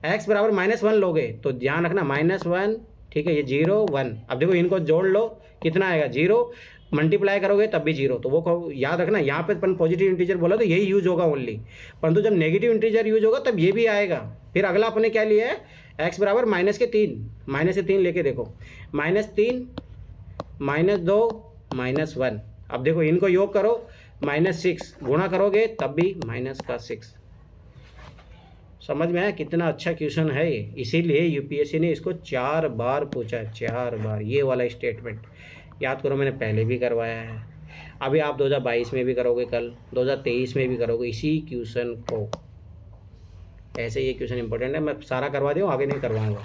x बराबर -1 लोगे तो ध्यान रखना -1, ठीक है, ये 0 1। अब देखो इनको जोड़ लो, कितना आएगा 0, मल्टीप्लाई करोगे तब भी 0। तो वो याद रखना, यहाँ पे अपन पॉजिटिव इंटीजर बोला तो यही यूज होगा ओनली, परंतु जब नेगेटिव इंटीजर यूज होगा तब ये भी आएगा। फिर अगला अपने क्या लिया है, x बराबर -3 लेके देखो, -3 -2 -1। अब देखो इनको योग करो, -6 गुणा करोगे तब भी -6। समझ में आया कितना अच्छा क्वेश्चन है ये, इसीलिए यूपीएससी ने इसको 4 बार पूछा, 4 बार। ये वाला स्टेटमेंट याद करो, मैंने पहले भी करवाया है, अभी आप 2022 में भी करोगे, कल 2023 में भी करोगे इसी क्वेश्चन को। ऐसे ये क्वेश्चन इंपॉर्टेंट है, मैं सारा करवा दूँ, आगे नहीं करवाऊँगा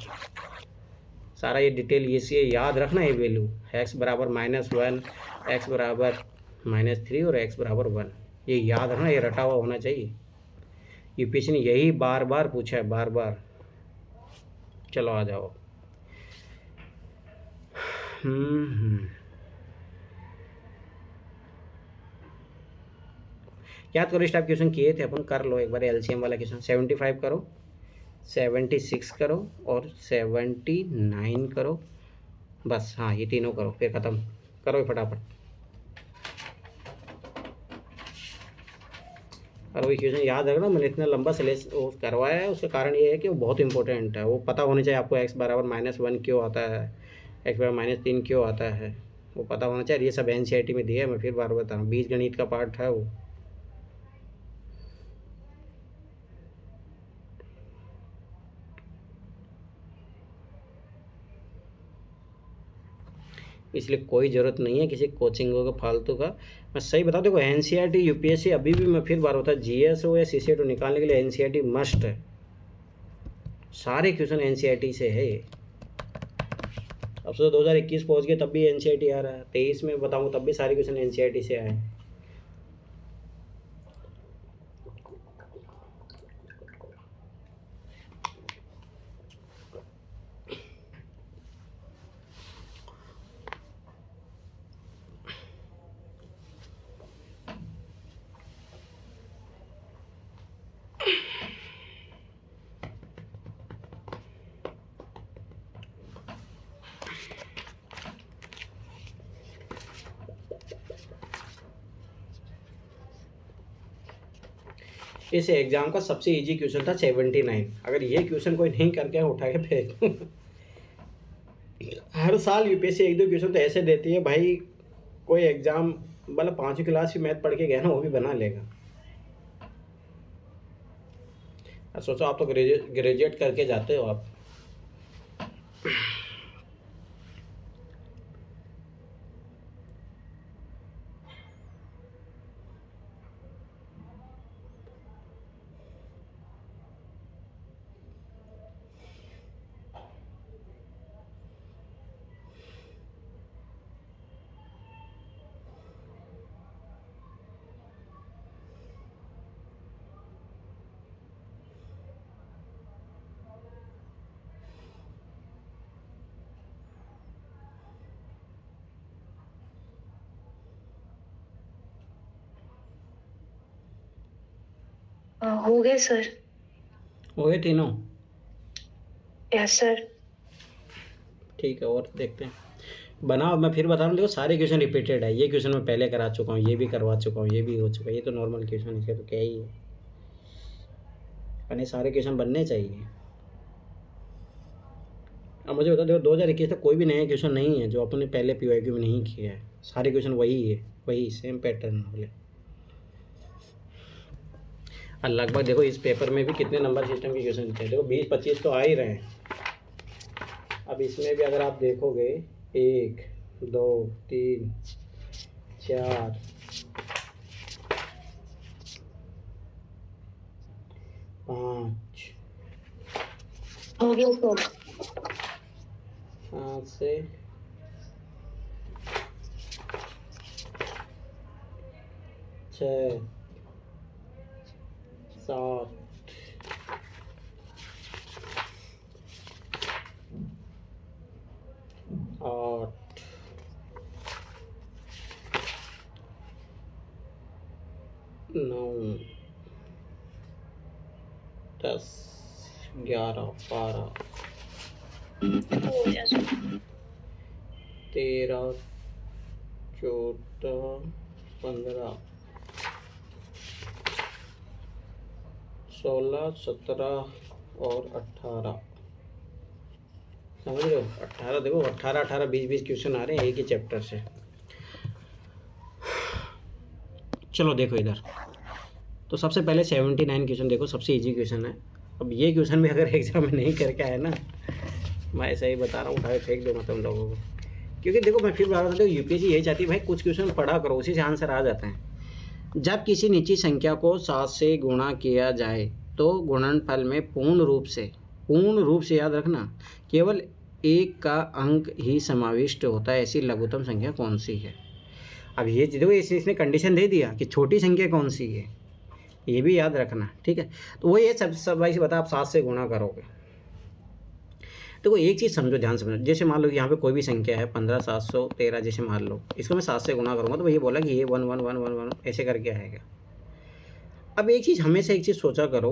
सारा, ये डिटेल ये याद रखना। ये वैल्यू x बराबर -1, x बराबर -3 और x बराबर 1, ये याद रखना, ये रटा हुआ होना चाहिए। यूपीएससी ने यही बार बार पूछा है, बार बार। चलो आ जाओ। याद करो, इस टाइप क्वेश्चन किए थे अपन, कर लो एक बार एलसीएम वाला क्वेश्चन। 75 करो, 76 करो और 79 करो, बस हाँ ये तीनों करो, फिर ख़त्म करो फटाफट। और वो क्वेश्चन याद रखना, मैंने इतना लंबा सिलेबस करवाया है, उसका कारण ये है कि वो बहुत इंपॉर्टेंट है। वो पता होना चाहिए आपको, x बराबर -1 क्यों आता है, x बराबर -3 क्यों आता है, वो पता होना चाहिए। ये सब एनसीईआरटी में दिया है, मैं फिर बार बता रहा हूँ, बीज गणित का पार्ट है वो। इसलिए कोई ज़रूरत नहीं है किसी कोचिंग का फालतू का। मैं सही बता, देखो एनसीईआरटी यूपीएससी अभी भी, मैं फिर बार होता है, जीएस हो या सीसीएट हो, निकालने के लिए एनसीईआरटी मस्ट है। सारे क्वेश्चन एनसीईआरटी से है। अब तो 2021 पहुंच गए तब भी एनसीईआरटी आ रहा है, 23 में बताऊँ तब भी सारे क्वेश्चन एनसीईआरटी से आए। इस एग्जाम का सबसे इजी क्वेश्चन था 79। अगर ये क्वेश्चन कोई नहीं करके उठा के फेंक हर साल यूपीएससी एक दो क्वेश्चन तो ऐसे देती है भाई, कोई एग्जाम मतलब 5वीं क्लास की मैथ पढ़ के गया ना वो भी बना लेगा। सोचो आप तो ग्रेजुएट करके जाते हो आप। हो गए सर। हो गए तीनों? Yes sir. ठीक है, और देखते हैं बनाओ। मैं फिर बता रहा हूँ, देखो सारे क्वेश्चन रिपीटेड है। ये क्वेश्चन मैं पहले करा चुका हूँ, ये भी करवा चुका हूँ, ये भी हो चुका है। ये तो नॉर्मल क्वेश्चन है, तो क्या ही है, यानी सारे क्वेश्चन बनने चाहिए। अब मुझे बता, देखो 2021 तक कोई भी नया क्वेश्चन नहीं है जो अपने पहले पीवाईक्यू में नहीं किया है। सारे क्वेश्चन वही है, वही सेम पैटर्न वाले। और लगभग देखो इस पेपर में भी कितने नंबर सिस्टम के क्वेश्चन थे, देखो 20-25 तो आ ही रहे हैं। अब इसमें भी अगर आप देखोगे 1 2 3 4 5 हो गया सर। 5 से 6 7 8 9 10 11 12 13 14 15 16 17 और 18, समझ रहे हो? 18 देखो, 18 20 क्वेश्चन आ रहे हैं एक ही चैप्टर से। चलो देखो इधर, तो सबसे पहले 79 क्वेश्चन देखो, सबसे इजी क्वेश्चन है। अब ये क्वेश्चन भी अगर एग्जाम में नहीं करके आए ना, मैं ऐसा ही बता रहा हूँ, उठा के फेंक दो मतलब लोगों को। क्योंकि देखो मैं फिर बता रहा हूँ, यूपीएससी यही चाहती है भाई कुछ क्वेश्चन पढ़ा करो, उसी से आंसर आ जाते हैं। जब किसी निश्चित संख्या को 7 से गुणा किया जाए तो गुणनफल में पूर्ण रूप से याद रखना केवल 1 का अंक ही समाविष्ट होता है, ऐसी लघुत्तम संख्या कौन सी है। अब ये देखो इसने कंडीशन दे दिया कि छोटी संख्या कौन सी है, ये भी याद रखना, ठीक है। तो वो ये सब भाई से बता, आप 7 से गुणा करोगे। देखो एक चीज़ समझो, ध्यान समझो, जैसे मान लो कि यहाँ पे कोई भी संख्या है 15,713, जैसे मान लो इसको मैं 7 से गुणा करूँगा तो ये बोला कि ये 1 1 1 1 1 ऐसे करके आएगा। अब एक चीज़ हमेशा एक चीज़ सोचा करो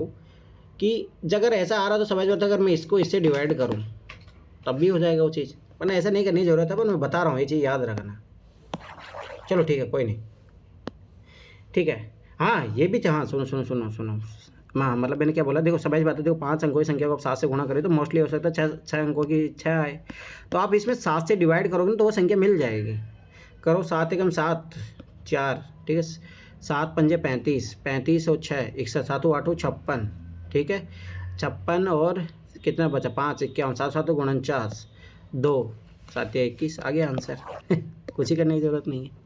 कि अगर ऐसा आ रहा तो समझ में आता, अगर मैं इसको इससे डिवाइड करूँ तब भी हो जाएगा वो चीज़, वरना ऐसा नहीं करने की ज़रूरत है। पर मैं बता रहा हूँ ये चीज़ याद रखना। चलो ठीक है, कोई नहीं, ठीक है। हाँ ये भी, हाँ सुनो सुनो सुनो सुनो, हाँ मतलब मैंने क्या बोला, देखो समझ बात है। देखो 5 अंकों की संख्या को आप 7 से गुणा करें तो मोस्टली हो सकता है 6 अंकों की 6 आए, तो आप इसमें 7 से डिवाइड करोगे तो वो संख्या मिल जाएगी। करो 7 एकम 7 4, ठीक है। 7 पंजे 35, 35 और 6 61, 7 8 56, ठीक है। 56 और कितना बचा, 5 51, 7 7 49, 2 7 21, आ गया आंसर। कुछ ही करने की ज़रूरत नहीं है।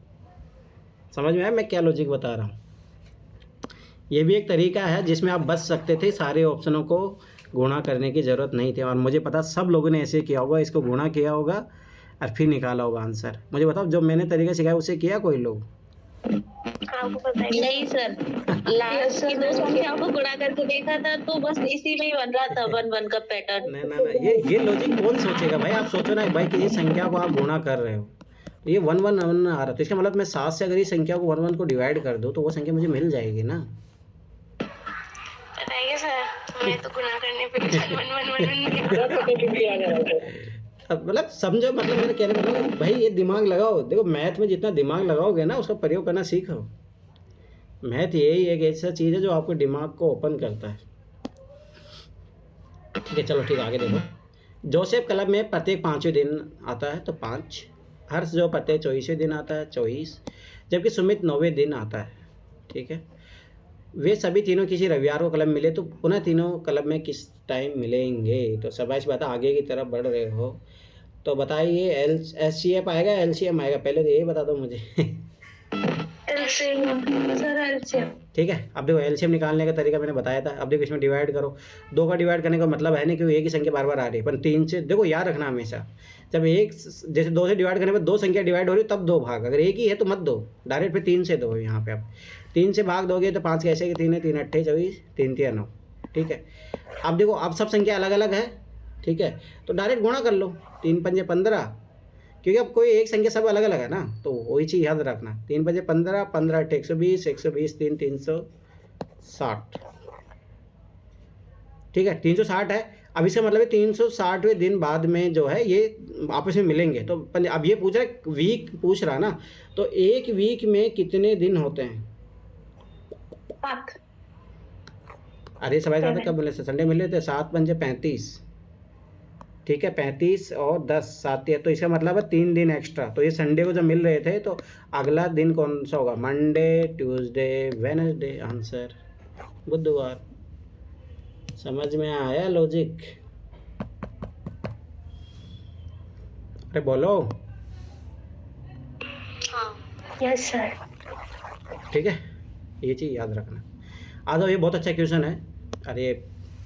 समझ में आया मैं क्या लॉजिक बता रहा हूँ? ये भी एक तरीका है जिसमें आप बच सकते थे, सारे ऑप्शनों को गुणा करने की ज़रूरत नहीं थी। और मुझे पता सब लोगों ने ऐसे किया होगा, इसको गुणा किया होगा और फिर निकाला होगा आंसर। मुझे बताओ जो मैंने तरीका सिखाया उसे किया कोई लोग? नहीं सर, लास्ट की 2 संख्याओं को गुणा करके देखा था तो बस इसी में ही बन रहा था 1 1 का पैटर्न। नहीं, ये लॉजिक कौन सोचेगा भाई? आप सोचो ना भाई कि ये संख्या को आप गुणा कर रहे हो, ये 1 1 1 आ रहा, तो इसका मतलब मैं 7 से अगर इस संख्या को 1 1 को डिवाइड कर दूँ तो वो संख्या मुझे मिल जाएगी ना। बताइए सर, मैं तो गुणा करने पे 1 अब मतलब समझो, मतलब मेरे कहने मतलब भाई ये दिमाग लगाओ। देखो मैथ में जितना दिमाग लगाओगे ना उसका प्रयोग करना सीखो। मैथ यही एक ऐसा चीज़ है जो आपको दिमाग को ओपन करता है। ठीक है, चलो ठीक है, आगे देखो। जोसेफ क्लब में प्रत्येक 5वें दिन आता है तो 5। हर्ष जो प्रत्येक 24वें दिन आता है 24, जबकि सुमित 9वें दिन आता है। ठीक है, वे सभी तीनों किसी रविवार को क्लब मिले तो पुनः तीनों क्लब में किस टाइम मिलेंगे? तो शाबाश बात, आगे की तरफ बढ़ रहे हो। तो बताइए एचसीएफ आएगा एलसीएम आएगा, पहले तो यही बता दो मुझे। ठीक है, अब देखो एलसीएम निकालने का तरीका मैंने बताया था। अब देखो इसमें डिवाइड करो, 2 का डिवाइड करने का मतलब है नहीं कि एक ही संख्या बार बार आ रही है, पर 3 से देखो याद रखना हमेशा, जब एक जैसे 2 से डिवाइड करने पर 2 संख्या डिवाइड हो रही तब 2 भाग, अगर एक ही है तो मत दो, डायरेक्ट फिर 3 से दो। यहाँ पे आप 3 से भाग दोगे तो 5 कैसे कि 3 है, 3 8 24, 3 3 9। ठीक है, अब देखो अब सब संख्या अलग अलग है। ठीक है, तो डायरेक्ट गुणा कर लो, 3 पंजे 15, क्योंकि अब कोई एक संख्या सब अलग अलग है ना, तो वही चीज़ याद रखना। 3 पंजे 15, 15 8 120, 120 3 360। ठीक है, 360 है। अब इसका मतलब है 360वें दिन बाद में जो है ये आपस में मिलेंगे। तो अब ये पूछ रहा है, वीक पूछ रहा ना, तो एक वीक में कितने दिन होते हैं? 7। अरे सवाल आता कब मिले थे? संडे मिले थे। 7 पंजे 35। ठीक है, 35 और 10 7 है, तो इसका मतलब है 3 दिन एक्स्ट्रा। तो ये संडे को जब मिल रहे थे तो अगला दिन कौन सा होगा? Monday, Tuesday, Wednesday. आंसर बुधवार। समझ में आया लॉजिक? अरे बोलो। Yes sir. ठीक है, ये चीज़ याद रखना। आ जाओ, ये बहुत अच्छा क्वेश्चन है। अरे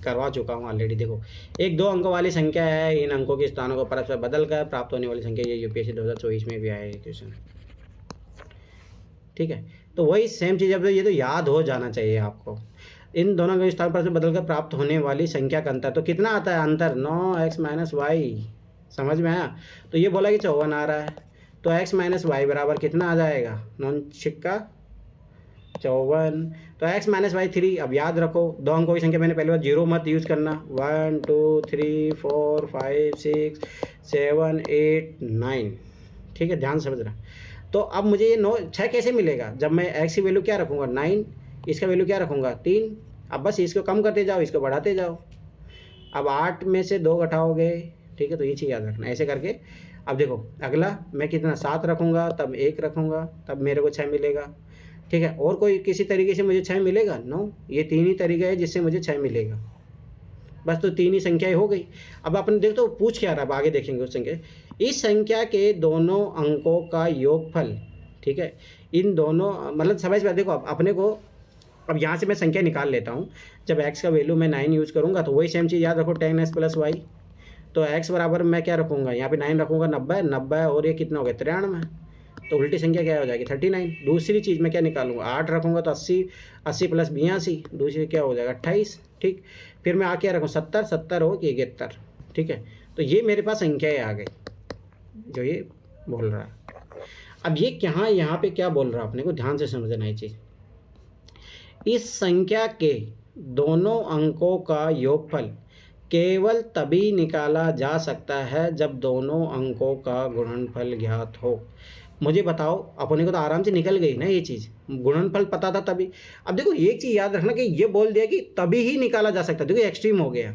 करवा चुका हूँ ऑलरेडी। देखो, एक 2 अंकों वाली संख्या है, इन अंकों के स्थानों को परस्पर बदल कर प्राप्त होने वाली संख्या। ये यूपीएससी 2024 में भी आया है क्वेश्चन। ठीक है, तो वही सेम चीज़। अब ये तो याद हो जाना चाहिए आपको। इन दोनों के स्थान पर से बदलकर प्राप्त होने वाली संख्या का अंतर, तो कितना आता है अंतर? 9x - y। समझ में आया? तो ये बोला कि 54 आ रहा है, तो x - y बराबर कितना आ जाएगा? 9 छिक्का 54, तो x - y 3। अब याद रखो, 2 अंकों की संख्या मैंने पहले बार 0 मत यूज़ करना। 1 2 3 4 5 6 7 8 9। ठीक है, ध्यान समझना। तो अब मुझे ये 9 6 कैसे मिलेगा? जब मैं x की वैल्यू क्या रखूँगा? 9, इसका वैल्यू क्या रखूँगा? 3। अब बस इसको कम करते जाओ, इसको बढ़ाते जाओ। अब 8 में से 2 घटाओगे। ठीक है, तो ये चीज़ याद रखना ऐसे करके। अब देखो अगला मैं कितना 7 रखूँगा, तब 1 रखूँगा, तब मेरे को 6 मिलेगा। ठीक है, और कोई किसी तरीके से मुझे 6 मिलेगा? नो, ये 3 ही तरीका है जिससे मुझे 6 मिलेगा। बस, तो 3 ही संख्याएं हो गई। अब अपन देखो तो पूछ क्या रहा है, अब आगे देखेंगे उस संख्या। इस संख्या के दोनों अंकों का योगफल। ठीक है, इन दोनों मतलब समझ में। देखो अपने को अब यहाँ से मैं संख्या निकाल लेता हूँ। जब x का वैल्यू मैं 9 यूज़ करूँगा तो वही सेम चीज़ याद रखो, 10x + y। तो x बराबर मैं क्या रखूँगा? यहाँ पे 9 रखूँगा, 90 और ये कितना हो गया? 93। तो उल्टी संख्या क्या हो जाएगी? 39। दूसरी चीज़ मैं क्या निकालूंगा? 8 रखूँगा तो 80 80 + 82, दूसरी क्या हो जाएगा? 28। ठीक, फिर मैं क्या रखूँ? 70 70 हो कि 71। ठीक है, तो ये मेरे पास संख्याएँ आ गई जो ये बोल रहा है। अब ये यहाँ पे क्या बोल रहा है अपने को ध्यान से समझना ये चीज़। इस संख्या के दोनों अंकों का योगफल केवल तभी निकाला जा सकता है जब दोनों अंकों का गुणनफल ज्ञात हो। मुझे बताओ, अपने को तो आराम से निकल गई ना ये चीज़, गुणनफल पता था तभी। अब देखो एक चीज़ याद रखना कि ये बोल दिया कि तभी ही निकाला जा सकता है। देखो एक्सट्रीम हो गया।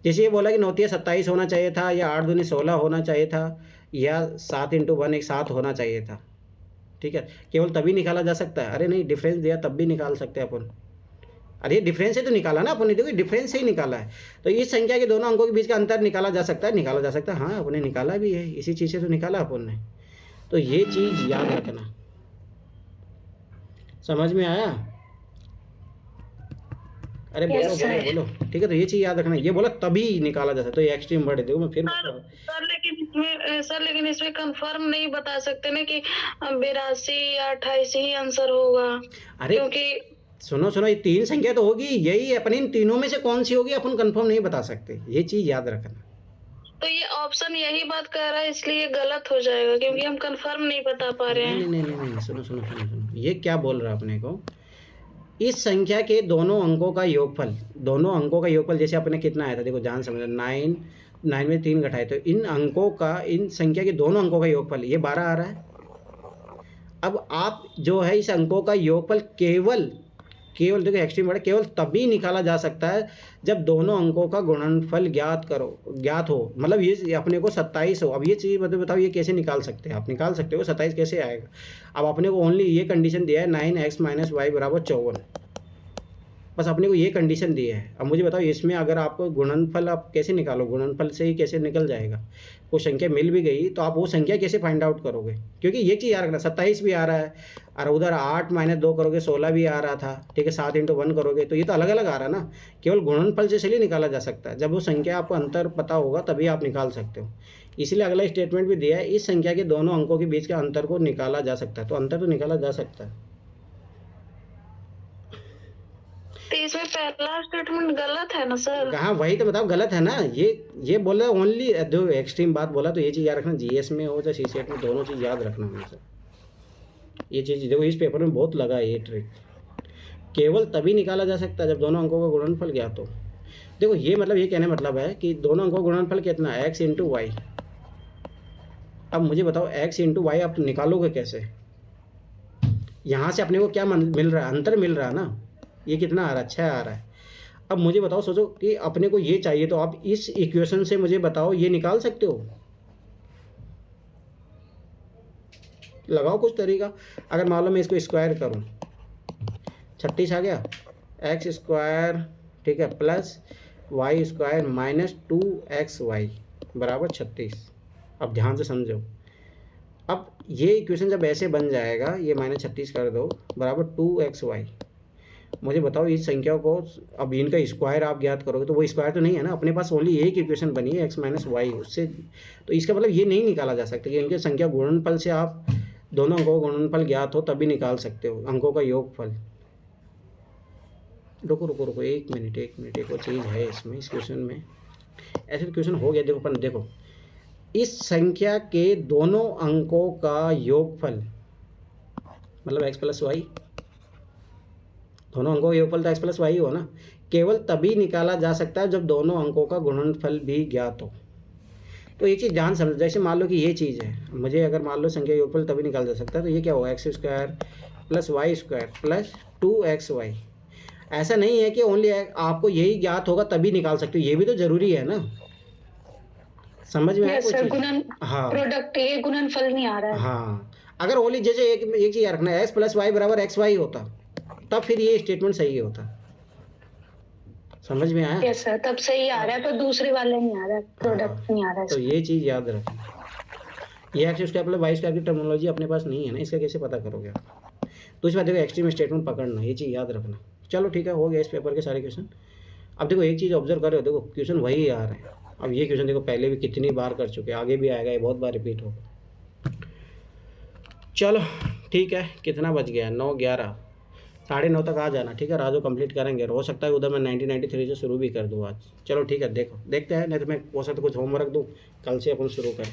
जैसे ये बोला कि 9 × 27 होना चाहिए था, या 8 दूनी 16 होना चाहिए था, या 7 × 1 एक 7 होना चाहिए था। ठीक है, केवल तभी निकाला जा सकता है। अरे नहीं, डिफरेंस दिया तब भी निकाल सकते हैं अपन। अरे डिफरेंस से तो निकाला ना अपन ने, देखो डिफरेंस से ही निकाला है। तो इस संख्या के दोनों अंकों के बीच का अंतर निकाला जा सकता है, निकाला जा सकता है। हाँ, अपने निकाला भी है, इसी चीज़ से तो निकाला अपन ने। तो ये चीज़ याद रखना। समझ में आया? अरे बोलो बोलो बोलो। ठीक है, तो ये चीज़ याद रखना, ये बोला तभी निकाला जा सकता है। तो ये एक्सट्रीम वर्ड है, देखो मैं फिर सर लेकिन इसमें कंफर्म नहीं बता सकते ना कि 82 या 28 ही आंसर होगा। अरे क्योंकि सुनो ये 3 संख्या तो होगी, यही अपन इन तीनों में से कौन सी होगी अपन कंफर्म नहीं बता सकते। ये चीज़ याद रखना। तो ये ऑप्शन यही बात कह रहा है, इसलिए गलत हो जाएगा क्योंकि हम कंफर्म नहीं बता पा रहे हैं। नहीं, सुनो, ये क्या बोल रहा है अपने को? इस संख्या के दोनों अंकों का योगफल, दोनों अंकों का योगफल जैसे अपने कितना आया था, देखो ध्यान समझना। 9 में 3 घटाए, तो इन अंकों का, इन संख्या के दोनों अंकों का योगफल ये 12 आ रहा है। अब आप जो है इस अंकों का योगफल केवल देखो एक्सट्रीम वर्ड, केवल तभी निकाला जा सकता है जब दोनों अंकों का गुणनफल ज्ञात हो, मतलब ये अपने को 27 हो। अब ये चीज़ बताओ ये कैसे निकाल सकते हैं? आप निकाल सकते हो 27 कैसे आएगा? अब अपने को ओनली ये कंडीशन दिया है 9x - y = 54, बस अपने को ये कंडीशन दी है। अब मुझे बताओ इसमें अगर आपको गुणनफल आप कैसे निकालो? गुणनफल से ही कैसे निकल जाएगा? कोई संख्या मिल भी गई तो आप वो संख्या कैसे फाइंड आउट करोगे? क्योंकि ये चीज़ याद रखना, 27 भी आ रहा है और उधर 8 - 2 करोगे 16 भी आ रहा था, ठीक है, 7 × 1 करोगे तो ये तो अलग अलग आ रहा है ना। केवल गुणनफल से चलिए निकाला जा सकता है, जब वो संख्या आपको अंतर पता होगा तभी आप निकाल सकते हो। इसलिए अगला स्टेटमेंट भी दिया है, इस संख्या के दोनों अंकों के बीच के अंतर को निकाला जा सकता है। तो अंतर तो निकाला जा सकता है। तो इसमें पहला स्टेटमेंट गलत है ना सर? हाँ वही तो बताओ गलत है ना। ये बोला ओनली जो एक्सट्रीम बात बोला, तो ये चीज़ याद रखना, जीएस में हो चाहे सीसेट में, दोनों चीज़ याद रखना हमेशा। ये चीज़ देखो इस पेपर में बहुत लगा है ये ट्रिक। केवल तभी निकाला जा सकता है जब दोनों अंकों का गुणनफल ज्ञात हो। देखो ये मतलब ये कहने मतलब है कि दोनों अंकों का गुणनफल कितना है? x × y। अब मुझे बताओ x × y आप निकालोगे कैसे? यहाँ से अपने को क्या मिल रहा है? अंतर मिल रहा है ना। ये कितना आ रहा है? 6 आ रहा है। अब मुझे बताओ, सोचो कि अपने को ये चाहिए तो आप इस इक्वेशन से मुझे बताओ ये निकाल सकते हो? लगाओ कुछ तरीका। अगर मान लो मैं इसको स्क्वायर करूं, 36 आ गया, x², ठीक है, प्लस y² - 2xy = 36। अब ध्यान से समझो, अब ये इक्वेशन जब ऐसे बन जाएगा, ये -36 कर दो बराबर 2xy। मुझे बताओ इस संख्या को, अब इनका स्क्वायर आप ज्ञात करोगे तो वो स्क्वायर तो नहीं है ना, अपने पास ओनली एक इक्वेशन बनी है x - y, उससे तो इसका मतलब ये नहीं निकाला जा सकता कि इनके संख्या गुणनफल से आप दोनों अंकों का गुणनफल ज्ञात हो तभी निकाल सकते हो अंकों का योगफल। रुको एक मिनट, एक और चीज़ है इसमें, इस क्वेश्चन में ऐसे तो क्वेश्चन हो गया। देखो अपन देखो, इस संख्या के दोनों अंकों का योगफल मतलब x + y, दोनों अंकों का योगफल तो x + y हो ना, केवल तभी निकाला जा सकता है जब दोनों अंकों का गुणनफल भी ज्ञात हो। तो ये चीज़ ध्यान समझ, जैसे मान लो कि ये चीज़ है, मुझे अगर मान लो संख्या योगफल तभी निकाला जा सकता है, तो ये क्या होगा? x² + y² + 2xy। ऐसा नहीं है कि ओनली आपको यही ज्ञात होगा तभी निकाल सकते हो, ये भी तो जरूरी है ना। समझ में आया कुछ? गुणन, हाँ, प्रोडक्ट ये गुणनफल नहीं आ रहा है। हाँ, अगर ओनली जैसे एक चीज़ रखना है x + y = xy होता, तब फिर ये स्टेटमेंट सही होता। समझ में आया? यस सर, तब सही आ रहा है, पर दूसरे वाले नहीं आ रहा है, प्रोडक्ट नहीं आ रहा है। तो ये चीज़ याद रखना, ये x² + y² की टर्मिनोलॉजी अपने पास नहीं है ना, इसका कैसे पता करोगे आप? दूसरी बात देखो, एक्सट्रीम स्टेटमेंट पकड़ना, ये चीज़ याद रखना। चलो ठीक है, हो गया इस पेपर के सारे क्वेश्चन। अब देखो एक चीज़ ऑब्जर्व कर रहे हो, देखो क्वेश्चन वही आ रहे हैं। अब ये क्वेश्चन देखो पहले भी कितनी बार कर चुके हैं, आगे भी आएगा, ये बहुत बार रिपीट होगा। चलो ठीक है, कितना बज गया? 9:11, 9:30 तक आ जाना, ठीक है। राजो कंप्लीट करेंगे, हो सकता है उधर मैं 1993 से शुरू भी कर दूँ आज। चलो ठीक है, देखते हैं, नहीं तो मैं हो सकता कुछ होमवर्क दूँ, कल से अपन शुरू करें,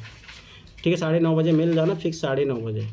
ठीक है। 9:30 बजे मिल जाना, फिक्स 9:30 बजे।